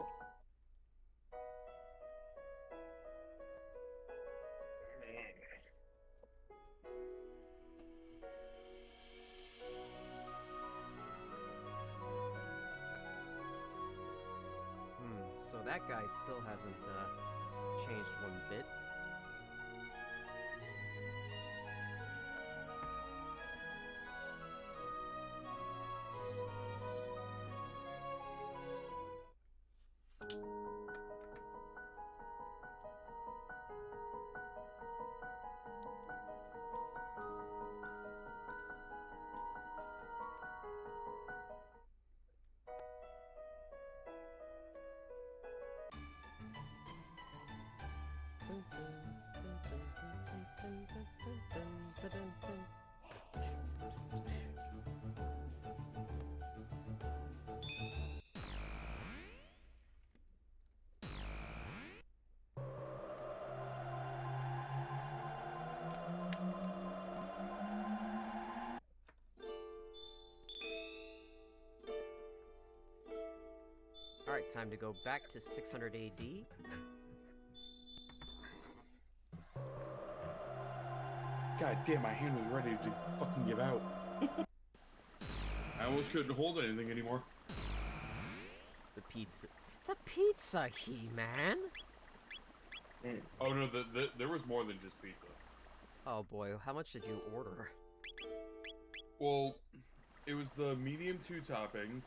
S1: So that guy still hasn't changed one bit. Alright, time to go back to 600 AD.
S5: God damn, my hand was ready to fucking give out. I almost couldn't hold anything anymore.
S1: The pizza. The pizza, He-Man!
S5: Oh no, there was more than just pizza.
S1: Oh boy, how much did you order?
S5: Well, it was the medium 2 topping.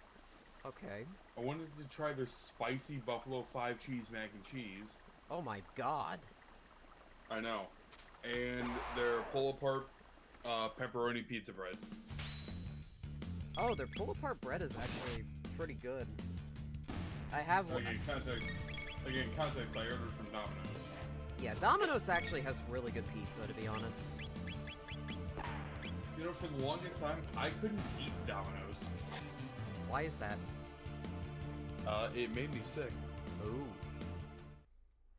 S1: Okay.
S5: I wanted to try their spicy buffalo 5 cheese mac and cheese.
S1: Oh my god.
S5: I know. And their pull-apart pepperoni pizza bread.
S1: Oh, their pull-apart bread is actually pretty good. I have one.
S5: Again, context, I ordered from Domino's.
S1: Yeah, Domino's actually has really good pizza, to be honest.
S5: You know, for the longest time, I couldn't eat Domino's.
S1: Why is that?
S5: It made me sick.
S1: Ooh.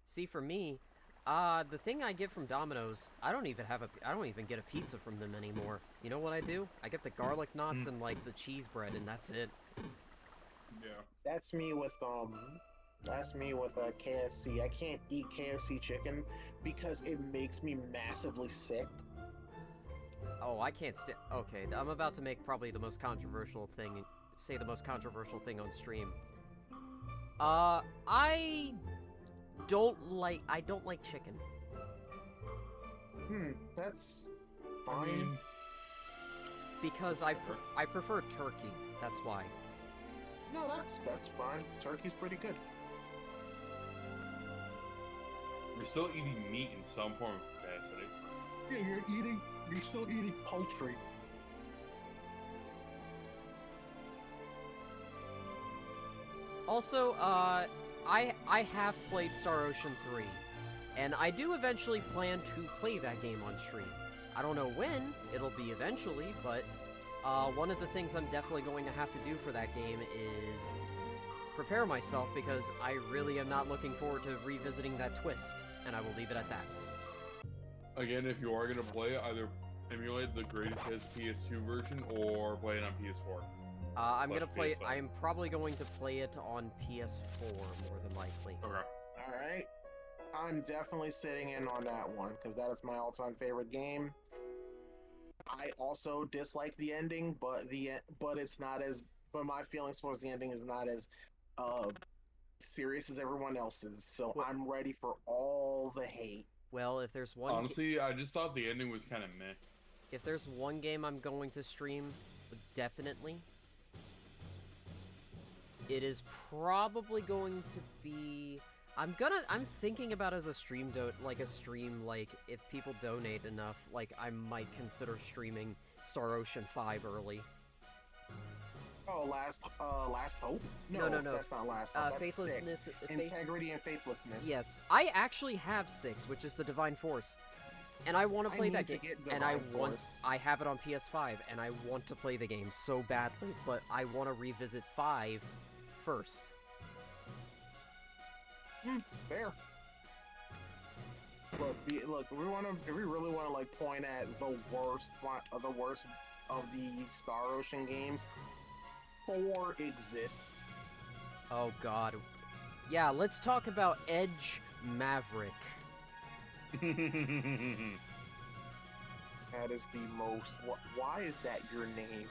S1: See, for me, the thing I get from Domino's, I don't even get a pizza from them anymore. You know what I do? I get the garlic knots and like the cheese bread, and that's it.
S5: Yeah.
S4: That's me with KFC. I can't eat KFC chicken because it makes me massively sick.
S1: Oh, I can't okay, I'm about to make probably the most controversial thing, say the most controversial thing on stream. I don't like chicken.
S4: That's
S5: I
S4: fine.
S5: mean,
S1: Because I prefer turkey, that's why.
S4: No, that's fine. Turkey's pretty good.
S5: you're still eating meat in some form of capacity.
S4: Yeah, you're still eating poultry.
S1: Also, I have played Star Ocean 3, and I do eventually plan to play that game on stream. I don't know when, it'll be eventually, but one of the things I'm definitely going to have to do for that game is prepare myself, because I really am not looking forward to revisiting that twist, and I will leave it at that.
S5: Again, if you are going to play it, either emulate the greatest hits PS2 version or play it on PS4.
S1: I'm gonna
S5: Plus
S1: play it,
S5: PS5.
S1: I'm probably going to play it on PS4, more than likely.
S5: Okay.
S4: Alright. I'm definitely sitting in on that one, because that is my all-time favorite game. I also dislike the ending, but it's not as my feelings towards the ending is not as serious as everyone else's. So
S1: Well-
S4: I'm ready for all the hate.
S1: Well, if there's one
S5: Honestly, I just thought the ending was kind of meh.
S1: if there's one game I'm going to stream, definitely, it is probably going to be... I'm thinking about as a stream, if people donate enough, like, I might consider streaming Star Ocean 5 early.
S4: Oh, Last Hope?
S1: No.
S4: That's not Last Hope. That's
S1: Faithlessness...
S4: 6. Integrity and Faithlessness.
S1: Yes, I actually have 6, which is the Divine Force. And I want to play that game. And I have it on PS5, and I want to play the game so badly, but I want to revisit 5 first.
S4: Fair. Look, if we really want to like point at the worst of the Star Ocean games, 4 exists.
S1: Oh god. Yeah, let's talk about Edge Maverick.
S4: That is the most. Why is that your name?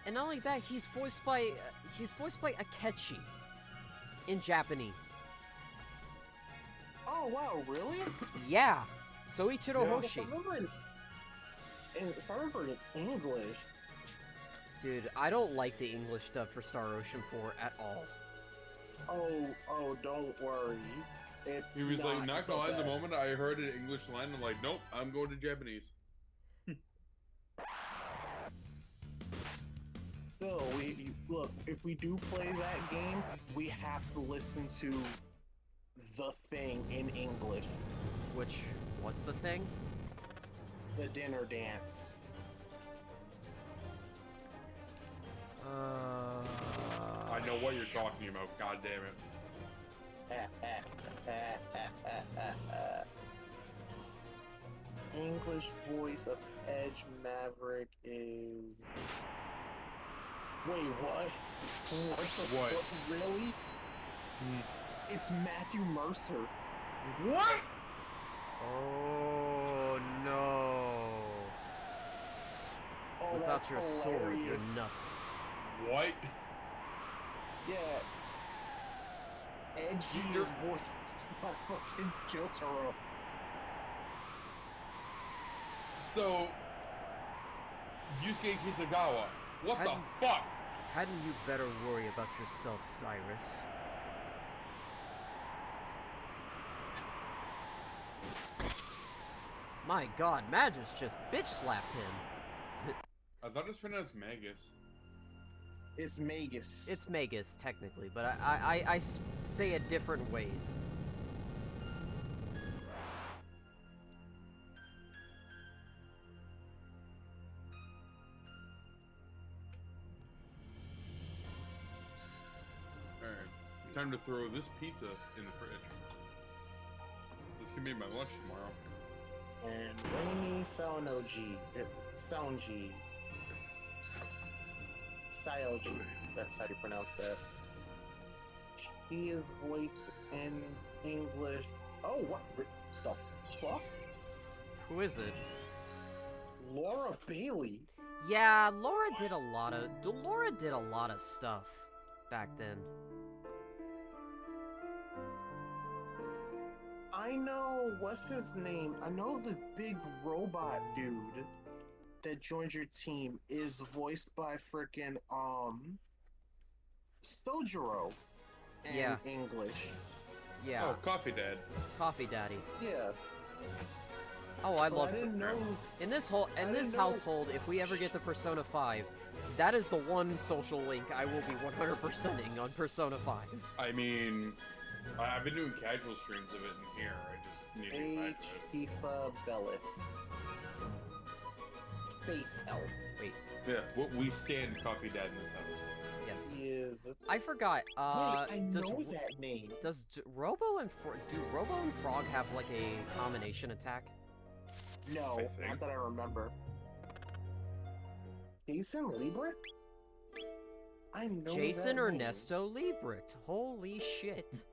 S1: And not only that, he's voiced by Akechi in Japanese.
S4: Oh wow, really?
S1: Yeah, Soichiro
S5: Yeah.
S1: Hoshi.
S4: If I remember in English.
S1: Dude, I don't like the English dub for Star Ocean 4 at all.
S4: Oh, don't worry. It's
S5: He was like, not gonna lie, the
S4: best.
S5: moment I heard an English line, I'm like, nope, I'm going to Japanese.
S4: So look. If we do play that game, we have to listen to the thing in English.
S1: What's the thing?
S4: The dinner dance.
S5: I know what you're talking about, god damn it.
S4: English voice of Edge Maverick is. Wait, what?
S5: What?
S4: Really? It's Matthew Mercer.
S5: What?
S1: Oh no.
S4: Oh,
S1: Without
S4: that's
S1: your sword, you're
S4: hilarious.
S1: nothing.
S5: What?
S4: Yeah. Edgy is voiced by fucking Jotaro.
S5: So, Yusuke Kitagawa, what the
S1: Hadn't-
S5: fuck?
S1: Hadn't you better worry about yourself, Cyrus? My god, Magus just bitch slapped him.
S5: I thought it was pronounced Magus.
S4: It's Magus.
S1: It's Magus, technically, but I say it different ways.
S5: Alright, time to throw this pizza in the fridge. This can be my lunch tomorrow.
S4: And Raimi Saonoji. Saonji. Saoji. That's how you pronounce that. She is voiced in English. Oh, what the fuck?
S1: Who is it?
S4: Laura Bailey.
S1: Yeah, Laura did a lot of stuff back then.
S4: I know, what's his name? I know the big robot dude that joined your team is voiced by frickin' Stojiro in
S1: Yeah.
S4: English.
S1: Yeah,
S5: Oh, Coffee Dad.
S1: Coffee Daddy.
S4: Yeah.
S1: Oh, I
S4: But
S1: love
S4: I didn't know.
S1: in this
S4: I didn't know-
S1: household. If we ever get to Persona 5, that is the one social link I will be 100%ing on Persona 5.
S5: I mean, I've been doing casual streams of it in here. I just need to get back to it.
S4: Tifa Bellet. Face Elf.
S1: Wait,
S5: Yeah, we stand Coffee Dad in this house.
S1: yes.
S4: He is.
S1: I forgot.
S4: Wait, I
S1: does
S4: know that name.
S1: Robo and do Robo and Frog have like a combination attack?
S4: No,
S5: I think.
S4: not that I remember. Jason Liebrecht? I know
S1: Jason
S4: that name.
S1: Ernesto Liebrecht. Holy shit.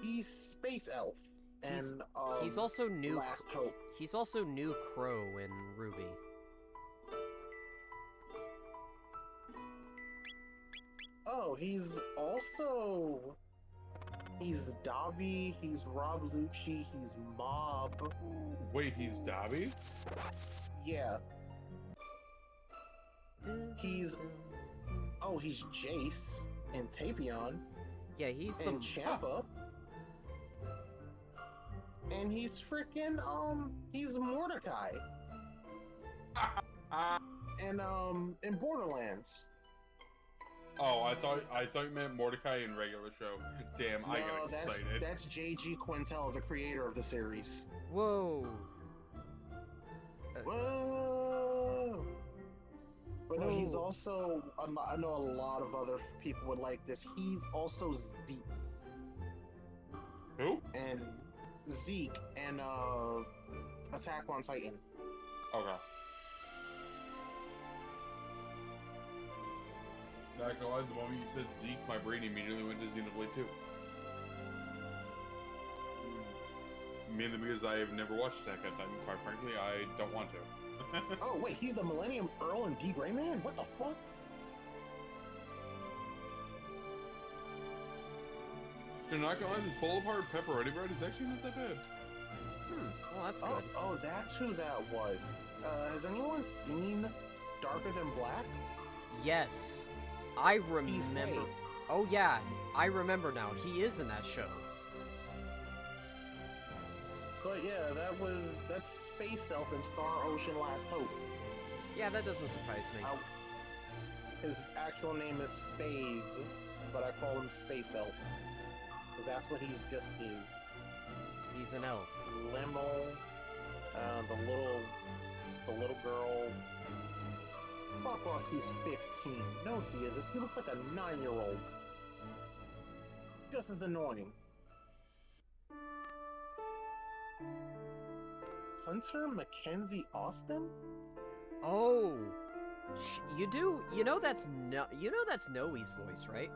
S4: He's Space Elf.
S1: He's-
S4: And
S1: He's also new.
S4: Last Hope.
S1: He's also new Crow in Ruby.
S4: Oh, he's also. He's Davi, he's Rob Lucci, he's Mob.
S5: Wait, he's Dobby?
S4: Yeah. He's. Oh, he's Jace and Tapion
S1: Yeah, he's the.
S4: and Champa. And he's freaking he's Mordecai in Borderlands.
S5: Oh, I thought you meant Mordecai in regular show. Damn, I got
S4: No,
S5: excited.
S4: that's J.G. Quintel, the creator of the series.
S1: Whoa.
S4: Whoa! But no, he's
S1: Whoa.
S4: also. I know a lot of other people would like this. He's also Zeke
S5: Who?
S4: and Attack on Titan.
S5: Okay. Not gonna lie, the moment you said Zeke, my brain immediately went to Xenoblade 2. Mainly because I have never watched Attack on Titan. Quite frankly, I don't want to.
S4: Oh wait, he's the Millennium Earl and D. Gray Man? What the fuck?
S5: You're not gonna lie, this bowl of hard pepperoni bread is actually not that bad.
S1: Well, that's
S4: Oh,
S1: good.
S4: oh, that's who that was. Has anyone seen Darker Than Black?
S1: Yes, I remember.
S4: Hay.
S1: Oh yeah, I remember now. He is in that show.
S4: But yeah, that's Space Elf in Star Ocean Last Hope.
S1: Yeah, that doesn't surprise me.
S4: His actual name is Phase, but I call him Space Elf. Because that's what he just is.
S1: He's an elf.
S4: Limo, the little girl. Fuck off, he's 15. No, he isn't. He looks like a 9-year-old. Just as annoying. Hunter Mackenzie Austin?
S1: Oh, you know that's Noe's voice, right?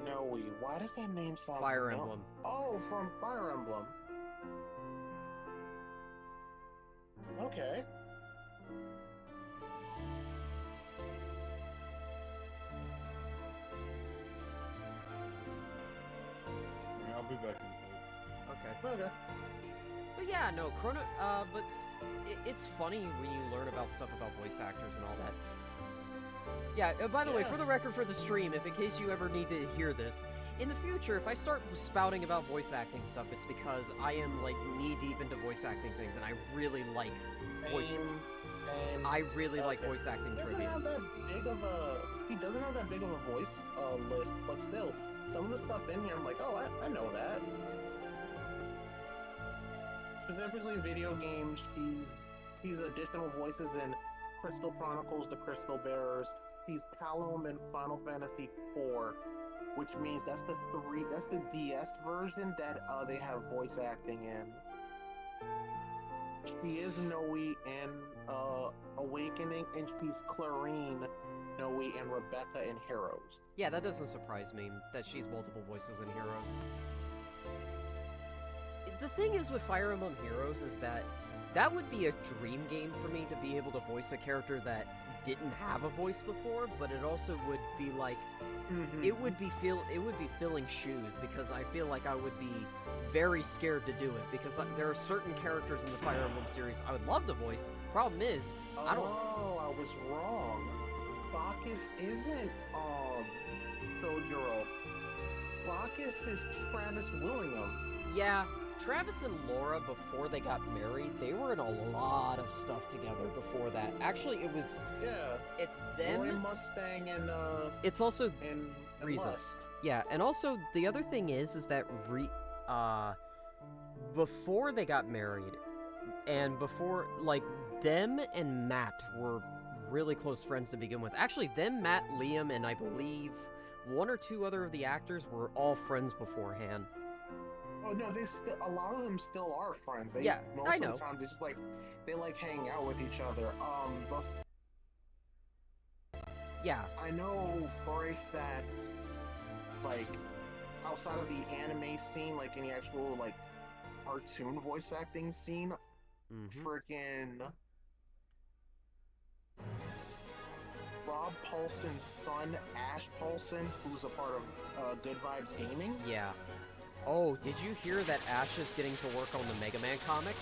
S4: Noe. Why does that name sound
S1: Fire
S4: familiar?
S1: Emblem.
S4: Oh, from Fire Emblem. Okay.
S5: I'll be back.
S1: Okay.
S4: Okay.
S1: But yeah, no, Chrono. But it's funny when you learn about stuff about voice actors and all that. Yeah. By the way, for the record, for the stream, if in case you ever need to hear this, in the future, if I start spouting about voice acting stuff, it's because I am like knee deep into voice acting things, and I really like voice.
S4: Same.
S1: I really like voice acting
S4: He doesn't
S1: trivia.
S4: have that big of a. He doesn't have that big of a voice list, but still, some of the stuff in here, I'm like, oh, I know that. Specifically, video games. He's additional voices in Crystal Chronicles: The Crystal Bearers. He's Palom in Final Fantasy IV, which means that's the DS version that they have voice acting in. She is Noe in Awakening, and she's Clarine, Noe, and Rebecca in Heroes.
S1: Yeah, that doesn't surprise me that she's multiple voices in Heroes. The thing is with Fire Emblem Heroes is that would be a dream game for me to be able to voice a character that didn't have a voice before, but it also would be like it would be filling shoes, because I feel like I would be very scared to do it, because there are certain characters in the Fire Emblem series I would love to voice. Problem is, I don't.
S4: Oh, I was wrong. Bacchus isn't Sojiro. Bacchus is Travis Willingham.
S1: Yeah, Travis and Laura, before they got married, they were in a lot of stuff together before that. Actually, it's them.
S4: Roy Mustang and
S1: It's also
S4: and
S1: Riza.
S4: Lust.
S1: Yeah, and also the other thing is that before they got married, and before, like, them and Matt were really close friends to begin with. Actually, them, Matt, Liam, and I believe one or two other of the actors were all friends beforehand.
S4: Oh no, a lot of them still are friends.
S1: Yeah,
S4: most
S1: I know.
S4: of the time they just they hang out with each other.
S1: Yeah.
S4: I know for a fact, like, outside of the anime scene, like in the actual like cartoon voice acting scene, freaking Rob Paulson's son, Ash Paulson, who's a part of Good Vibes Gaming.
S1: Yeah. Oh, did you hear that Ash is getting to work on the Mega Man comic?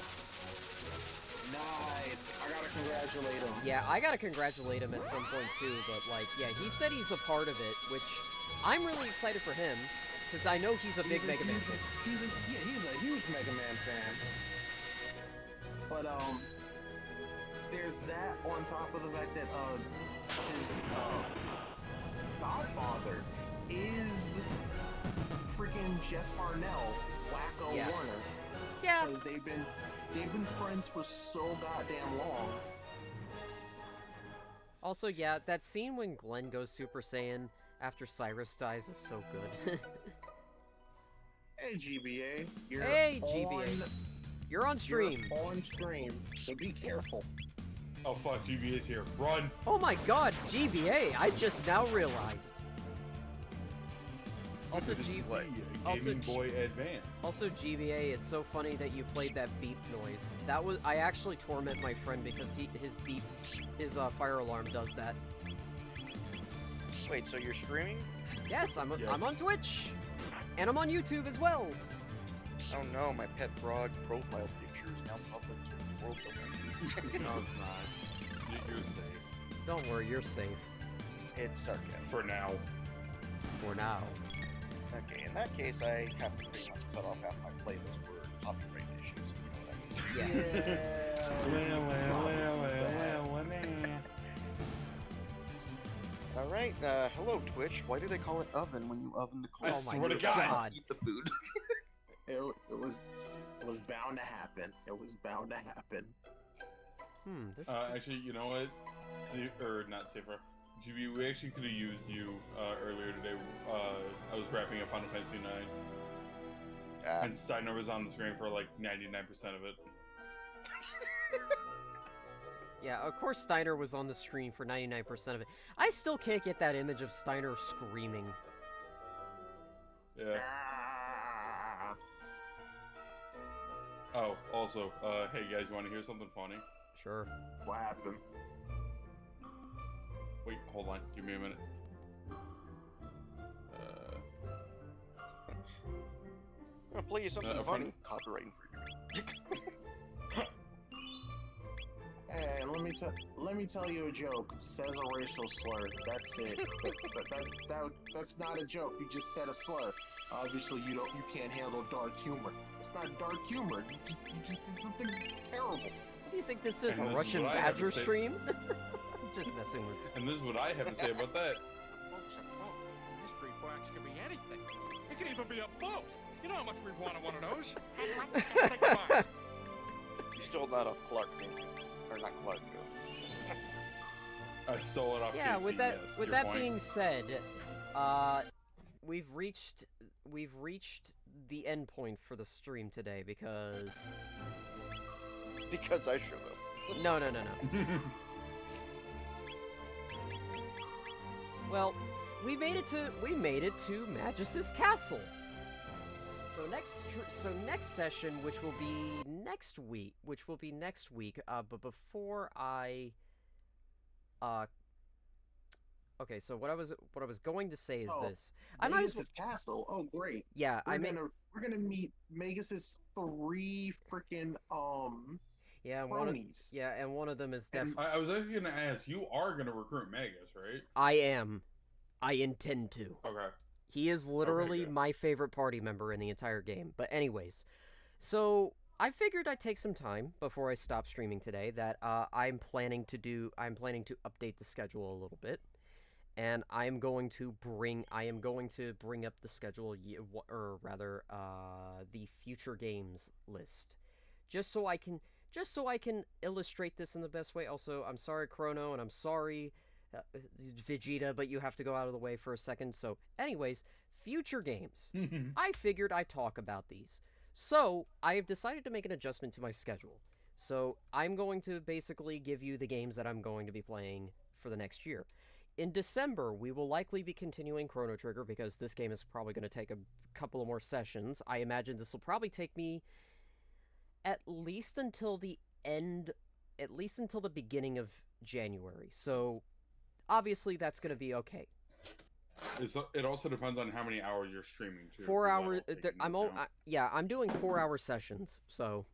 S4: Nice. I gotta congratulate him.
S1: Yeah, I gotta congratulate him at some point too, but like, yeah, he said he's a part of it, which I'm really excited for him, because I know he's a big Mega Man fan.
S4: He's a huge Mega Man fan. But there's that on top of the fact that his godfather is freaking Jess Harnell, Wacko Warner.
S1: Yeah.
S4: Because they've been friends for so goddamn long.
S1: Also, yeah, that scene when Glenn goes Super Saiyan after Cyrus dies is so good.
S4: Hey GBA. You're
S1: Hey, GBA. You're on stream.
S4: You're on stream, so be careful.
S5: Oh fuck, GBA's here. Run!
S1: Oh my god, GBA! I just now realized. Also,
S5: This is
S3: what?
S1: also
S5: Gaming Boy Advance.
S1: Also, GBA, it's so funny that you played that beep noise. I actually torment my friend because his fire alarm does that.
S3: Wait, so you're streaming?
S1: Yes, I'm
S5: Yes.
S1: on Twitch, and I'm on YouTube as well.
S3: Oh no, my pet frog profile picture is now public to the world.
S5: No, it's not. You're safe.
S1: Don't worry, you're safe
S3: It's sarcasm.
S5: For now.
S1: for now.
S3: Okay, in that case, I have to pretty much cut off half my playlist for copyright issues. You know what I mean?
S1: Yeah.
S3: All right, hello Twitch. Why do they call it oven when you oven the
S5: I
S3: coal?
S5: swear to God.
S3: Eat the food.
S4: It was bound to happen. It was bound to happen.
S1: This.
S5: Actually, you know what? Not Séafra. GB, we actually could have used you earlier today. I was wrapping up Final Fantasy 9, and Steiner was on the screen for like 99% of it.
S1: Yeah, of course Steiner was on the screen for 99% of it. I still can't get that image of Steiner screaming.
S5: Yeah.
S4: Ah.
S5: Oh, also, hey guys, you want to hear something funny?
S1: Sure.
S4: What happened?
S5: Wait, hold on. Give me a minute.
S3: I'm gonna play you something
S5: a
S3: funny.
S5: friend-
S3: Copyrighting for you.
S4: Hey, let me tell you a joke. Says a racial slur. That's it. That's not a joke. You just said a slur. Obviously, you can't handle dark humor. It's not dark humor. You just did something terrible.
S1: What do you think this is,
S5: And
S1: a
S5: this is
S1: Russian
S5: what I have to
S1: badger
S5: say.
S1: stream? I'm just messing with you.
S5: And this is what I have to say about that.
S6: Folks are boat. Mystery box can be anything. It can even be a boat. You know how much we wanted one of those. I'd like to take mine.
S3: You stole that off Clark, or not Clark.
S5: I stole it off
S1: Yeah,
S5: Casey,
S1: with that
S5: yes,
S1: with
S5: your
S1: that
S5: point.
S1: being said, we've reached the end point for the stream today because
S3: Because I should have.
S1: no. Well, we made it to Magus's castle. So next session, which will be next week, but before I okay, so what I was going to say is
S4: Oh,
S1: this. I might as well,
S4: Magus's castle. Oh, great.
S1: yeah,
S4: We're gonna meet Magus's 3 freaking
S1: yeah,
S4: cronies.
S1: and one of them is
S4: And-
S5: I was actually gonna ask, you are gonna recruit Magus, right?
S1: I intend to.
S5: Okay.
S1: He is literally
S5: good.
S1: my favorite party member in the entire game. But anyways, so I figured I'd take some time before I stop streaming today that I'm planning to update the schedule a little bit. And I am going to bring up the schedule, or rather, the future games list, just so I can illustrate this in the best way. Also, I'm sorry, Chrono, and I'm sorry, Vegeta, but you have to go out of the way for a second. So, anyways, future games. I figured I'd talk about these. So, I have decided to make an adjustment to my schedule. So, I'm going to basically give you the games that I'm going to be playing for the next year. In December, we will likely be continuing Chrono Trigger because this game is probably going to take a couple of more sessions. I imagine this will probably take me at least until the beginning of January. So, obviously, that's going to be okay.
S5: It also depends on how many hours you're streaming too.
S1: 4
S5: 'cause that'll
S1: hours.
S5: take into account.
S1: I'm doing 4-hour sessions. So,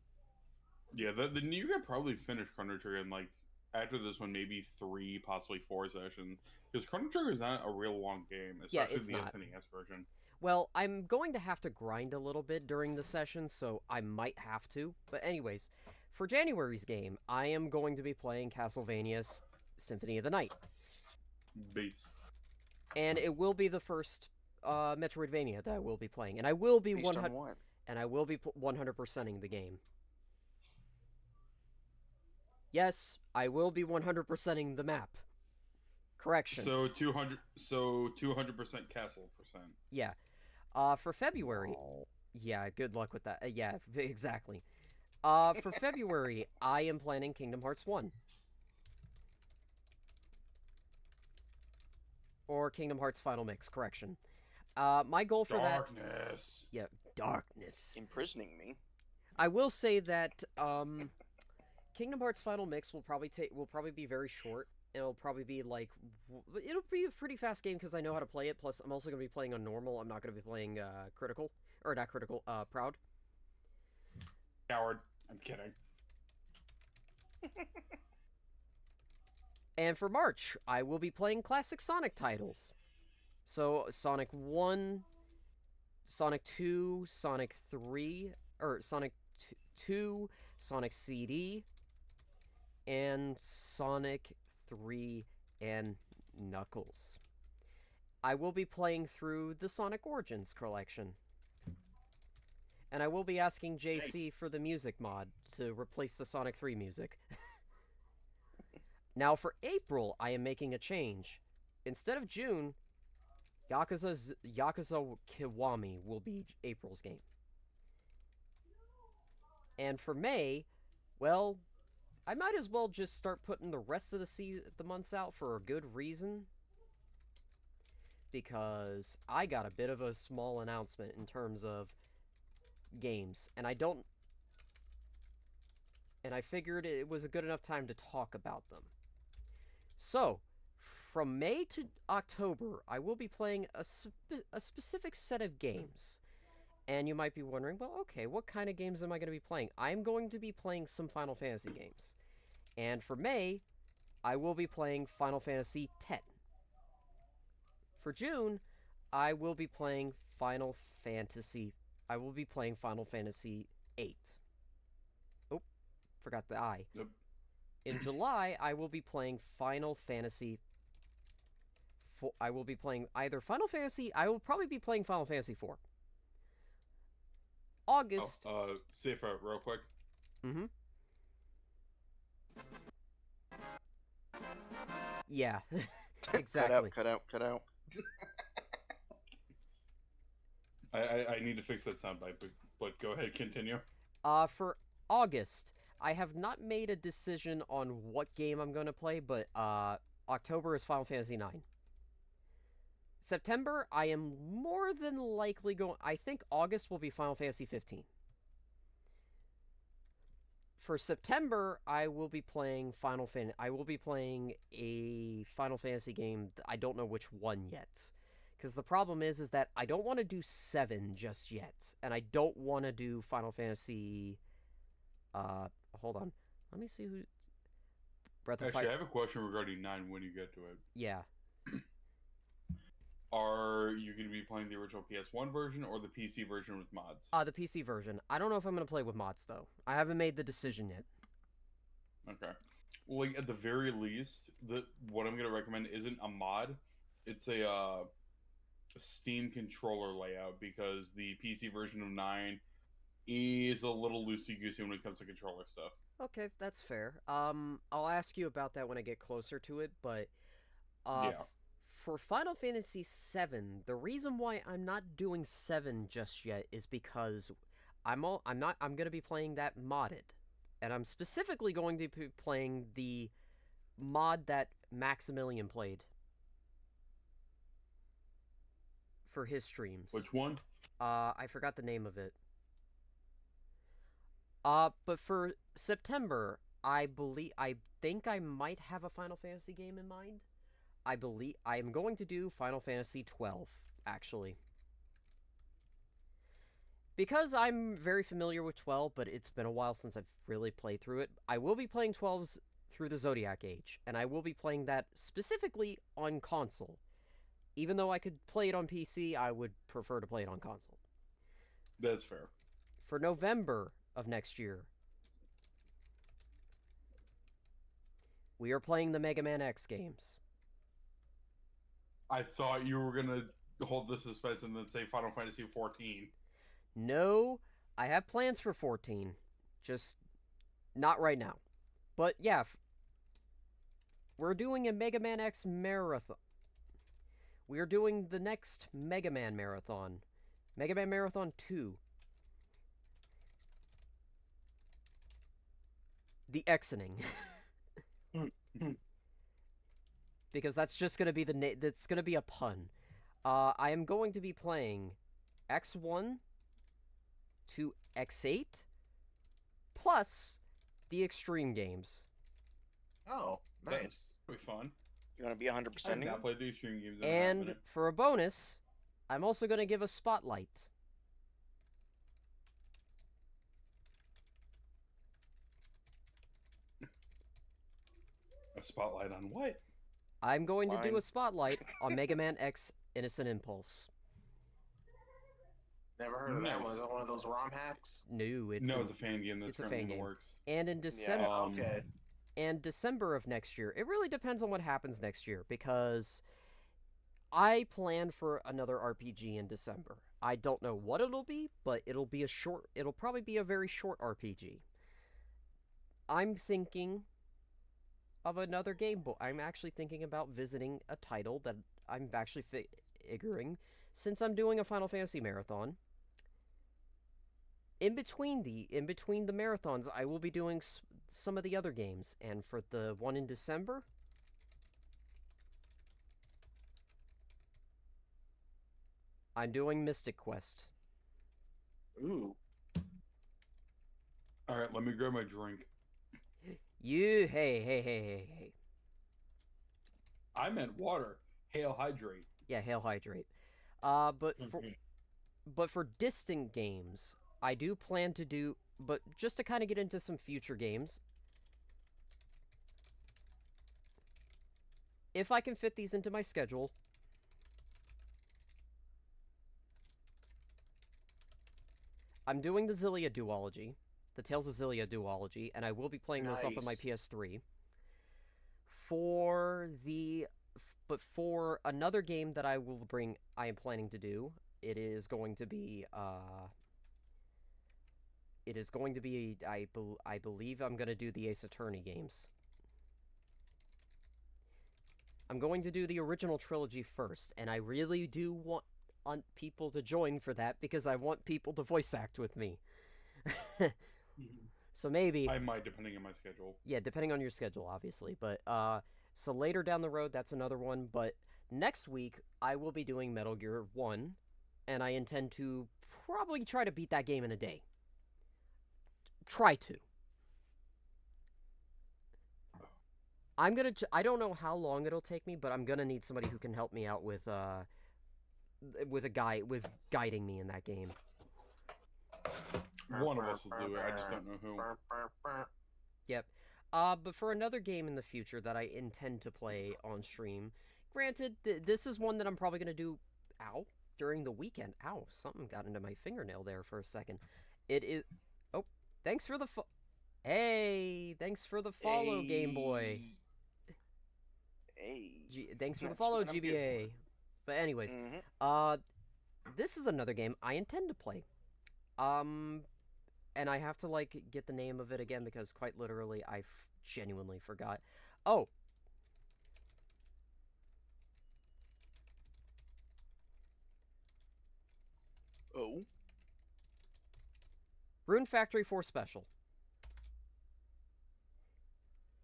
S5: Yeah, then you could probably finish Chrono Trigger in like after this one, maybe 3, possibly 4 sessions. Because Chrono Trigger is not a real long game,
S1: Yeah,
S5: especially
S1: it's
S5: the
S1: not.
S5: SNES version.
S1: well, I'm going to have to grind a little bit during the session, so I might have to. But anyways, for January's game, I am going to be playing Castlevania Symphony of the Night.
S5: Beast.
S1: And it will be the first Metroidvania that I will be playing, and I will be
S3: Based on
S1: 100
S3: what?
S1: and I will be 100%ing the game. Yes, I will be 100%ing the map. Correction.
S5: So 200% castle percent.
S1: Yeah. For February. Yeah, good luck with that. Exactly. For February, I am planning Kingdom Hearts 1. Or Kingdom Hearts Final Mix, correction. My goal for
S5: Darkness.
S1: that... Yeah, darkness.
S7: Imprisoning me.
S1: I will say that Kingdom Hearts Final Mix will probably be very short. It'll probably be like it'll be a pretty fast game because I know how to play it. Plus, I'm also going to be playing on normal. I'm not going to be playing critical or not critical. Proud.
S5: Coward. I'm kidding.
S1: And for March, I will be playing classic Sonic titles. So Sonic 1, Sonic 2, Sonic 3, or Sonic 2, Sonic CD, and Sonic 3 and Knuckles. I will be playing through the Sonic Origins collection. And I will be asking JC
S4: Nice.
S1: for the music mod to replace the Sonic 3 music. Now for April, I am making a change. Instead of June, Yakuza Kiwami will be April's game. And for May, well, I might as well just start putting the rest of the months out for a good reason. Because I got a bit of a small announcement in terms of games, and I figured it was a good enough time to talk about them. So, from May to October, I will be playing a specific set of games. And you might be wondering, well, okay, what kind of games am I going to be playing? I'm going to be playing some Final Fantasy games. And for May, I will be playing Final Fantasy X. For June, I will be playing Final Fantasy VIII. Oh, forgot the I.
S5: Yep.
S1: In July, I will be playing Final Fantasy. I will be playing either Final Fantasy. I will probably be playing Final Fantasy IV. August.
S5: Séafra, real quick.
S1: Mm-hmm. Yeah, exactly.
S7: Cut out.
S5: I need to fix that soundbite, but go ahead, continue.
S1: For August, I have not made a decision on what game I'm going to play, but October is Final Fantasy IX. September, I am more than likely going... I think August will be Final Fantasy 15. For September, I will be playing I will be playing a Final Fantasy game. I don't know which one yet. Because the problem is that I don't want to do 7 just yet. And I don't want to do Final Fantasy... hold on. Let me see who... Breath of
S5: Actually,
S1: Fire...
S5: I have a question regarding 9 when you get to it.
S1: Yeah.
S5: Are you going to be playing the original PS1 version or the PC version with mods?
S1: The PC version. I don't know if I'm going to play with mods, though. I haven't made the decision yet.
S5: Okay. Well, like, at the very least, what I'm going to recommend isn't a mod. It's a Steam controller layout, because the PC version of 9 is a little loosey-goosey when it comes to controller stuff.
S1: Okay, that's fair. I'll ask you about that when I get closer to it, but...
S5: Yeah.
S1: For Final Fantasy VII, the reason why I'm not doing 7 just yet is because I'm going to be playing that modded. And I'm specifically going to be playing the mod that Maximilian played for his streams.
S5: Which one?
S1: I forgot the name of it. But for September, I think I might have a Final Fantasy game in mind. I am going to do Final Fantasy XII, actually. Because I'm very familiar with 12, but it's been a while since I've really played through it, I will be playing 12s through the Zodiac Age, and I will be playing that specifically on console. Even though I could play it on PC, I would prefer to play it on console.
S5: That's fair.
S1: For November of next year, we are playing the Mega Man X games.
S5: I thought you were going to hold the suspense and then say Final Fantasy 14.
S1: No, I have plans for 14. Just not right now. But yeah, we're doing a Mega Man X marathon. We are doing the next Mega Man marathon. Mega Man Marathon 2. The Xening. because that's just gonna be that's gonna be a pun. I am going to be playing X1 to X8 plus the extreme games.
S4: Oh,
S5: That's
S4: nice.
S5: pretty fun.
S3: You want to be 100%
S5: I have
S3: again?
S5: not played the extreme games in a hot
S1: And
S5: minute.
S1: for a bonus, I'm also going to give a spotlight.
S5: A spotlight on what?
S1: I'm going to do
S3: Mine.
S1: a spotlight on Mega Man X Innocent Impulse.
S4: Never heard of that one.
S5: Nice.
S4: Is that one of those ROM hacks?
S1: No, it's
S5: No, it's a fan game that's
S1: it's a
S5: currently
S1: fan
S5: in the
S1: game.
S5: works.
S1: And in December,
S3: Yeah.
S4: Okay.
S1: and December of next year. It really depends on what happens next year because I plan for another RPG in December. I don't know what it'll be, but it'll probably be a very short RPG. I'm thinking of another game, but I'm actually thinking about visiting a title that I'm actually figuring since I'm doing a Final Fantasy marathon. In between the marathons, I will be doing some of the other games, and for the one in December, I'm doing Mystic Quest.
S4: Ooh.
S5: All right, let me grab my drink.
S1: Hey.
S5: I meant water. Hail hydrate.
S1: Yeah, Hail Hydrate. But for distant games, I do plan to do, but just to kind of get into some future games, if I can fit these into my schedule, I'm doing the Zillia duology, the Tales of Zillia duology, and I will be playing those off of my
S4: Nice.
S1: PS3. But for another game that I am planning to do, it is going to be, I believe I'm going to do the Ace Attorney games. I'm going to do the original trilogy first, and I really do want people to join for that because I want people to voice act with me. So maybe,
S5: I might, depending on my schedule.
S1: yeah, depending on your schedule, obviously. But so later down the road, that's another one. But next week, I will be doing Metal Gear 1, and I intend to probably try to beat that game in a day. Try to. I don't know how long it'll take me, but I'm gonna need somebody who can help me out with guiding me in that game.
S5: One of us will do it. I just don't know who.
S1: Yep. But for another game in the future that I intend to play on stream, granted, this is one that I'm probably gonna do during the weekend. Ow, something got into my fingernail there for a second. It is. Oh, thanks for the Hey, thanks for the follow, Game Boy.
S3: Hey.
S1: Thanks for the
S3: That's
S1: follow,
S3: what I'm getting
S1: GBA. But anyways,
S3: Mhm.
S1: this is another game I intend to play. And I have to get the name of it again because quite literally I genuinely forgot. Oh.
S3: Oh.
S1: Rune Factory 4 Special.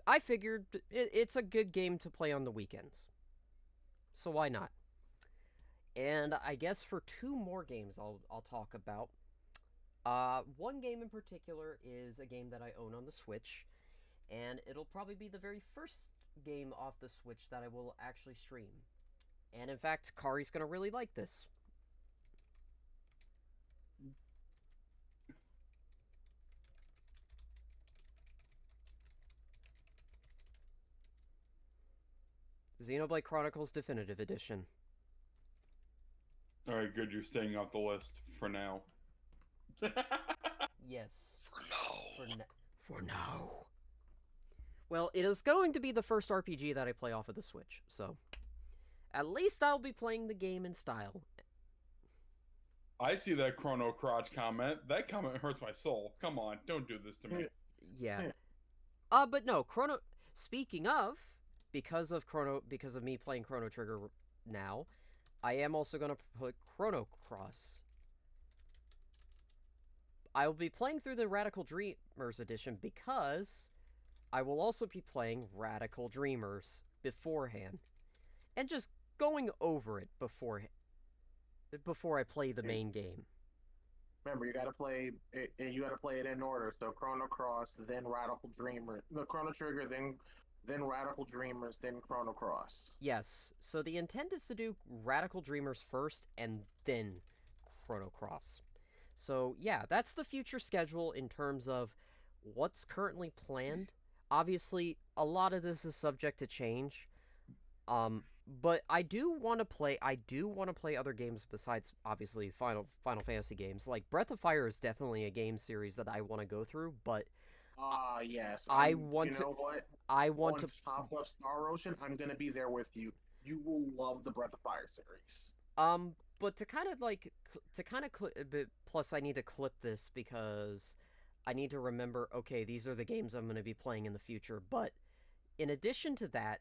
S1: I figured it's a good game to play on the weekends. So why not? And I guess for two more games I'll talk about. One game in particular is a game that I own on the Switch, and it'll probably be the very first game off the Switch that I will actually stream. And in fact, Kari's gonna really like this. Xenoblade Chronicles Definitive Edition.
S5: All right, good. You're staying off the list for now.
S1: Yes. For now. Well, it is going to be the first RPG that I play off of the Switch, so at least I'll be playing the game in style.
S5: I see that Chrono Crotch comment. That comment hurts my soul. Come on, don't do this to me.
S1: Yeah. But no, Chrono. Speaking of, because of me playing Chrono Trigger now, I am also gonna put Chrono Cross. I will be playing through the Radical Dreamers edition because I will also be playing Radical Dreamers beforehand. and just going over it before I play the main game.
S4: Remember, you gotta play it. You gotta play it in order. So Chrono Cross, then Radical Dreamer, the Chrono Trigger, then Radical Dreamers, then Chrono Cross.
S1: Yes, so the intent is to do Radical Dreamers first and then Chrono Cross. So yeah, that's the future schedule in terms of what's currently planned. Obviously, a lot of this is subject to change. But I do want to play other games besides obviously Final Fantasy games. Like Breath of Fire is definitely a game series that I want to go through, but
S4: Yes.
S1: I want
S4: you
S1: to
S4: know what?
S1: I want to
S4: Once pop up Star Ocean, I'm gonna be there with you. You will love the Breath of Fire series.
S1: but to kind of like plus I need to clip this because I need to remember, okay, these are the games I'm going to be playing in the future, but in addition to that,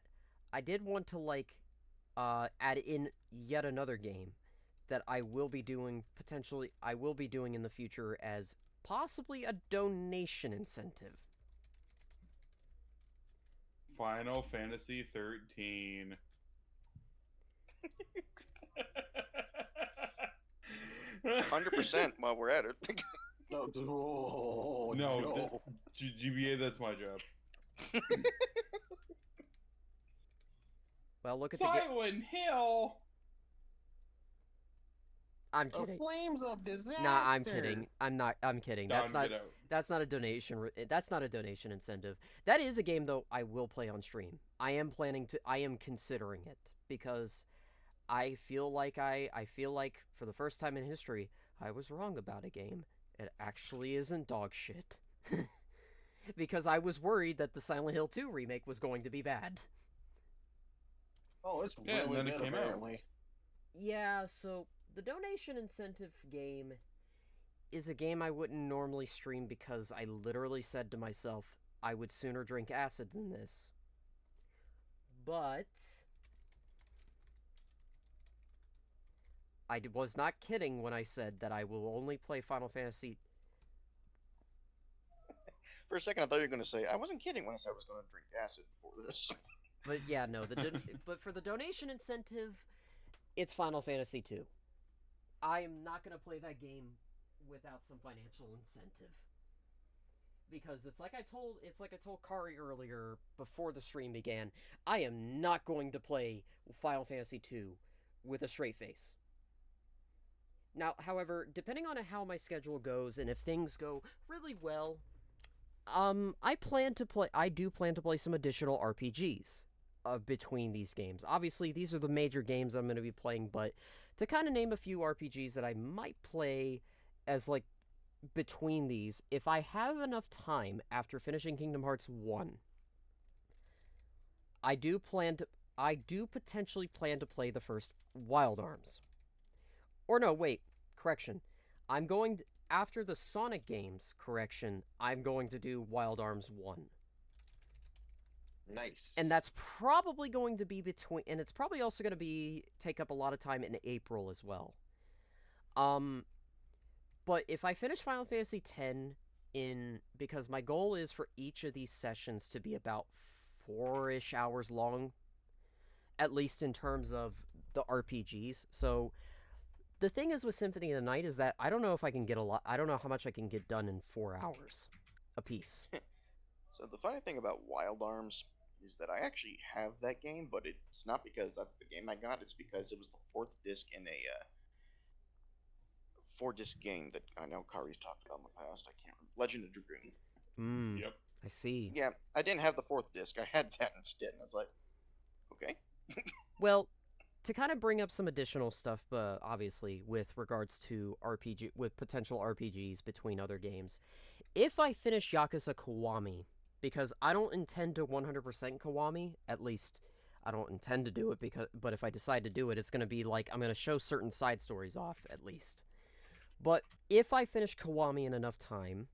S1: I did want to add in yet another game that I will be doing in the future as possibly a donation incentive.
S5: Final Fantasy 13.
S7: 100% while we're at it.
S4: No,
S5: No, GBA, that's my job.
S1: Well, look at
S5: Silent Hill!
S1: I'm
S4: The
S1: kidding.
S4: flames of disaster.
S1: Nah, I'm kidding. I'm kidding.
S5: Don,
S1: That's not
S5: get out.
S1: that's not a donation that's not a donation incentive. That is a game though I will play on stream. I am considering it because I feel like for the first time in history I was wrong about a game. It actually isn't dog shit. Because I was worried that the Silent Hill 2 remake was going to be bad.
S4: Oh, it's
S5: Yeah, and
S4: really
S5: then it
S4: good
S5: came out.
S4: apparently.
S1: Yeah, so the donation incentive game is a game I wouldn't normally stream because I literally said to myself, I would sooner drink acid than this. But I was not kidding when I said that I will only play Final Fantasy.
S7: For a second, I thought you were going to say, I wasn't kidding when I said I was going to drink acid before this.
S1: But yeah, no, but for the donation incentive, it's Final Fantasy 2. I am not going to play that game without some financial incentive. Because it's like I told Kari earlier before the stream began, I am not going to play Final Fantasy 2 with a straight face. Now, however, depending on how my schedule goes and if things go really well, I do plan to play some additional RPGs between these games. Obviously, these are the major games I'm going to be playing, but to kind of name a few RPGs that I might play as between these, if I have enough time after finishing Kingdom Hearts 1, I do potentially plan to play the first Wild Arms. Or no, wait, correction. After the Sonic games, I'm going to do Wild Arms 1.
S4: Nice.
S1: And that's probably going to be and it's probably also going to take up a lot of time in April as well. But if I finish Final Fantasy X because my goal is for each of these sessions to be about 4-ish hours long, at least in terms of the RPGs. So the thing is with Symphony of the Night is that I don't know if I can get I don't know how much I can get done in 4 hours a piece.
S7: So the funny thing about Wild Arms is that I actually have that game, but it's not because that's the game I got. It's because it was the 4th disc in a 4-disc game that I know Kari's talked about in the past. I can't remember. Legend of Dragoon.
S5: Yep.
S1: I see.
S7: Yeah, I didn't have the 4th disc. I had that instead, and I was like, okay.
S1: Well, to kind of bring up some additional stuff, obviously, with regards to potential RPGs between other games, if I finish Yakuza Kiwami, because I don't intend to 100% Kiwami, at least I don't intend to do it, but if I decide to do it, it's going to be I'm going to show certain side stories off, at least. But if I finish Kiwami in enough time,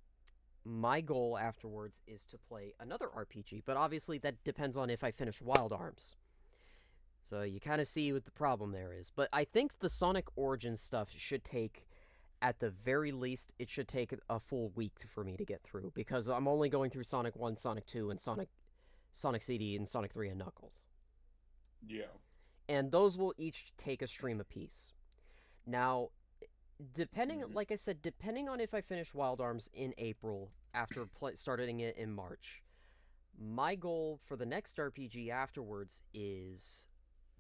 S1: my goal afterwards is to play another RPG, but obviously that depends on if I finish Wild Arms. So you kind of see what the problem there is. But I think the Sonic Origins stuff should take, at the very least, it should take a full week for me to get through, because I'm only going through Sonic 1, Sonic 2, and Sonic CD, and Sonic 3 and Knuckles.
S5: Yeah.
S1: and those will each take a stream apiece. Now, depending, like I said, depending on if I finish Wild Arms in April after starting it in March, my goal for the next RPG afterwards is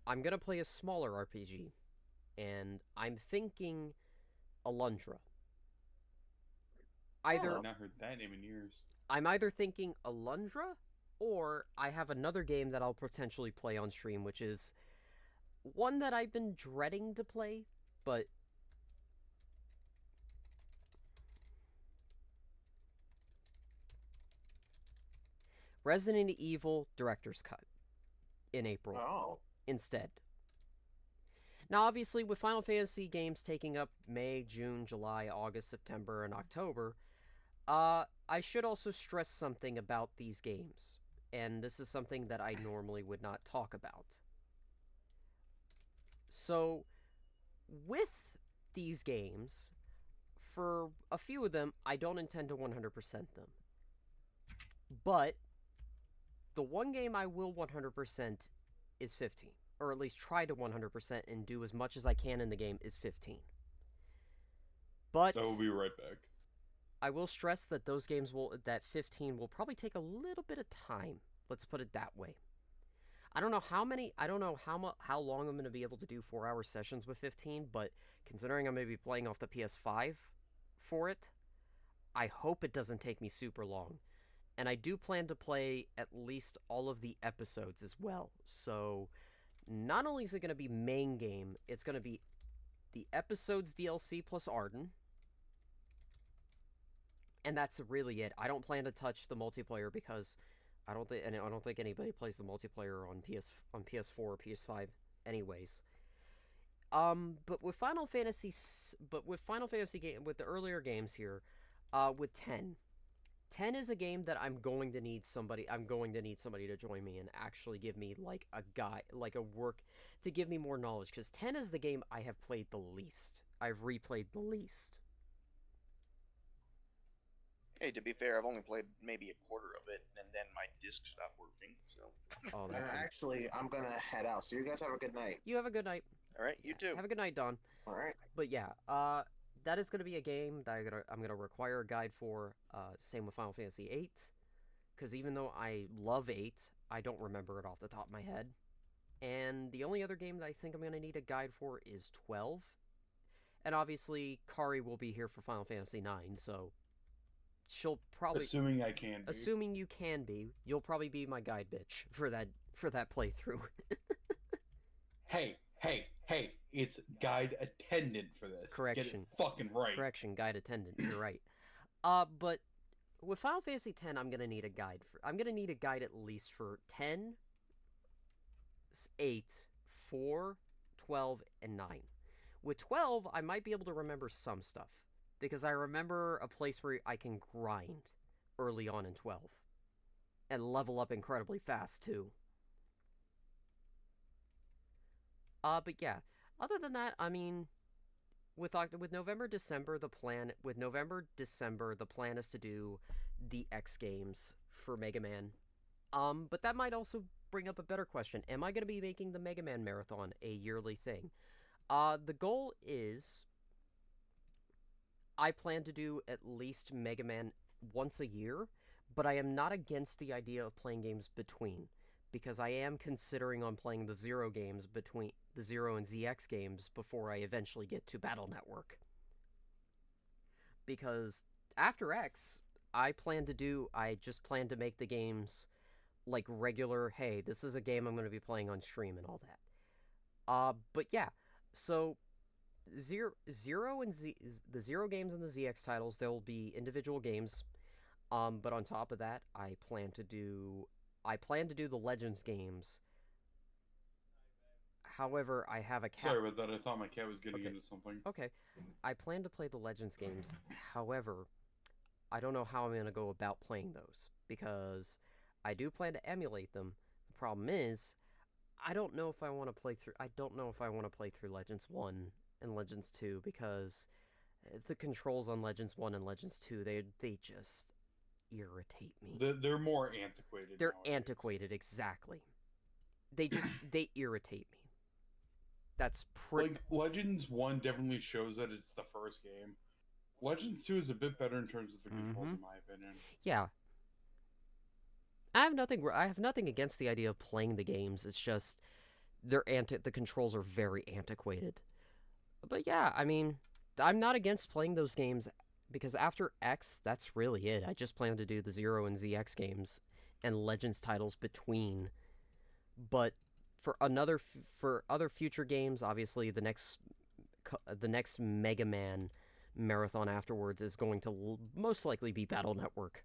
S1: I'm gonna play a smaller RPG, and I'm thinking Alundra. Either
S5: I've not heard that name in years.
S1: I'm either thinking Alundra, or I have another game that I'll potentially play on stream, which is one that I've been dreading to play, but Resident Evil Director's Cut in April
S4: Oh.
S1: instead. Now, obviously, with Final Fantasy games taking up May, June, July, August, September, and October, I should also stress something about these games, and this is something that I normally would not talk about. So, with these games, for a few of them, I don't intend to 100% them. But the one game I will 100% is 15. Or at least try to 100% and do as much as I can in the game is 15. But
S5: So we'll be right back.
S1: I will stress that those games that 15 will probably take a little bit of time. Let's put it that way. I don't know how long I'm going to be able to do 4-hour sessions with 15, but considering I'm going to be playing off the PS5 for it, I hope it doesn't take me super long. And I do plan to play at least all of the episodes as well. So not only is it going to be main game, it's going to be the episodes DLC plus Arden. And that's really it. I don't plan to touch the multiplayer because I don't think anybody plays the multiplayer on PS4 or PS5 anyways. But with Final Fantasy with the earlier games here, with 10 is a game that I'm going to need somebody to join me and actually give me like a guide, like a work to give me more knowledge, because 10 is the game I have played the least. I've replayed the least.
S7: Hey, to be fair, I've only played maybe a quarter of it, and then my disc stopped working. So.
S1: Oh, that's
S4: Actually, I'm gonna head out. So you guys have a good night.
S1: You have a good night.
S7: All right, you too.
S1: Have a good night, Don.
S4: All right.
S1: But yeah, that is going to be a game that I'm gonna require a guide for. Same with Final Fantasy VIII, because even though I love 8, I don't remember it off the top of my head. And the only other game that I think I'm going to need a guide for is 12. And obviously, Kari will be here for Final Fantasy 9, so she'll probably...
S5: Assuming I can be.
S1: Assuming you can be, you'll probably be my guide bitch for that playthrough.
S5: Hey, it's guide attendant for this.
S1: Correction.
S5: Get it fucking right.
S1: Correction, guide attendant, you're right. But with Final Fantasy X, I'm gonna need a guide at least for 10, 8, 4, 12, and 9. With 12, I might be able to remember some stuff, because I remember a place where I can grind early on in 12, and level up incredibly fast, too. But yeah, other than that, I mean, with November, December, the plan is to do the X games for Mega Man. But that might also bring up a better question. Am I going to be making the Mega Man Marathon a yearly thing? The goal is I plan to do at least Mega Man once a year, but I am not against the idea of playing games between, because I am considering on playing the Zero games between the Zero and ZX games before I eventually get to Battle Network. Because after X, I just plan to make the games like regular, hey, this is a game I'm going to be playing on stream and all that. But yeah, so Zero and the Zero games and the ZX titles, there will be individual games. But on top of that, I plan to do the Legends games. However, I have a cat.
S5: Sorry about that. I thought my cat was getting into something.
S1: Okay. I plan to play the Legends games. However, I don't know how I'm going to go about playing those, because I do plan to emulate them. The problem is, I don't know if I want to play through Legends 1 and Legends 2, because the controls on Legends 1 and Legends 2, they just irritate me.
S5: They're more antiquated.
S1: They're
S5: nowadays.
S1: antiquated, exactly. They irritate me. That's pretty.
S5: Like, Legends 1 definitely shows that it's the first game. Legends 2 is a bit better in terms of the controls, in my opinion.
S1: Yeah. I have nothing against the idea of playing the games. It's just the controls are very antiquated. But yeah, I mean, I'm not against playing those games because after X, that's really it. I just plan to do the Zero and ZX games and Legends titles between. But for other future games, obviously the next Mega Man marathon afterwards is going to most likely be Battle Network.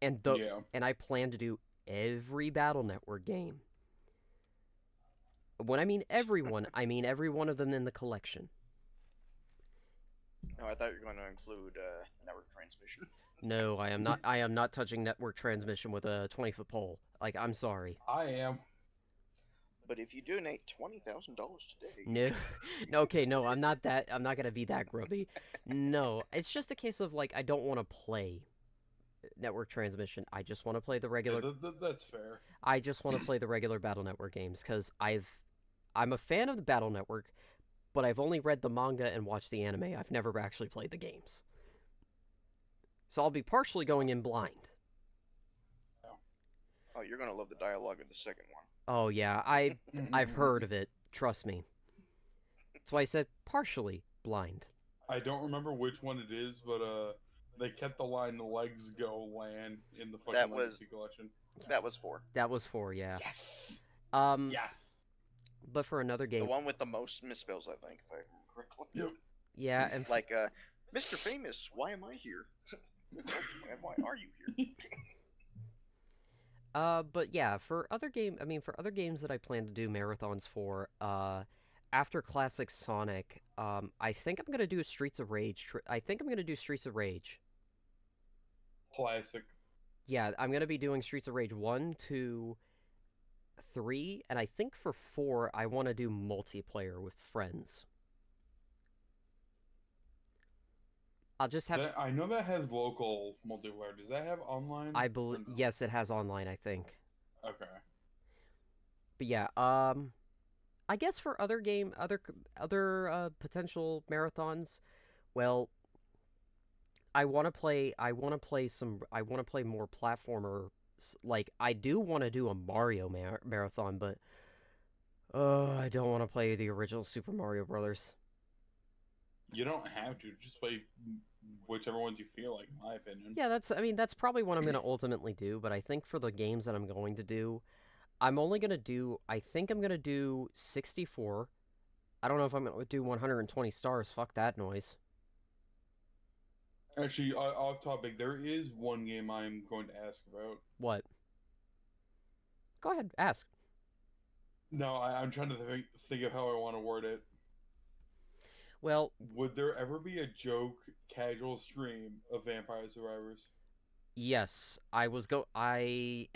S5: Yeah.
S1: And I plan to do every Battle Network game. When I mean everyone, I mean every one of them in the collection.
S7: No, I thought you were going to include network transmission.
S1: No, I am not. I am not touching network transmission with a 20-foot pole. Like, I'm sorry.
S5: I am.
S7: But if you donate $20,000 today,
S1: No, no. Okay, no. I'm not that. I'm not gonna be that grubby. No, it's just a case of like I don't want to play network transmission. I just want to play the regular.
S5: Yeah, that's fair.
S1: I just want to play the regular Battle Network games because I'm a fan of the Battle Network, but I've only read the manga and watched the anime. I've never actually played the games. So I'll be partially going in blind.
S7: oh, you're going to love the dialogue of the second one.
S1: Oh yeah, I've heard of it. Trust me. That's why I said partially blind.
S5: I don't remember which one it is, but they kept the line "the legs go" land in the fucking
S7: That was-
S5: Legacy collection.
S7: That was 4.
S1: That was 4, yeah.
S5: Yes.
S1: Yes. But for another
S7: The
S1: game,
S7: one with the most misspells, I think, if I remember correctly.
S5: Yep.
S1: yeah, and
S7: Like, Mr. Famous, why am I here? why are you here?
S1: but yeah, for other games that I plan to do marathons for, after Classic Sonic, I think I'm gonna do Streets of Rage. I think I'm gonna do Streets of Rage.
S5: Classic.
S1: Yeah, I'm gonna be doing Streets of Rage 1, 2, 3, and I think for 4, I want to do multiplayer with friends. I'll just have.
S5: I know that has local multiplayer. Does that have online?
S1: I believe yes, it has online. I think.
S5: Okay.
S1: But yeah, I guess for other potential marathons, well, I want to play more platformer. Like I do want to do a Mario marathon, but I don't want to play the original Super Mario Brothers.
S5: You don't have to. Just play whichever ones you feel like, in my opinion.
S1: Yeah, that's probably what I'm going to ultimately do, but I think for the games that I'm going to do, I think I'm going to do 64. I don't know if I'm going to do 120 stars. Fuck that noise.
S5: Actually, off topic, there is one game I'm going to ask about.
S1: What? Go ahead, ask.
S5: No, I'm trying to think of how I want to word it.
S1: Well,
S5: would there ever be a joke casual stream of Vampire Survivors?
S1: Yes, I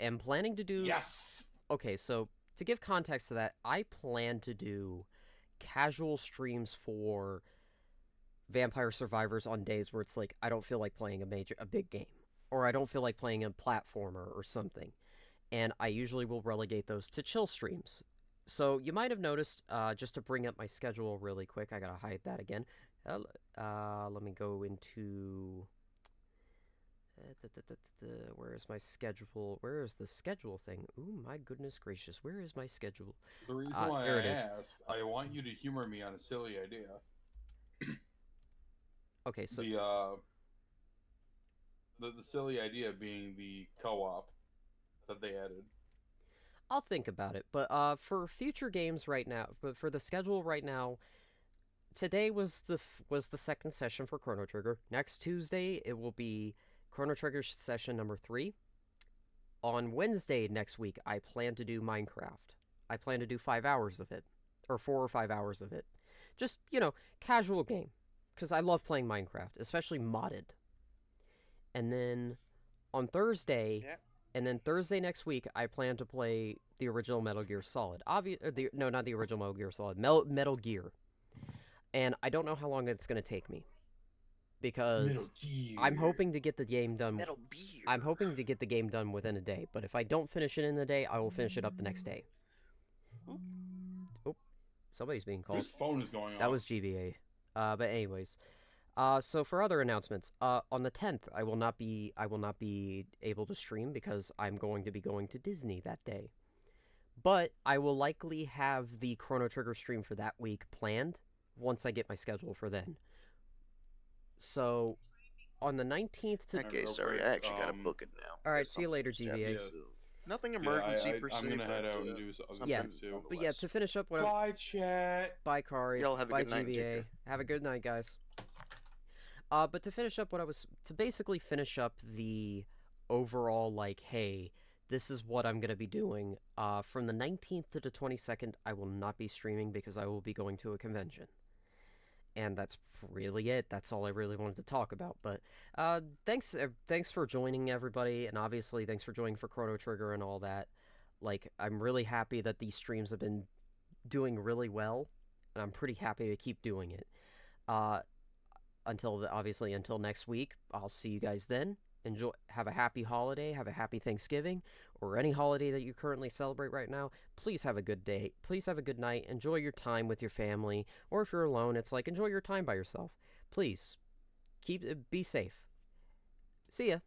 S1: am planning to do.
S5: Yes.
S1: Okay, so to give context to that, I plan to do casual streams for Vampire Survivors on days where it's like I don't feel like playing a big game, or I don't feel like playing a platformer or something, and I usually will relegate those to chill streams. So you might have noticed, just to bring up my schedule really quick, I gotta hide that again. Let me go into... where is my schedule? Where is the schedule thing? Ooh, my goodness gracious, where is my schedule?
S5: The reason why
S1: there
S5: I
S1: it is.
S5: asked, I want you to humor me on a silly idea.
S1: Okay, so...
S5: The silly idea being the co-op that they added.
S1: I'll think about it, but for future games right now, but for the schedule right now, today was the second session for Chrono Trigger. Next Tuesday it will be Chrono Trigger session number 3. On Wednesday next week, I plan to do Minecraft. I plan to do 5 hours of it, or 4 or 5 hours of it. Just, casual game, because I love playing Minecraft, especially modded. And then on Thursday.
S7: Yeah.
S1: And then Thursday next week, I plan to play the original Metal Gear Solid. No, not the original Metal Gear Solid. Metal Gear. And I don't know how long it's going to take me. Because I'm hoping to get the game done.
S7: Metal Gear.
S1: I'm hoping to get the game done within a day. But if I don't finish it in the day, I will finish it up the next day. Somebody's being called.
S5: Whose phone is going off?
S1: That was GBA. But anyways, so for other announcements, on the 10th, I will not be able to stream because I'm going to be going to Disney that day. But I will likely have the Chrono Trigger stream for that week planned once I get my schedule for then. So, on the 19th to...
S7: Okay,
S5: real
S7: sorry,
S5: quick,
S7: I actually gotta book it now.
S1: Alright,
S7: There's
S1: see you later,
S7: something
S1: GBA.
S7: so nothing
S5: Yeah,
S7: emergency per se,
S5: I'm gonna head
S7: but,
S5: out and do other
S7: something
S1: Yeah,
S5: things too.
S1: But yeah, to finish up what
S5: Bye, chat.
S1: Bye, Kari.
S7: Y'all have a
S1: Bye,
S7: good night and take
S1: GBA.
S7: care.
S1: Have a good night, guys. But to finish up to basically finish up the overall, like, hey, this is what I'm going to be doing. From the 19th to the 22nd, I will not be streaming because I will be going to a convention. And that's really it. That's all I really wanted to talk about. But thanks for joining, everybody. And obviously, thanks for joining for Chrono Trigger and all that. Like, I'm really happy that these streams have been doing really well. And I'm pretty happy to keep doing it. Until next week. I'll see you guys then. Have a happy holiday, have a happy Thanksgiving, or any holiday that you currently celebrate right now. Please have a good day. Please have a good night. Enjoy your time with your family, or if you're alone, it's like enjoy your time by yourself. Please be safe. See ya.